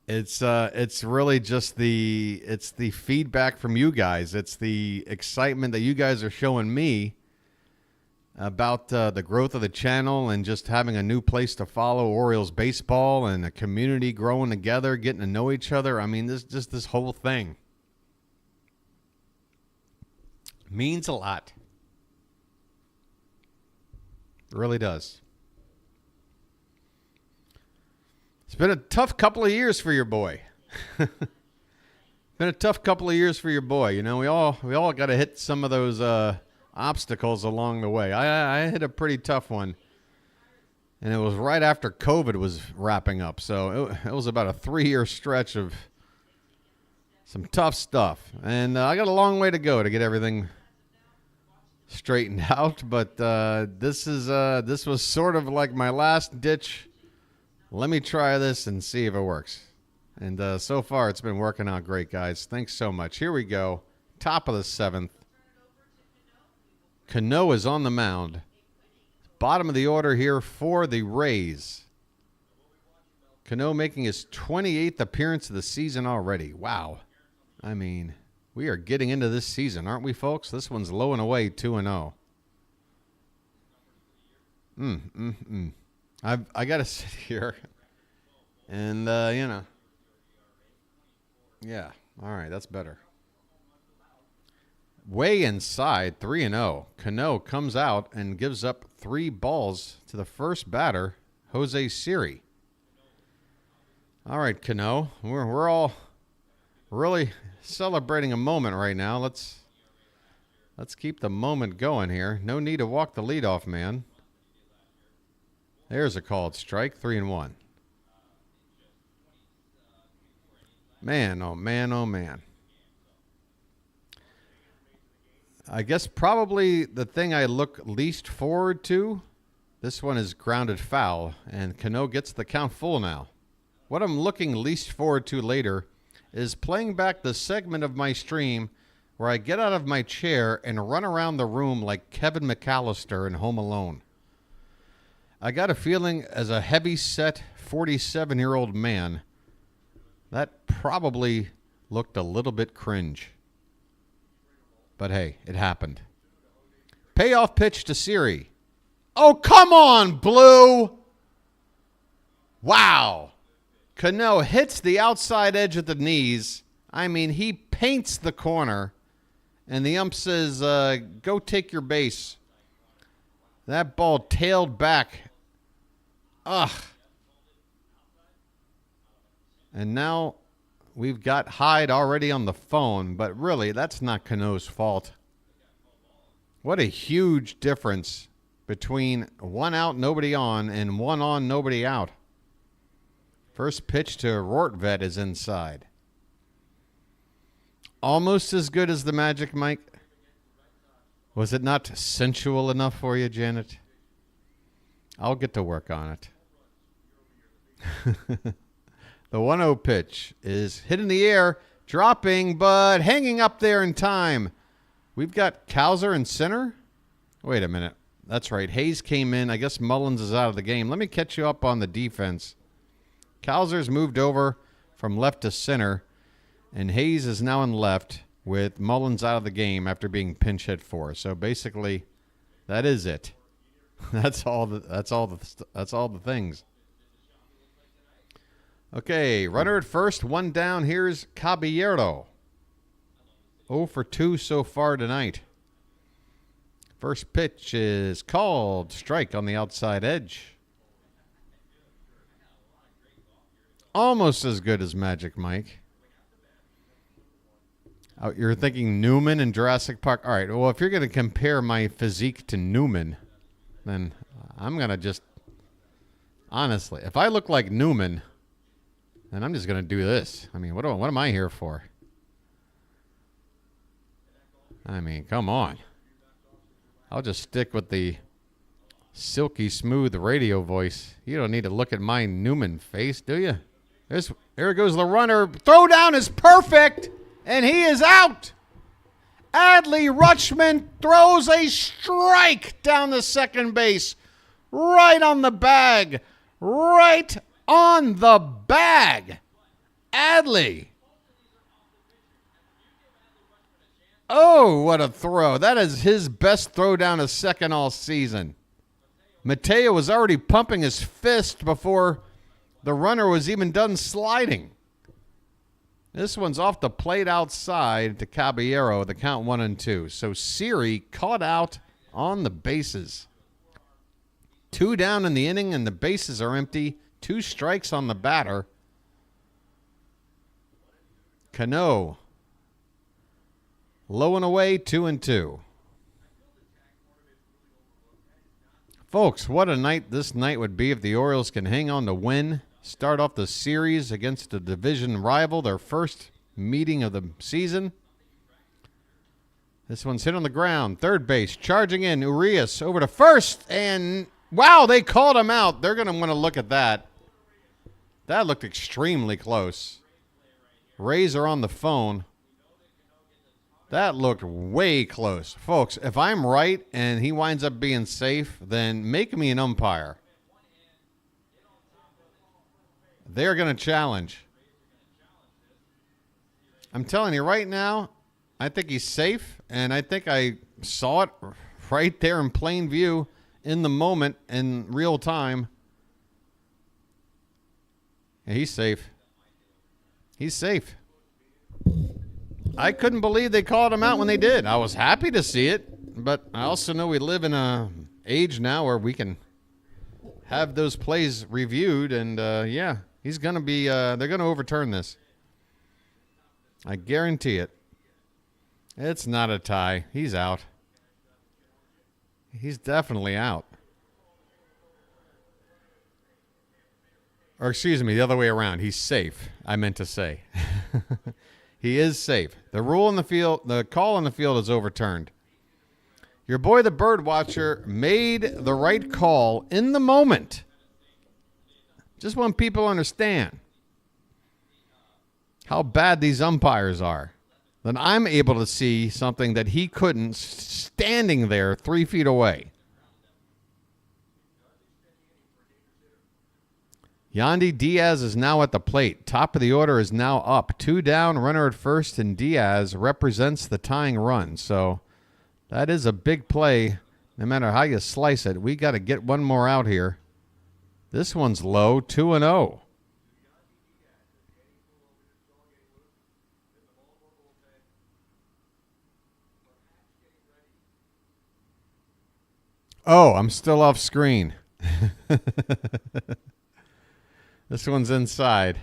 it's really just the feedback from you guys. It's the excitement that you guys are showing me about the growth of the channel and just having a new place to follow Orioles baseball and a community growing together, getting to know each other. I mean, this whole thing means a lot. It really does. It's been a tough couple of years for your boy. Been a tough couple of years for your boy. You know, we all got to hit some of those obstacles along the way. I hit a pretty tough one, and it was right after COVID was wrapping up. So it was about a 3-year stretch of some tough stuff, and I got a long way to go to get everything straightened out. But this was sort of like my last ditch. Let me try this and see if it works. And so far, it's been working out great, guys. Thanks so much. Here we go. Top of the 7th. Cano is on the mound. Bottom of the order here for the Rays. Cano making his 28th appearance of the season already. Wow. I mean, we are getting into this season, aren't we, folks? This one's low and away 2-0. I got to sit here and, you know. Yeah. All right. That's better. Way inside, 3-0. Cano comes out and gives up 3 balls to the first batter, Jose Siri. All right, Cano, we're all really celebrating a moment right now. Let's keep the moment going here. No need to walk the leadoff man. There's a called strike, 3-1. Man, oh man, oh man. I guess probably the thing I look least forward to, this one is grounded foul, and Cano gets the count full now. What I'm looking least forward to later is playing back the segment of my stream where I get out of my chair and run around the room like Kevin McAllister in Home Alone. I got a feeling as a heavy-set 47-year-old man, that probably looked a little bit cringe. But hey, it happened. Payoff pitch to Siri. Oh, come on, Blue. Wow. Cano hits the outside edge of the knees. I mean, he paints the corner. And the ump says, go take your base. That ball tailed back. Ugh. And now we've got Hyde already on the phone, but really, that's not Cano's fault. What a huge difference between 1 out, nobody on, and 1 on, nobody out. First pitch to Rortvet is inside. Almost as good as the Magic Mike. Was it not sensual enough for you, Janet? I'll get to work on it. The 1-0 pitch is hit in the air, dropping, but hanging up there in time. We've got Cowser in center. Wait a minute. That's right. Hayes came in. I guess Mullins is out of the game. Let me catch you up on the defense. Cowser's moved over from left to center, and Hayes is now in left with Mullins out of the game after being pinch hit for. So basically, that is it. That's all the things. Okay, runner at first, 1 down. Here's Caballero. 0 for 2 so far tonight. First pitch is called. Strike on the outside edge. Almost as good as Magic Mike. Oh, you're thinking Newman in Jurassic Park? All right, well, if you're going to compare my physique to Newman, then I'm going to just... Honestly, if I look like Newman, then I'm just going to do this. I mean, what am I here for? I mean, come on. I'll just stick with the silky smooth radio voice. You don't need to look at my Newman face, do you? There goes the runner. Throw down is perfect, and he is out. Adley Rutschman throws a strike down the second base. Right on the bag. Right on the bag. Adley. Oh, what a throw. That is his best throw down a second all season. Mateo was already pumping his fist before the runner was even done sliding. This one's off the plate outside to Caballero, the count 1-2. So Siri caught out on the bases. 2 down in the inning and the bases are empty. 2 strikes on the batter. Cano. Low and away, 2-2. Folks, what a night this night would be if the Orioles can hang on to win. Start off the series against a division rival, their first meeting of the season. This one's hit on the ground. Third base, charging in. Urias over to first, and wow, they called him out. They're going to want to look at that. That looked extremely close. Rays are on the phone. That looked way close. Folks, if I'm right and he winds up being safe, then make me an umpire. They're going to challenge. I'm telling you right now, I think he's safe, and I think I saw it right there in plain view in the moment in real time. Yeah, he's safe. He's safe. I couldn't believe they called him out when they did. I was happy to see it, but I also know we live in an age now where we can have those plays reviewed, and yeah, he's going to be, they're going to overturn this. I guarantee it. It's not a tie. He's out. He's definitely out. Or excuse me, the other way around. He's safe, I meant to say. He is safe. The rule in the field, the call in the field is overturned. Your boy, the bird watcher, made the right call in the moment. Just want people to understand how bad these umpires are. Then I'm able to see something that he couldn't standing there 3 feet away. Yandy Diaz is now at the plate. Top of the order is now up. 2 down, runner at first, and Diaz represents the tying run. So that is a big play, no matter how you slice it. We got to get one more out here. This one's low, 2-0. Oh, I'm still off screen. This one's inside.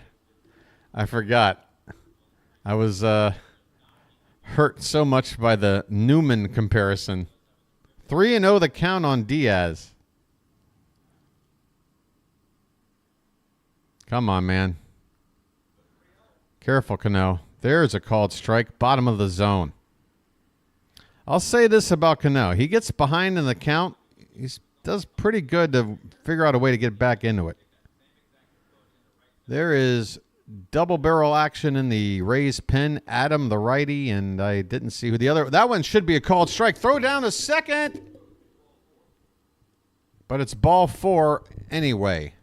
I forgot. I was hurt so much by the Newman comparison. 3-0 the count on Diaz. Come on, man. Careful, Cano. There's a called strike. Bottom of the zone. I'll say this about Cano. He gets behind in the count. He does pretty good to figure out a way to get back into it. There is double barrel action in the Rays pen. Adam, the righty, and I didn't see who the other. That one should be a called strike. Throw down the second. But it's ball 4 anyway.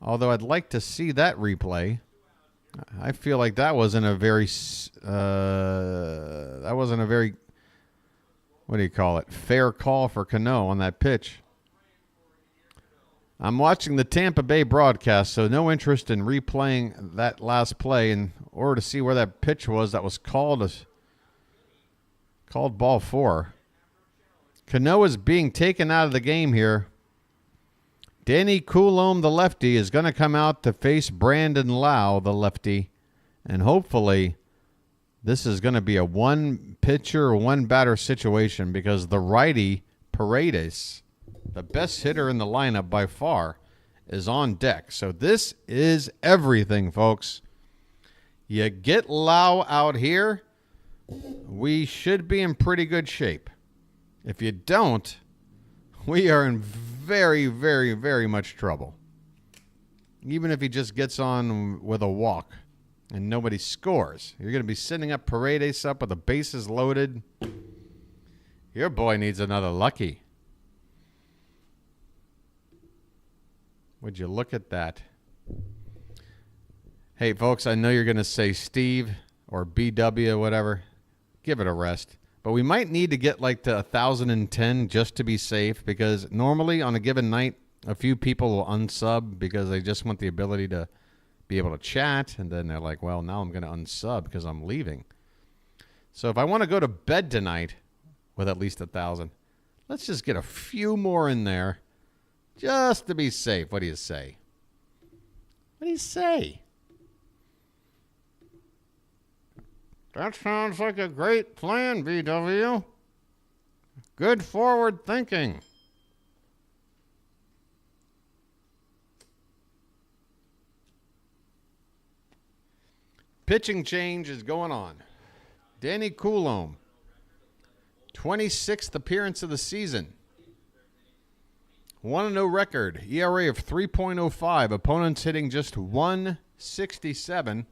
Although I'd like to see that replay. I feel like that wasn't a very, what do you call it? Fair call for Cano on that pitch. I'm watching the Tampa Bay broadcast, so no interest in replaying that last play in order to see where that pitch was that was called ball 4. Cano is being taken out of the game here. Danny Coulombe, the lefty, is going to come out to face Brandon Lau, the lefty. And hopefully this is going to be a one-pitcher, one-batter situation because the righty, Paredes, the best hitter in the lineup by far, is on deck. So this is everything, folks. You get Lau out here, we should be in pretty good shape. If you don't, we are in very, very, very much trouble. Even if he just gets on with a walk and nobody scores, you're going to be sending up Paredes up with the bases loaded. Your boy needs another lucky. Would you look at that? Hey, folks, I know you're going to say Steve or BW or whatever. Give it a rest. But we might need to get like to 1,010 just to be safe because normally on a given night, a few people will unsub because they just want the ability to be able to chat. And then they're like, well, now I'm going to unsub because I'm leaving. So if I want to go to bed tonight with at least 1,000, let's just get a few more in there just to be safe. What do you say? What do you say? That sounds like a great plan, BW. Good forward thinking. Pitching change is going on. Danny Coulombe, 26th appearance of the season. 1-0 record, ERA of 3.05. Opponents hitting just 167.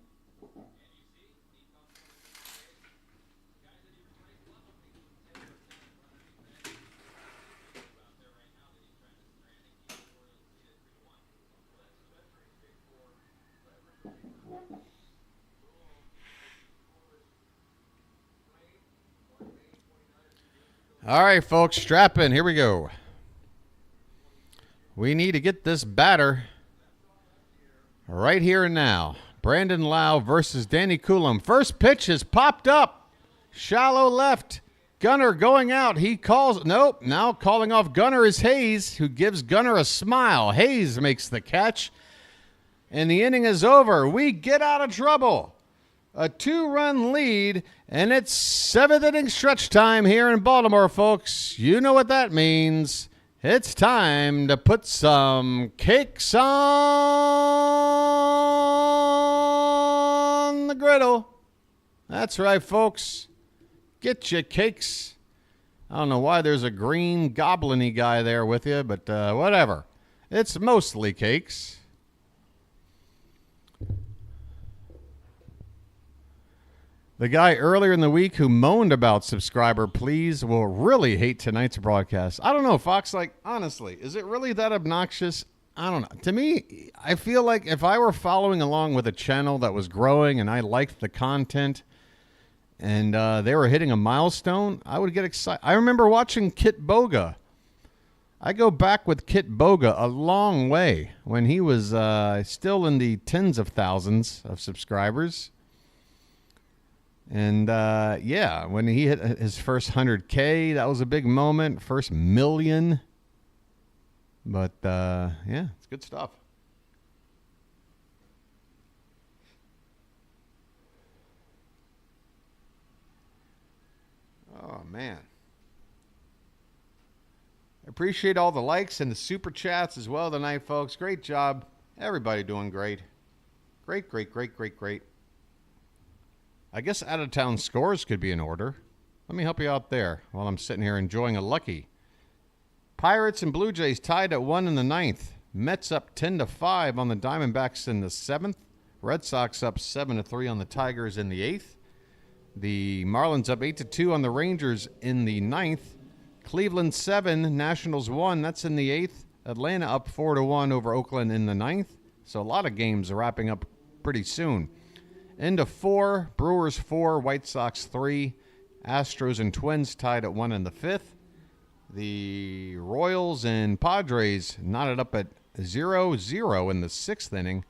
All right, folks, strap in. Here we go. We need to get this batter right here and now. Brandon Lau versus Danny Coulombe. First pitch has popped up. Shallow left. Gunnar going out. He calls. Nope. Now calling off Gunnar is Hayes, who gives Gunnar a smile. Hayes makes the catch. And the inning is over. We get out of trouble. A 2-run lead, and it's 7th inning stretch time here in Baltimore, folks. You know what that means. It's time to put some cakes on the griddle. That's right, folks. Get your cakes. I don't know why there's a green goblin-y guy there with you, but whatever. It's mostly cakes. The guy earlier in the week who moaned about subscriber please will really hate tonight's broadcast. I don't know, Fox, like, honestly, is it really that obnoxious? I don't know. To me, I feel like if I were following along with a channel that was growing and I liked the content and they were hitting a milestone, I would get excited. I remember watching Kit Boga. I go back with Kit Boga a long way when he was still in the tens of thousands of subscribers. And, yeah, when he hit his first 100K, that was a big moment. First million. But, yeah, it's good stuff. Oh, man. I appreciate all the likes and the super chats as well tonight, folks. Great job. Everybody doing great. Great, great, great, great, great. I guess out-of-town scores could be in order. Let me help you out there while I'm sitting here enjoying a lucky. Pirates and Blue Jays tied at 1 in the 9th. Mets up 10-5 on the Diamondbacks in the 7th. Red Sox up 7-3 on the Tigers in the 8th. The Marlins up 8-2 on the Rangers in the 9th. Cleveland 7, Nationals 1. That's in the 8th. Atlanta up 4-1 over Oakland in the 9th. So a lot of games are wrapping up pretty soon. Into 4, Brewers 4, White Sox 3, Astros and Twins tied at 1 in the 5th. The Royals and Padres knotted up at 0-0 in the 6th inning.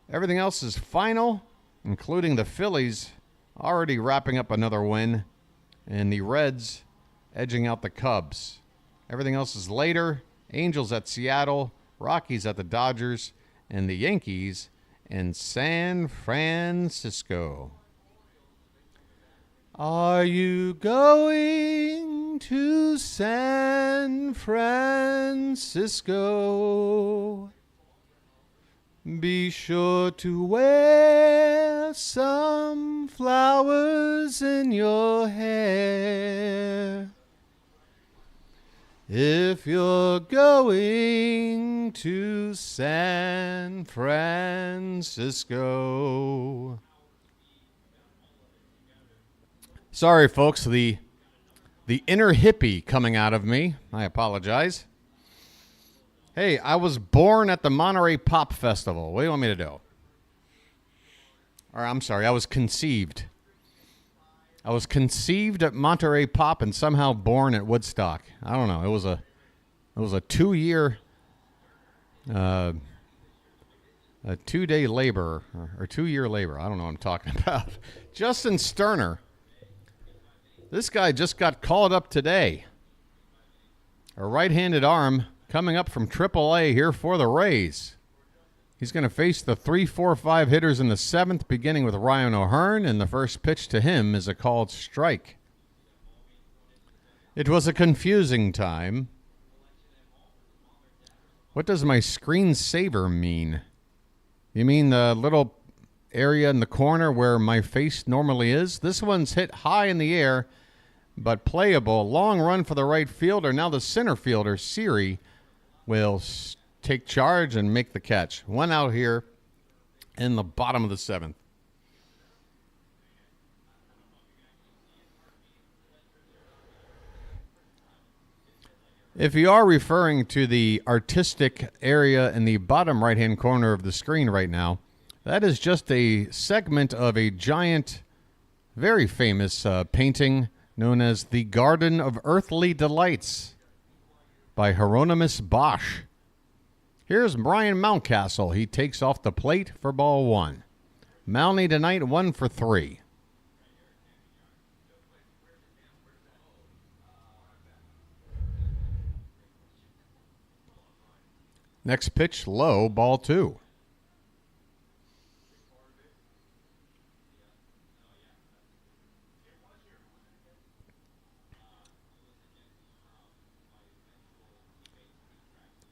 Everything else is final, including the Phillies already wrapping up another win. And the Reds edging out the Cubs. Everything else is later. Angels at Seattle, Rockies at the Dodgers, and the Yankees in San Francisco. Are you going to San Francisco? Be sure to wear some flowers in your hair. If you're going to San Francisco. Sorry, folks, the inner hippie coming out of me. I apologize. Hey, I was born at the Monterey Pop Festival. What do you want me to do? Or I'm sorry, I was conceived. I was conceived at Monterey Pop and somehow born at Woodstock. I don't know. It was a 2-year, a 2-day labor or 2-year labor. I don't know what I'm talking about. Justin Sterner. This guy just got called up today. A right-handed arm coming up from AAA here for the Rays. He's going to face the 3-4-5 hitters in the 7th, beginning with Ryan O'Hearn, and the first pitch to him is a called strike. It was a confusing time. What does my screensaver mean? You mean the little area in the corner where my face normally is? This one's hit high in the air, but playable. Long run for the right fielder. Now the center fielder, Siri, will take charge and make the catch. One out here in the bottom of the 7th. If you are referring to the artistic area in the bottom right-hand corner of the screen right now, that is just a segment of a giant, very famous painting known as The Garden of Earthly Delights by Hieronymus Bosch. Here's Brian Mountcastle. He takes off the plate for ball 1. Mounty tonight 1 for 3. Next pitch, low, ball 2.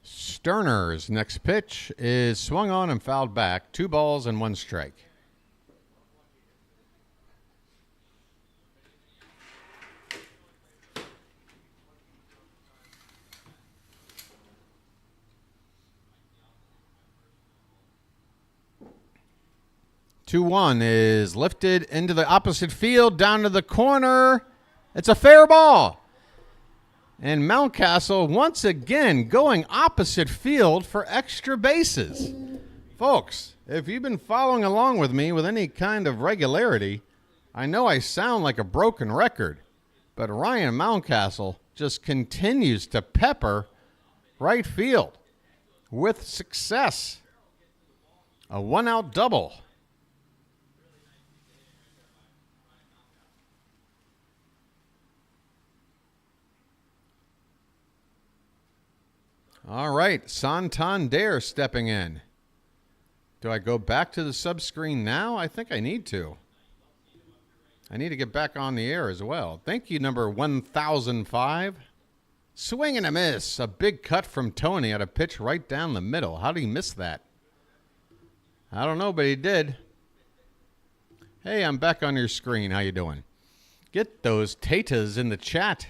Sterner's next pitch is swung on and fouled back. 2 balls and 1 strike. Two one is lifted into the opposite field, down to the corner. It's a fair ball. And Mountcastle once again going opposite field for extra bases. Folks, if you've been following along with me with any kind of regularity, I know I sound like a broken record, but Ryan Mountcastle just continues to pepper right field with success. A 1-out double. All right, Santander stepping in. Do I go back to the subscreen now? I think I need to. I need to get back on the air as well. Thank you, number 1005. Swing and a miss. A big cut from Tony at a pitch right down the middle. How did he miss that? I don't know, but he did. Hey, I'm back on your screen. How you doing? Get those tatas in the chat.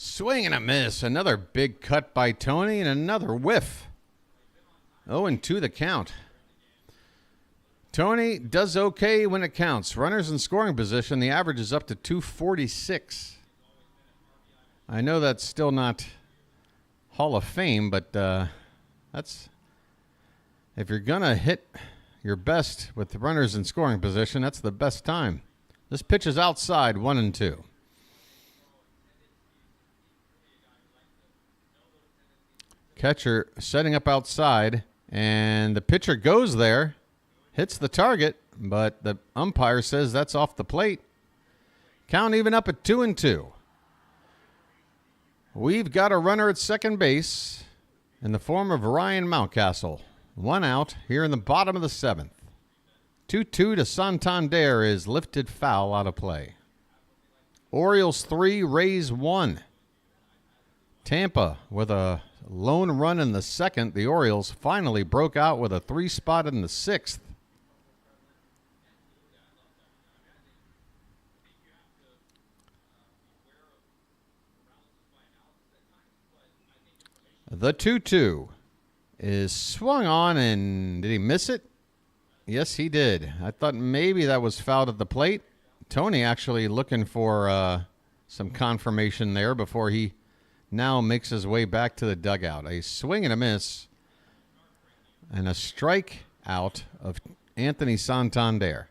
Swing and a miss. Another big cut by Tony and another whiff. 0-2 the count. Tony does okay when it counts. Runners in scoring position. The average is up to 246. I know that's still not Hall of Fame, but that's... If you're going to hit your best with the runners in scoring position, that's the best time. This pitch is outside, 1-2. Catcher setting up outside, and the pitcher goes there, hits the target, but the umpire says that's off the plate. Count even up at 2-2. We've got a runner at second base in the form of Ryan Mountcastle. 1 out here in the bottom of the 7th. 2-2 to Santander is lifted foul out of play. Orioles 3, Rays 1. Tampa with a lone run in the 2nd. The Orioles finally broke out with a 3-spot in the 6th. The 2-2 is swung on, and did he miss it? Yes, he did. I thought maybe that was fouled at the plate. Tony actually looking for some confirmation there before he now makes his way back to the dugout. A swing and a miss and a strike out of Anthony Santander.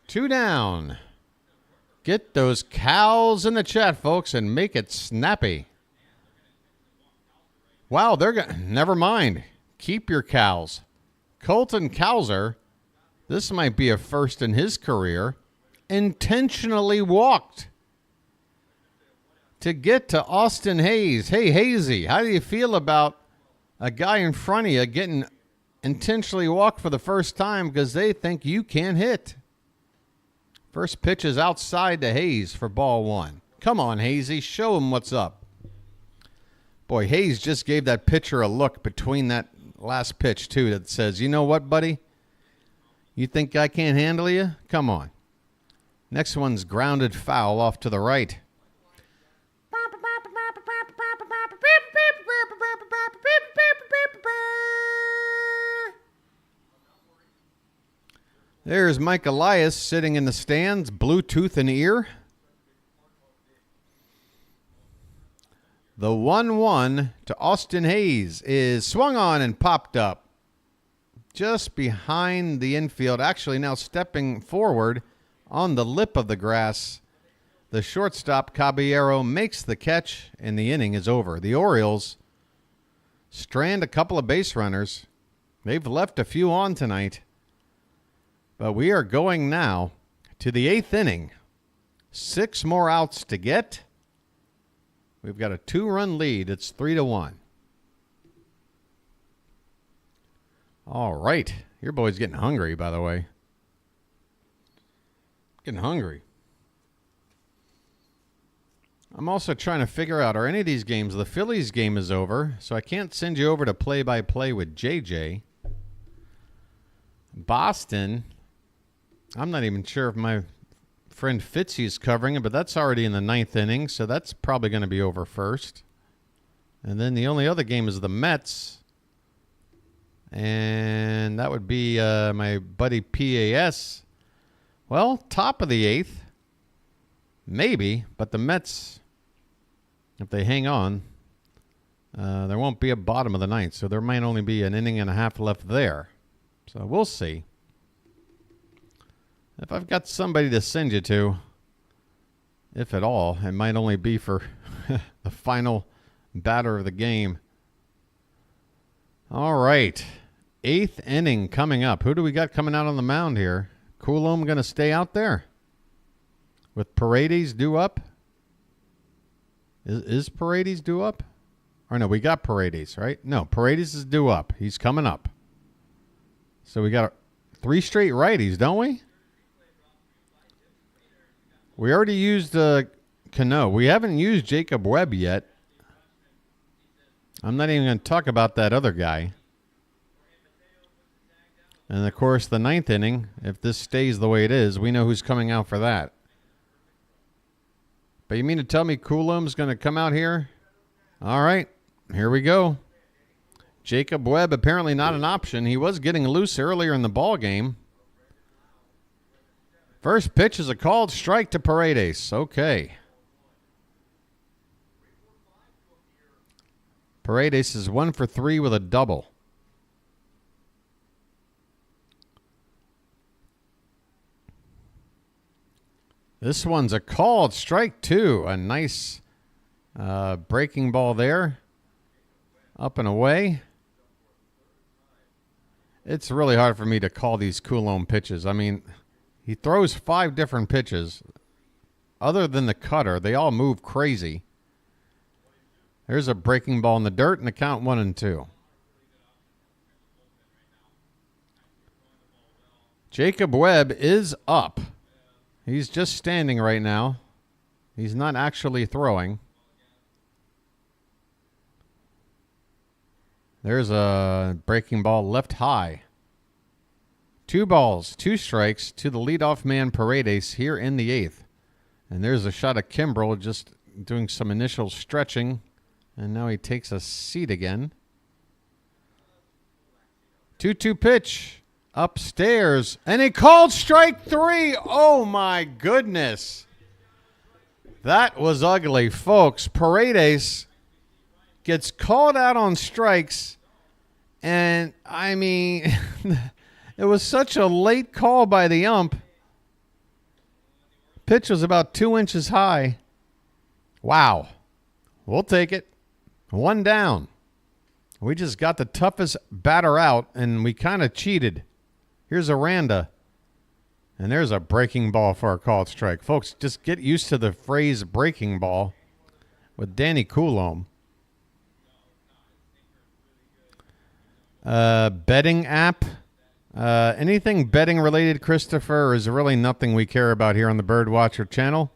2 down. Get those cows in the chat, folks, and make it snappy. Wow, never mind. Keep your cows. Colton Cowser, this might be a first in his career, intentionally walked to get to Austin Hayes. Hey, Hazy, how do you feel about a guy in front of you getting intentionally walked for the first time because they think you can't hit? First pitch is outside to Hayes for ball 1. Come on, Hazy, show him what's up. Boy, Hayes just gave that pitcher a look between that last pitch, too, that says, you know what, buddy? You think I can't handle you? Come on. Next one's grounded foul off to the right. There's Mike Elias sitting in the stands, Bluetooth in ear. The 1-1 to Austin Hayes is swung on and popped up just behind the infield. Actually, now stepping forward on the lip of the grass. The shortstop, Caballero, makes the catch, and the inning is over. The Orioles strand a couple of base runners. They've left a few on tonight. But we are going now to the 8th inning. 6 more outs to get. We've got a 2-run lead. It's 3-1. All right. Your boy's getting hungry, by the way. Getting hungry. I'm also trying to figure out, are any of these games, the Phillies game is over, so I can't send you over to play-by-play with JJ. Boston, I'm not even sure if my friend Fitzy is covering it, but that's already in the 9th inning, so that's probably going to be over first. And then the only other game is the Mets, and that would be my buddy PAS. Well, top of the 8th, maybe, but the Mets, if they hang on, there won't be a bottom of the 9th, so there might only be an inning and a half left there. So we'll see. If I've got somebody to send you to, if at all, it might only be for the final batter of the game. All right. 8th inning coming up. Who do we got coming out on the mound here? Coulomb going to stay out there with Paredes due up? Is Paredes due up? Or no, we got Paredes, right? No, Paredes is due up. He's coming up. So we got 3 straight righties, don't we? We already used Cano. We haven't used Jacob Webb yet. I'm not even going to talk about that other guy. And, of course, the 9th inning, if this stays the way it is, we know who's coming out for that. But you mean to tell me Coulomb's going to come out here? All right, here we go. Jacob Webb apparently not an option. He was getting loose earlier in the ball game. First pitch is a called strike to Paredes. Okay. Paredes is 1 for 3 with a double. This one's a called strike, too. A nice breaking ball there. Up and away. It's really hard for me to call these Coulomb pitches. I mean, he throws 5 different pitches. Other than the cutter, they all move crazy. There's a breaking ball in the dirt and the count 1-2. Jacob Webb is up. He's just standing right now. He's not actually throwing. There's a breaking ball left high. 2 balls, 2 strikes to the leadoff man Paredes here in the 8th. And there's a shot of Kimbrel just doing some initial stretching. And now he takes a seat again. 2-2 pitch upstairs. And he called strike 3. Oh, my goodness. That was ugly, folks. Paredes gets called out on strikes. And, I mean, it was such a late call by the ump. Pitch was about 2 inches high. Wow. We'll take it. 1 down. We just got the toughest batter out, and we kind of cheated. Here's Aranda. And there's a breaking ball for a called strike. Folks, just get used to the phrase breaking ball with Danny Coulomb. Betting app. Anything betting related, Christopher, is really nothing we care about here on the Birdwatcher channel.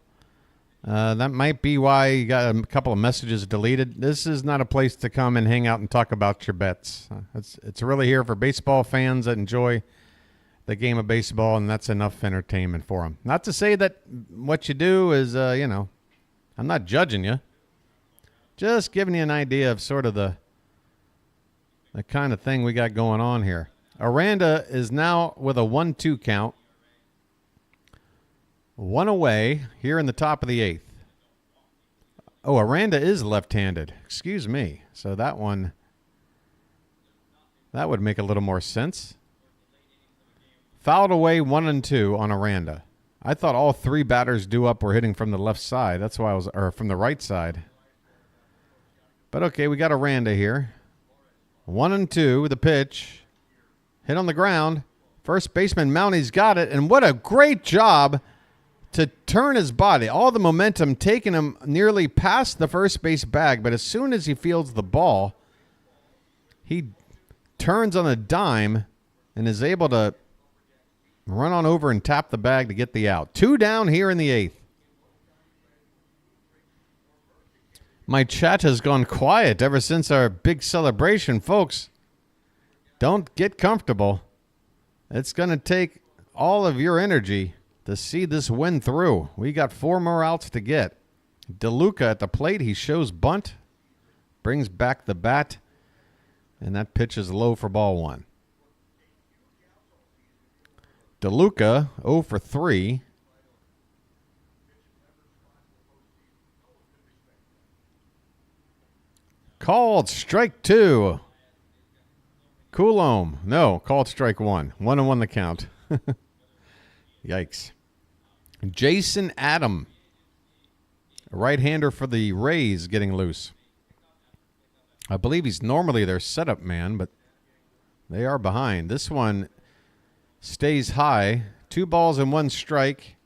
That might be why you got a couple of messages deleted. This is not a place to come and hang out and talk about your bets. It's really here for baseball fans that enjoy the game of baseball, and that's enough entertainment for them. Not to say that what you do is, I'm not judging you. Just giving you an idea of sort of the kind of thing we got going on here. Aranda is now with a 1-2 count. 1 away here in the top of the 8th. Oh, Aranda is left-handed. Excuse me. So that one, that would make a little more sense. Fouled away 1-2 on Aranda. I thought all 3 batters due up were hitting from the left side. That's why or from the right side. But okay, we got Aranda here. 1-2, the pitch. Hit on the ground. First baseman Mounty's got it, and what a great job to turn his body. All the momentum taking him nearly past the first base bag, but as soon as he fields the ball, he turns on a dime and is able to run on over and tap the bag to get the out. 2 down here in the 8th. My chat has gone quiet ever since our big celebration, folks. Don't get comfortable. It's going to take all of your energy to see this win through. We got 4 more outs to get. DeLuca at the plate. He shows bunt. Brings back the bat. And that pitch is low for ball 1. DeLuca 0 for 3. Called strike 2. Coulomb. No, called strike 1. 1-1 the count. Yikes. Jason Adam. A right-hander for the Rays getting loose. I believe he's normally their setup man, but they are behind. This one stays high. 2 balls and 1 strike.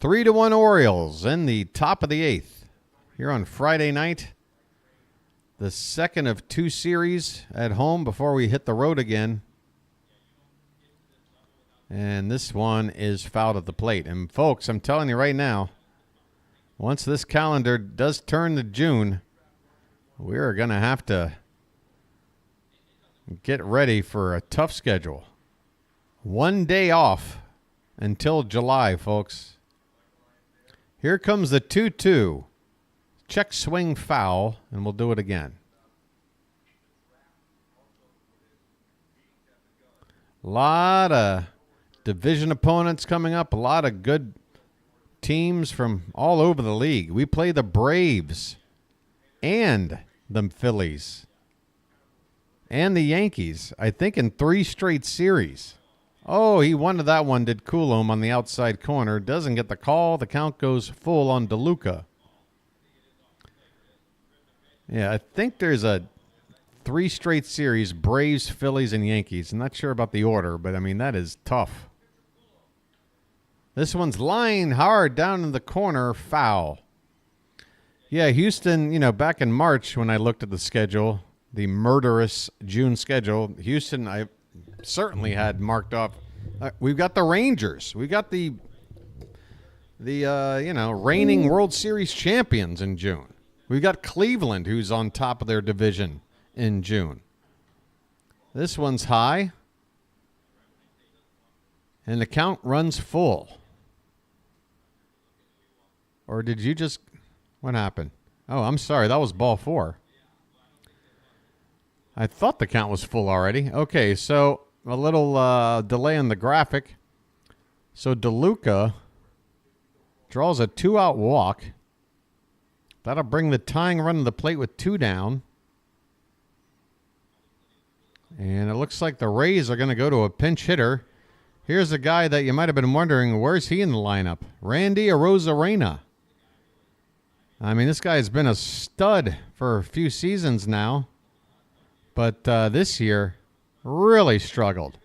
3-1 Orioles in the top of the 8th. Here on Friday night. The second of 2 series at home before we hit the road again. And this one is fouled at the plate. And folks, I'm telling you right now, once this calendar does turn to June, we're going to have to get ready for a tough schedule. 1 day off until July, folks. Here comes the 2-2. Check swing foul, and we'll do it again. A lot of division opponents coming up. A lot of good teams from all over the league. We play the Braves and the Phillies and the Yankees, I think, in 3 straight series. Oh, he wanted that one, did Coulomb on the outside corner. Doesn't get the call. The count goes full on DeLuca. Yeah, I think there's a 3 straight series, Braves, Phillies, and Yankees. I'm not sure about the order, but, I mean, that is tough. This one's lined hard down in the corner, foul. Yeah, Houston, back in March when I looked at the schedule, the murderous June schedule, Houston, I certainly had marked off. We've got the Rangers. We got the reigning World Series champions in June. We've got Cleveland, who's on top of their division in June. This one's high. And the count runs full. Or did you just... What happened? Oh, I'm sorry. That was ball 4. I thought the count was full already. Okay, so a little delay on the graphic. So DeLuca draws a 2-out walk. That'll bring the tying run to the plate with 2 down. And it looks like the Rays are going to go to a pinch hitter. Here's a guy that you might have been wondering, where's he in the lineup? Randy Arozarena. I mean, this guy's been a stud for a few seasons now. But this year, really struggled.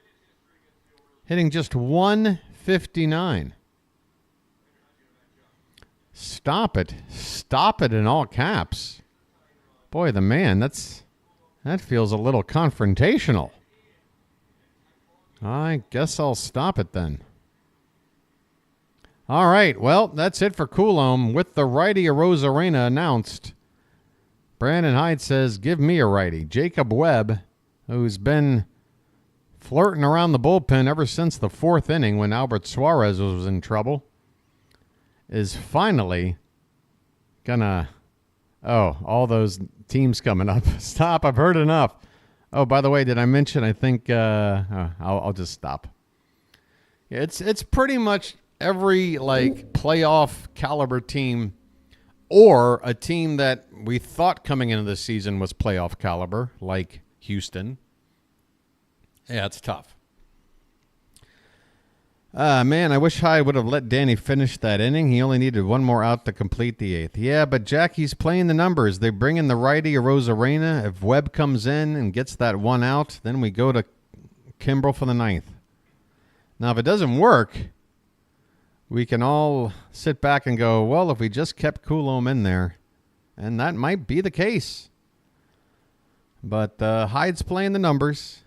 Hitting just 159. Stop it. Stop it in all caps. Boy, the man, that feels a little confrontational. I guess I'll stop it then. All right, well, that's it for Coulomb. With the righty Arozarena announced, Brandon Hyde says, give me a righty. Jacob Webb, who's been flirting around the bullpen ever since the 4th inning when Albert Suarez was in trouble, is finally gonna... Oh, all those teams coming up. Stop, I've heard enough. Oh, by the way, did I mention, I think... I'll just stop. Yeah, it's pretty much every, playoff caliber team or a team that we thought coming into the season was playoff caliber, like Houston. Yeah, it's tough. Man, I wish I would have let Danny finish that inning. He only needed 1 more out to complete the 8th. Yeah, but Jackie's playing the numbers. They bring in the righty Arozarena. If Webb comes in and gets that 1 out, then we go to Kimbrel for the 9th. Now, if it doesn't work, we can all sit back and go, well, if we just kept Coulomb in there, and that might be the case. But Hyde's playing the numbers.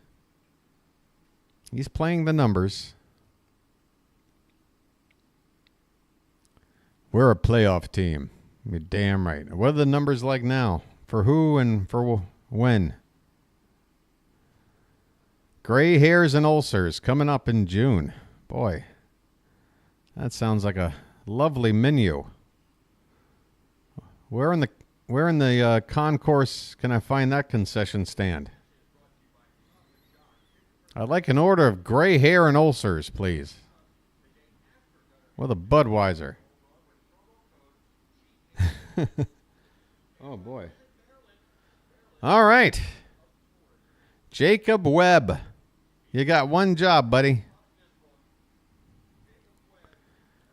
He's playing the numbers. We're a playoff team. You're damn right. What are the numbers like now? For who and for when? Gray hairs and ulcers coming up in June. Boy, that sounds like a lovely menu. Where in the concourse can I find that concession stand? I'd like an order of gray hair and ulcers, please. With a Budweiser. Oh, boy. All right. Jacob Webb. You got 1 job, buddy.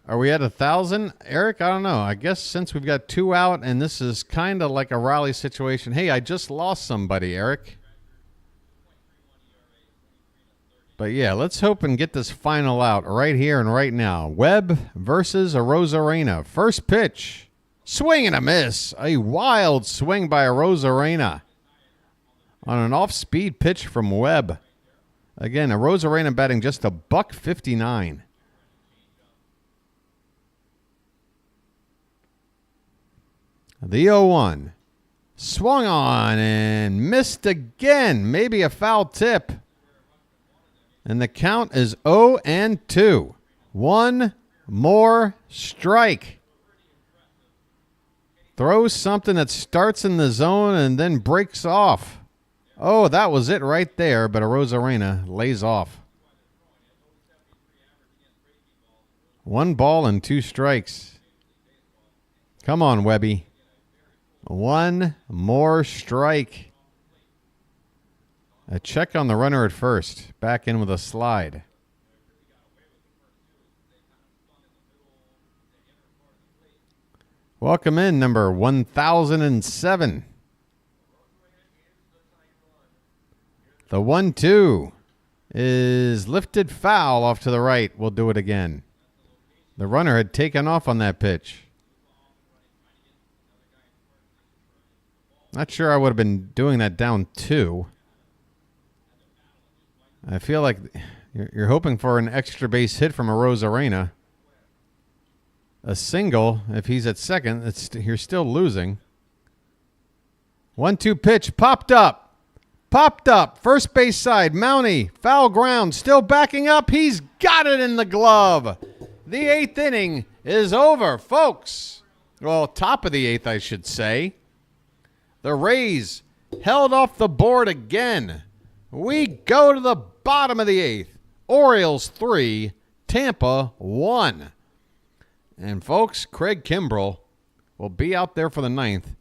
Are we at 1,000? Eric, I don't know. I guess since we've got 2 out and this is kind of like a rally situation. Hey, I just lost somebody, Eric. But yeah, let's hope and get this final out right here and right now. Webb versus Arozarena. First pitch. Swing and a miss. A wild swing by Arozarena on an off-speed pitch from Webb. Again, Arozarena batting just a $159. The 0-1. Swung on and missed again. Maybe a foul tip. And the count is 0-2. 1 more strike. Throws something that starts in the zone and then breaks off. Oh, that was it right there, but Arozarena lays off. 1 ball and 2 strikes. Come on, Webby. 1 more strike. A check on the runner at first. Back in with a slide. Welcome in, number 1007. The 1-2 is lifted foul off to the right. We'll do it again. The runner had taken off on that pitch. Not sure I would have been doing that down 2. I feel like you're hoping for an extra base hit from Arozarena. A single, if he's at second, you're still losing. 1-2 pitch, popped up. Popped up. First base side, Mountie, foul ground, still backing up. He's got it in the glove. The 8th inning is over, folks. Well, top of the 8th, I should say. The Rays held off the board again. We go to the bottom of the 8th. Orioles 3, Tampa 1. And, folks, Craig Kimbrell will be out there for the 9th.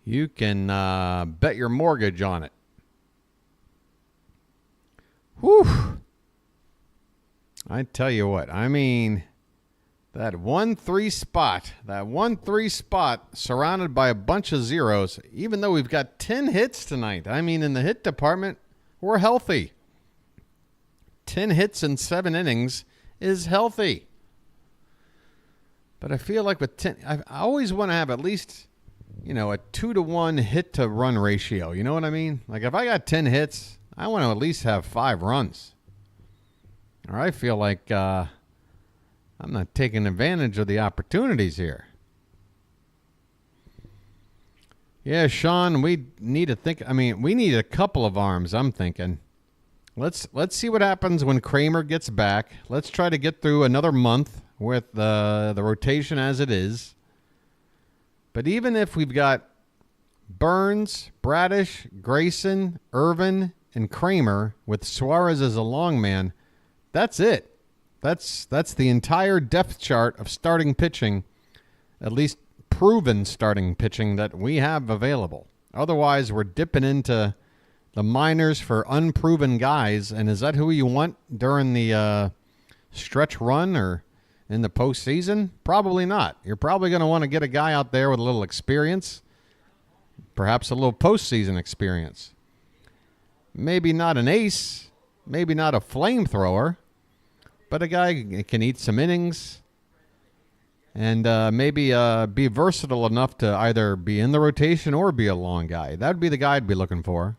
You can bet your mortgage on it. Whew. I tell you what, I mean, that 1-3 spot surrounded by a bunch of zeros, even though we've got 10 hits tonight. I mean, in the hit department, we're healthy. 10 hits in 7 innings is healthy. But I feel like with 10, I always want to have at least, a 2-to-1 hit-to-run ratio. You know what I mean? Like, if I got 10 hits, I want to at least have 5 runs. Or I feel like I'm not taking advantage of the opportunities here. Yeah, Sean, we need to think. I mean, we need a couple of arms, I'm thinking. Let's see what happens when Kramer gets back. Let's try to get through another month with the rotation as it is. But even if we've got Burnes, Bradish, Grayson, Irvin, and Kramer with Suarez as a long man, that's it. That's the entire depth chart of starting pitching, at least proven starting pitching that we have available. Otherwise, we're dipping into the minors for unproven guys. And is that who you want during the stretch run or in the postseason? Probably not. You're probably going to want to get a guy out there with a little experience, perhaps a little postseason experience. Maybe not an ace, maybe not a flamethrower, but a guy who can eat some innings and maybe be versatile enough to either be in the rotation or be a long guy. That would be the guy I'd be looking for.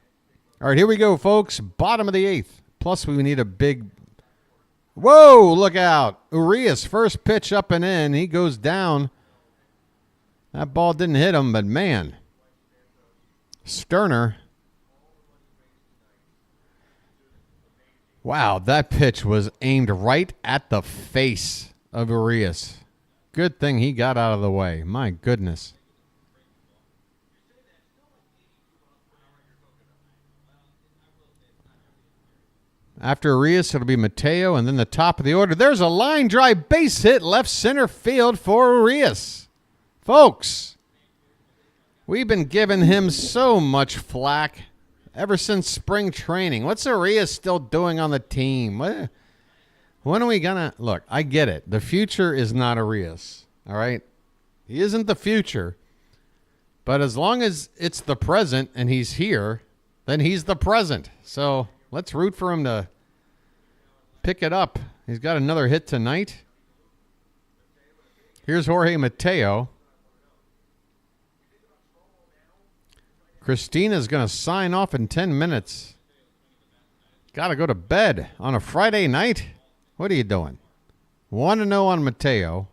All right, here we go, folks. Bottom of the 8th. Plus, we need a big... Whoa, look out. Urias, first pitch up and in. He goes down. That ball didn't hit him, but man. Sterner. Wow, that pitch was aimed right at the face of Urias. Good thing he got out of the way. My goodness. After Urias, it'll be Mateo, and then the top of the order. There's a line drive base hit left center field for Urias. Folks, we've been giving him so much flack ever since spring training. What's Urias still doing on the team? When are we going to... Look, I get it. The future is not Urias, all right? He isn't the future. But as long as it's the present and he's here, then he's the present. So let's root for him to pick it up. He's got another hit tonight. Here's Jorge Mateo. Christina's going to sign off in 10 minutes. Got to go to bed on a Friday night? What are you doing? 1-0 on Mateo.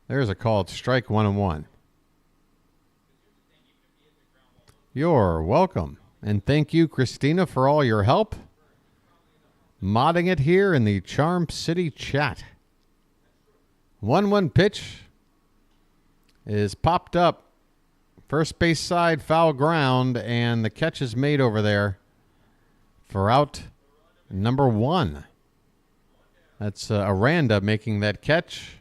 There's a call. It's strike 1-1. You're welcome. And thank you, Christina, for all your help. Modding it here in the Charm City chat. 1-1 pitch is popped up. First base side, foul ground, and the catch is made over there for out number 1. That's Aranda making that catch.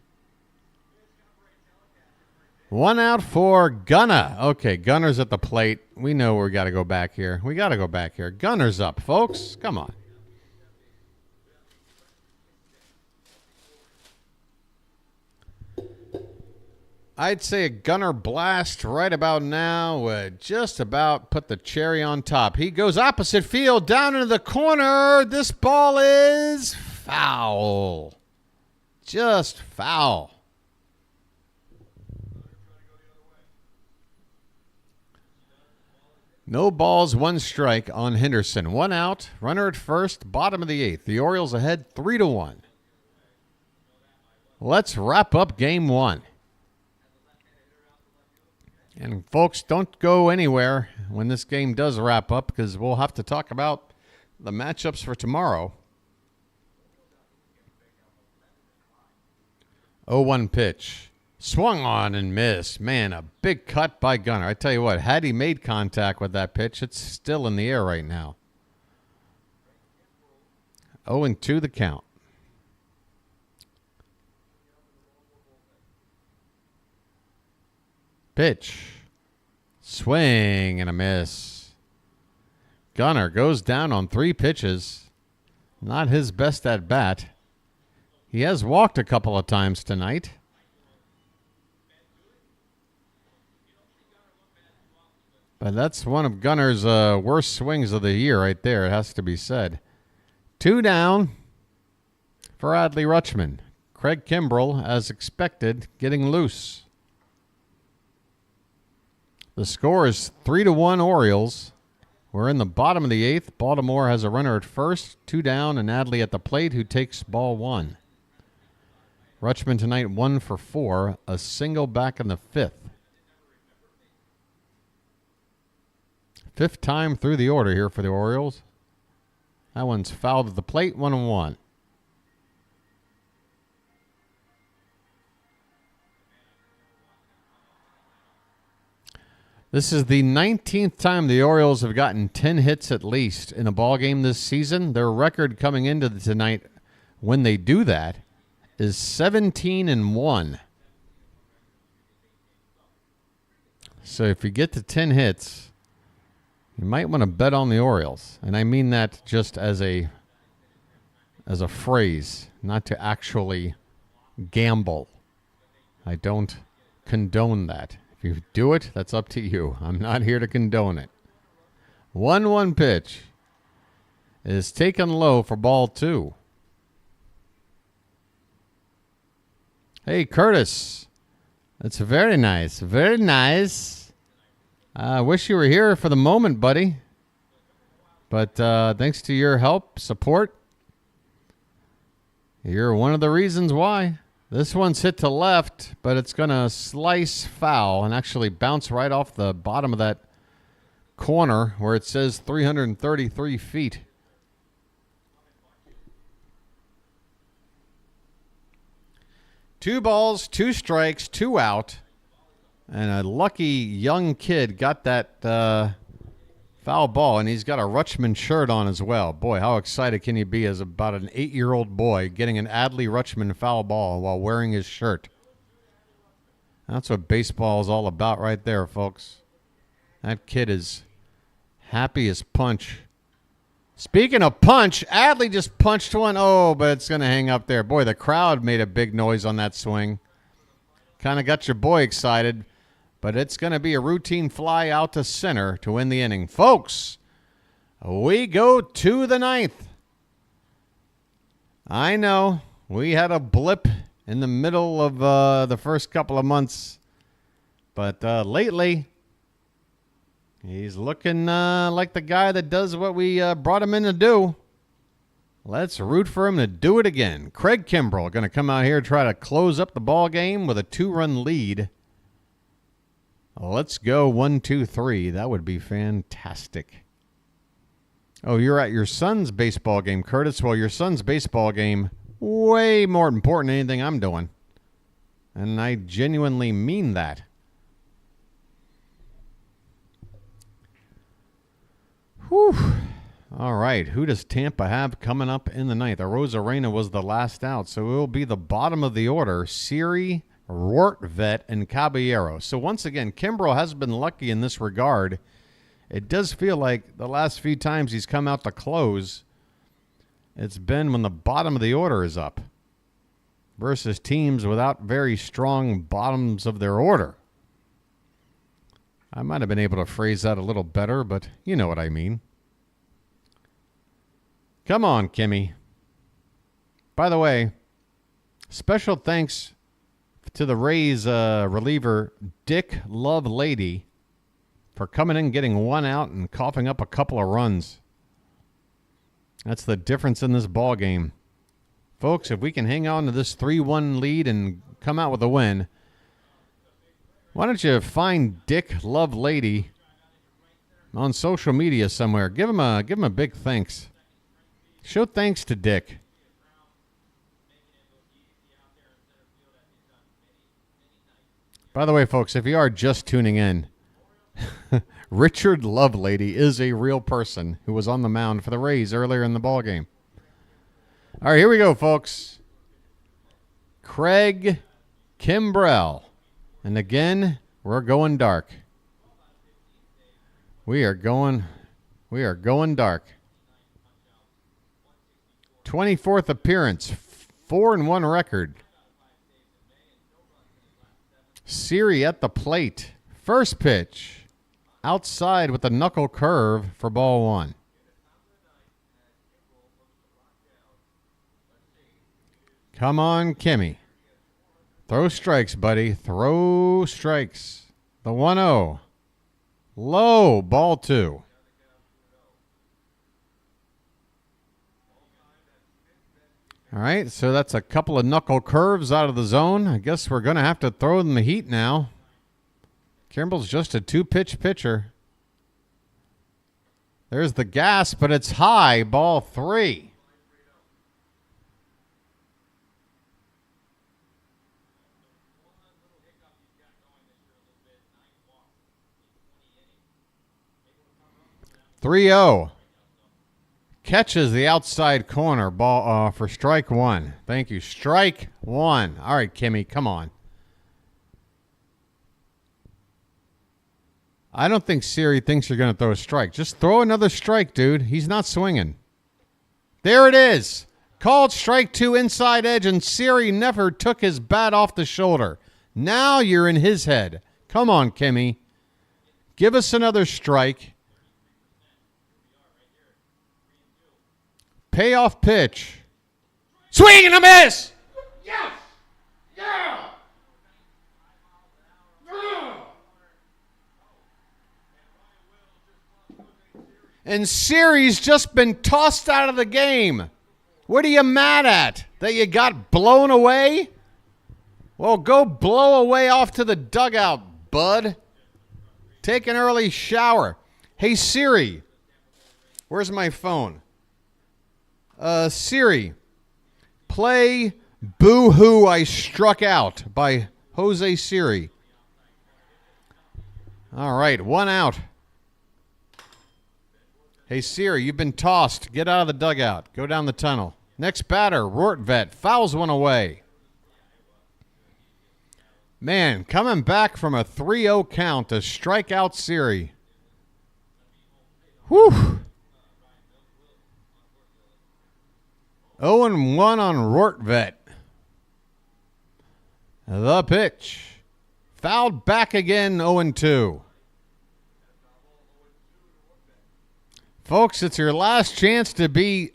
1 out for Gunnar. Okay, Gunnar's at the plate. We know we got to go back here. We got to go back here. Gunnar's up, folks. Come on. I'd say a Gunnar blast right about now would just about put the cherry on top. He goes opposite field, down into the corner. This ball is foul. Just foul. No balls, one strike on Henderson. One out, runner at first, bottom of the eighth. The Orioles ahead 3-1. Let's wrap up game one. And folks, don't go anywhere when this game does wrap up, because we'll have to talk about the matchups for tomorrow. 0-1 pitch. Swung on and missed. Man, a big cut by Gunnar. I tell you what, had he made contact with that pitch, it's still in the air right now. 0-2 the count. Pitch. Swing and a miss. Gunnar goes down on 3 pitches. Not his best at bat. He has walked a couple of times tonight. But that's one of Gunnar's worst swings of the year right there, it has to be said. 2 down for Adley Rutschman. Craig Kimbrell, as expected, getting loose. The score is 3-1 Orioles. We're in the bottom of the eighth. Baltimore has a runner at first, 2 down, and Adley at the plate, who takes ball 1. Rutschman tonight 1 for 4, a single back in the 5th. 5th time through the order here for the Orioles. That one's fouled at the plate, 1-1. This is the 19th time the Orioles have gotten 10 hits at least in a ballgame this season. Their record coming into tonight, when they do that, is 17-1. So if you get to 10 hits, you might want to bet on the Orioles. And I mean that just as a phrase, not to actually gamble. I don't condone that. If you do it, that's up to you. I'm not here to condone it. 1-1 pitch is taken low for ball 2. Hey, Curtis. That's very nice. Very nice. I wish you were here for the moment, buddy. But thanks to your help, support, you're one of the reasons why. This one's hit to left, but it's going to slice foul and actually bounce right off the bottom of that corner where it says 333 feet. Two balls, 2 strikes, 2 out. And a lucky young kid got that foul ball, and he's got a Rutschman shirt on as well. Boy, how excited can you be as about an 8-year-old boy getting an Adley Rutschman foul ball while wearing his shirt? That's what baseball is all about right there, folks. That kid is happy as punch. Speaking of punch, Adley just punched one. Oh, but it's going to hang up there. Boy, the crowd made a big noise on that swing. Kind of got your boy excited. But it's going to be a routine fly out to center to win the inning. Folks, we go to the 9th. I know we had a blip in the middle of the first couple of months. But lately, he's looking like the guy that does what we brought him in to do. Let's root for him to do it again. Craig Kimbrell going to come out here and try to close up the ball game with a 2-run lead. Let's go 1, 2, 3. That would be fantastic. Oh, you're at your son's baseball game, Curtis. Well, your son's baseball game, way more important than anything I'm doing. And I genuinely mean that. Whew. All right. Who does Tampa have coming up in the 9th? Arozarena was the last out, so it will be the bottom of the order. Siri, Rortvet, and Caballero. So once again, Kimbrell has been lucky in this regard. It does feel like the last few times he's come out to close, it's been when the bottom of the order is up. versus teams without very strong bottoms of their order. I might have been able to phrase that a little better, but you know what I mean. Come on, Kimmy. By the way, special thanks to the Rays reliever Dick Lovelady for coming in, getting one out, and coughing up a couple of runs. That's the difference in this ball game. Folks, if we can hang on to this 3-1 lead and come out with a win, why don't you find Dick Lovelady on social media somewhere? Give him a big thanks. Show thanks to Dick. By the way, folks, if you are just tuning in, Richard Lovelady is a real person who was on the mound for the Rays earlier in the ballgame. All right, here we go, folks. Craig Kimbrell. And again, we're going dark. We are going dark. 24th appearance, 4-1 record. Siri at the plate. First pitch. Outside with the knuckle curve for ball one. Come on, Kimmy. Throw strikes, buddy. Throw strikes. The 1-0. Low, ball two. All right, so that's a couple of knuckle curves out of the zone. I guess we're going to have to throw in the heat now. Kimbrell's just a two-pitch pitcher. There's the gas, but it's high. Ball three. (3-0). Catches the outside corner ball for strike one. Thank you. Strike one. All right, Kimmy, come on. I don't think Siri thinks you're going to throw a strike. Just throw another strike, dude. He's not swinging. There it is. Called strike two, inside edge, and Siri never took his bat off the shoulder. Now you're in his head. Come on, Kimmy. Give us another strike. Payoff pitch. Swing and a miss. Yes. Yeah. And Siri's just been tossed out of the game. What are you mad at? That you got blown away? Well, go blow away off to the dugout, bud. Take an early shower. Hey, Siri. Where's my phone? Siri, play Boo Hoo I Struck Out by Jose Siri. All right, one out. Hey, Siri, you've been tossed. Get out of the dugout. Go down the tunnel. Next batter, Rortvet, fouls one away. Man, coming back from a 3-0 count to strike out Siri. Whew. 0-1 on Rortvet. The pitch. Fouled back again, 0-2. Folks, it's your last chance to be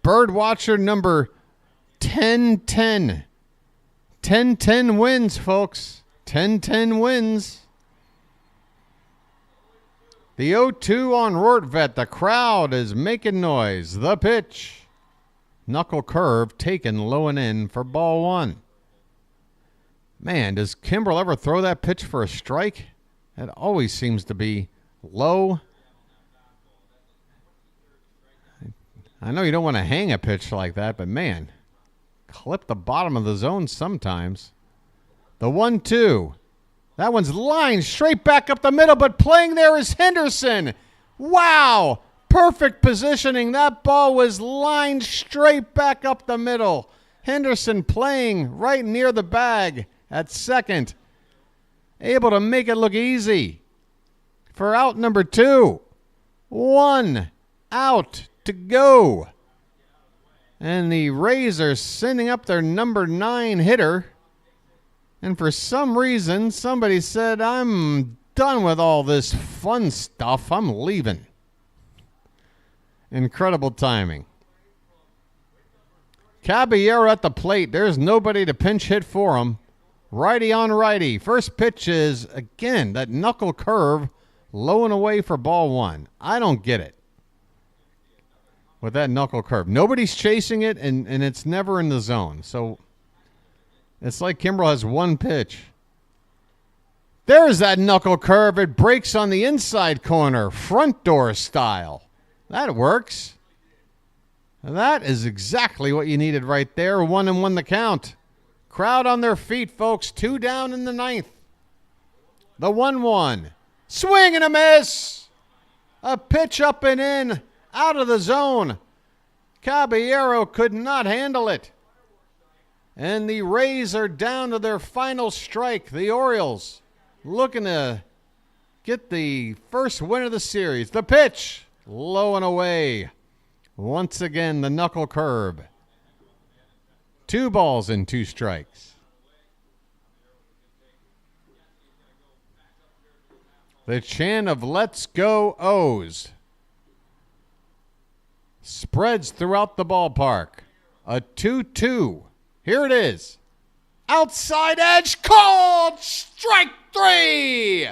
birdwatcher number 1010. 1010 wins, folks. 1010 wins. The 0-2 on Rortvet. The crowd is making noise. The pitch. Knuckle curve taken low and in for ball one. Man, does Kimbrell ever throw that pitch for a strike? That always seems to be low. I know you don't want to hang a pitch like that, but man, clip the bottom of the zone sometimes. The 1-2. That one's lined straight back up the middle, but playing there is Henderson. Wow. Perfect positioning. That ball was lined straight back up the middle. Henderson playing right near the bag at second. Able to make it look easy. For out number two. 1 out to go. And the Rays are sending up their number 9 hitter. And for some reason, somebody said, I'm done with all this fun stuff. I'm leaving. Incredible timing. Caballero at the plate. There's nobody to pinch hit for him. Righty on righty. First pitch is, again, that knuckle curve, low and away for ball 1. I don't get it with that knuckle curve. Nobody's chasing it, and it's never in the zone. So it's like Kimbrel has one pitch. There's that knuckle curve. It breaks on the inside corner, front door style. That works. That is exactly what you needed right there. 1-1 the count. Crowd on their feet, folks. 2 down in the 9th. The 1-1. Swing and a miss. A pitch up and in. Out of the zone. Caballero could not handle it. And the Rays are down to their final strike. The Orioles looking to get the first win of the series. The pitch. Low and away. Once again, the knuckle curve. 2 balls and 2 strikes. The chant of Let's Go O's spreads throughout the ballpark. A 2-2. Here it is. Outside edge called. Strike 3.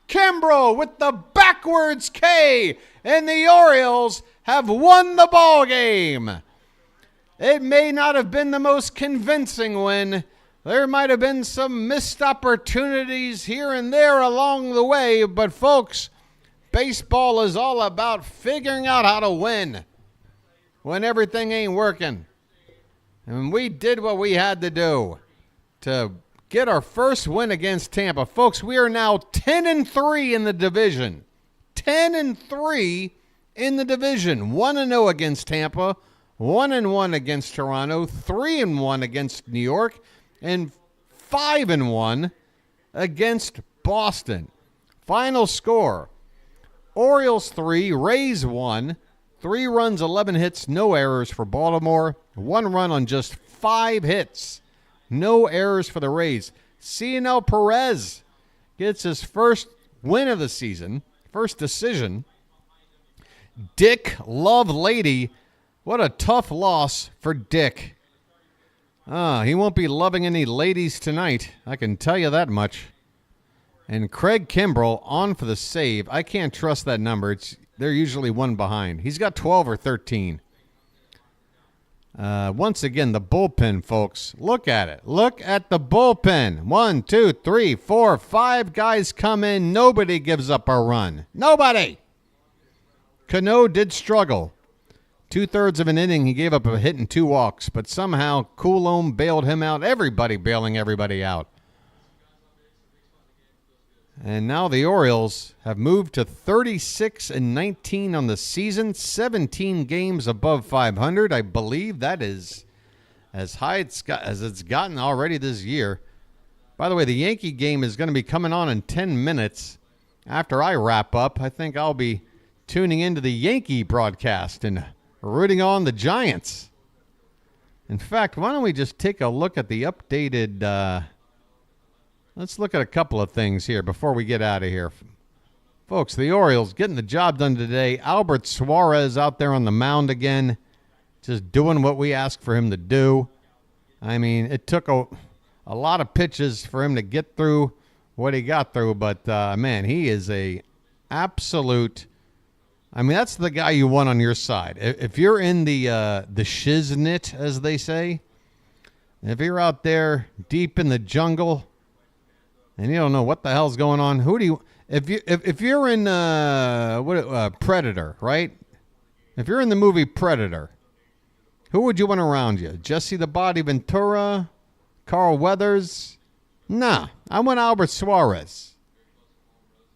Kimbrel with the backwards K. And the Orioles have won the ball game. It may not have been the most convincing win. There might have been some missed opportunities here and there along the way. But, folks, baseball is all about figuring out how to win when everything ain't working. And we did what we had to do to get our first win against Tampa. Folks, we are now 10-3 in the division. 10-3 in the division. 1-0 against Tampa. 1-1 against Toronto. 3-1 against New York. And 5-1 against Boston. Final score. Orioles 3, Rays 1. 3 runs, 11 hits, no errors for Baltimore. 1 run on just 5 hits. No errors for the Rays. Cionel Perez gets his first win of the season. First decision. Dick Lovelady. What a tough loss for Dick. He won't be loving any ladies tonight. I can tell you that much. And Craig Kimbrel on for the save. I can't trust that number. They're usually 1 behind. He's got 12 or 13. Once again, the bullpen, folks. Look at it. Look at the bullpen. 1, 2, 3, 4, 5 guys come in. Nobody gives up a run. Nobody. Cano did struggle. 2/3 of an inning, he gave up a hit and 2 walks. But somehow, Coulomb bailed him out. Everybody bailing everybody out. And now the Orioles have moved to 36-19 on the season, 17 games above 500. I believe that is as high as it's gotten already this year. By the way, the Yankee game is going to be coming on in 10 minutes. After I wrap up, I think I'll be tuning into the Yankee broadcast and rooting on the Giants. In fact, why don't we just take a look at the updated... Let's look at a couple of things here before we get out of here. Folks, the Orioles getting the job done today. Albert Suarez out there on the mound again, just doing what we asked for him to do. I mean, it took a lot of pitches for him to get through what he got through, but, man, he is a absolute... I mean, that's the guy you want on your side. If you're in the shiznit, as they say, if you're out there deep in the jungle... and you don't know what the hell's going on. Who do you? If you're in Predator, right? If you're in the movie Predator, who would you want around you? Jesse the Body Ventura, Carl Weathers? Nah, I want Albert Suarez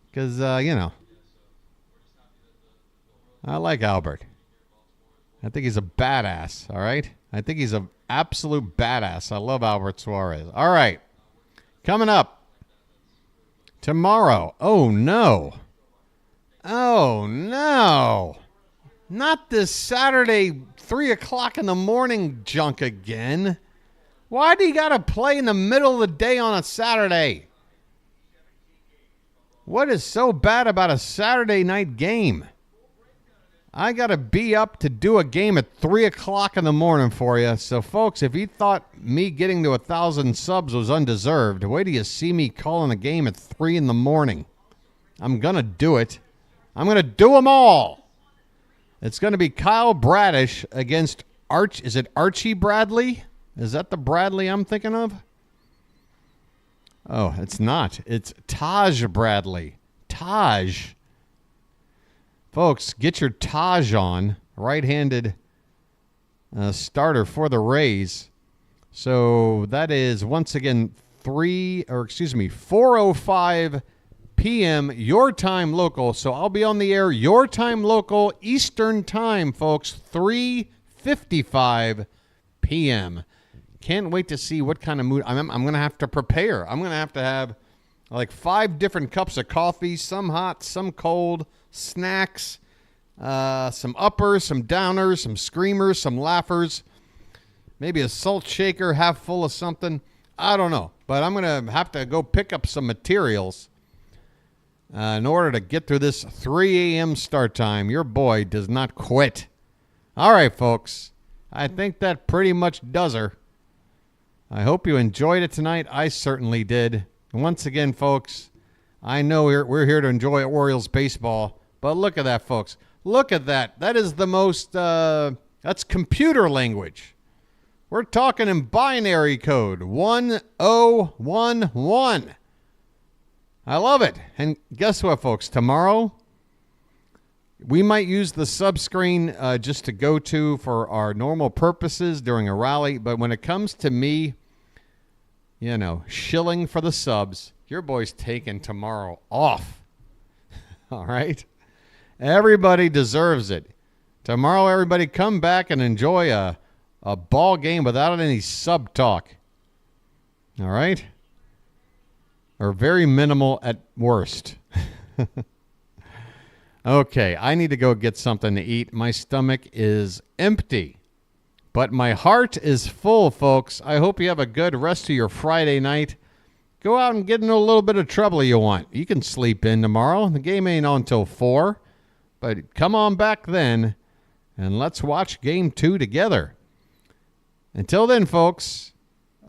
because you know I like Albert. I think he's a badass. All right, I think he's an absolute badass. I love Albert Suarez. All right, coming up. Tomorrow. Oh, no. Oh, no. Not this Saturday, 3 o'clock in the morning junk again. Why do you got to play in the middle of the day on a Saturday? What is so bad about a Saturday night game? I got to be up to do a game at 3 o'clock in the morning for you. So, folks, if you thought me getting to 1,000 subs was undeserved, wait till you see me calling a game at 3 in the morning. I'm going to do it. I'm going to do them all. It's going to be Kyle Bradish against Is it Archie Bradley? Is that the Bradley I'm thinking of? Oh, it's not. It's Taj Bradley. Taj. Folks, get your Taj on. Right-handed starter for the Rays. So that is, once again, 4:05 p.m. your time local. So I'll be on the air your time local, Eastern time, folks, 3:55 p.m. Can't wait to see what kind of mood. I'm going to have to prepare. I'm going to have like 5 different cups of coffee, some hot, some cold, snacks, some uppers, some downers, some screamers, some laughers, maybe a salt shaker half full of something. I don't know, but I'm going to have to go pick up some materials in order to get through this 3 a.m. start time. Your boy does not quit. All right, folks. I think that pretty much does her. I hope you enjoyed it tonight. I certainly did. Once again, folks, I know we're here to enjoy Orioles baseball, but look at that, folks. Look at that. That is the most, that's computer language. We're talking in binary code, 1011. I love it. And guess what, folks? Tomorrow, we might use the sub screen just to go to for our normal purposes during a rally. But when it comes to me, shilling for the subs, your boy's taking tomorrow off. All right? Everybody deserves it. Tomorrow, everybody come back and enjoy a ball game without any sub talk. All right? Or very minimal at worst. Okay, I need to go get something to eat. My stomach is empty, but my heart is full, folks. I hope you have a good rest of your Friday night. Go out and get in a little bit of trouble you want. You can sleep in tomorrow. The game ain't on until 4, but come on back then, and let's watch Game 2 together. Until then, folks.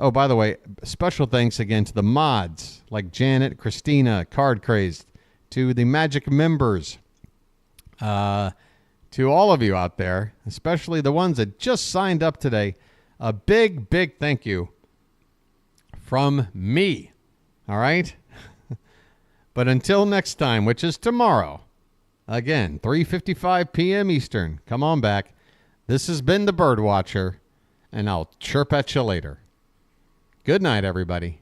Oh, by the way, special thanks again to the mods like Janet, Christina, Card Crazed, to the Magic members, to all of you out there, especially the ones that just signed up today. A big, big thank you from me. All right? But until next time, which is tomorrow, again, 3:55 p.m. Eastern. Come on back. This has been the Bird Watcher, and I'll chirp at you later. Good night, everybody.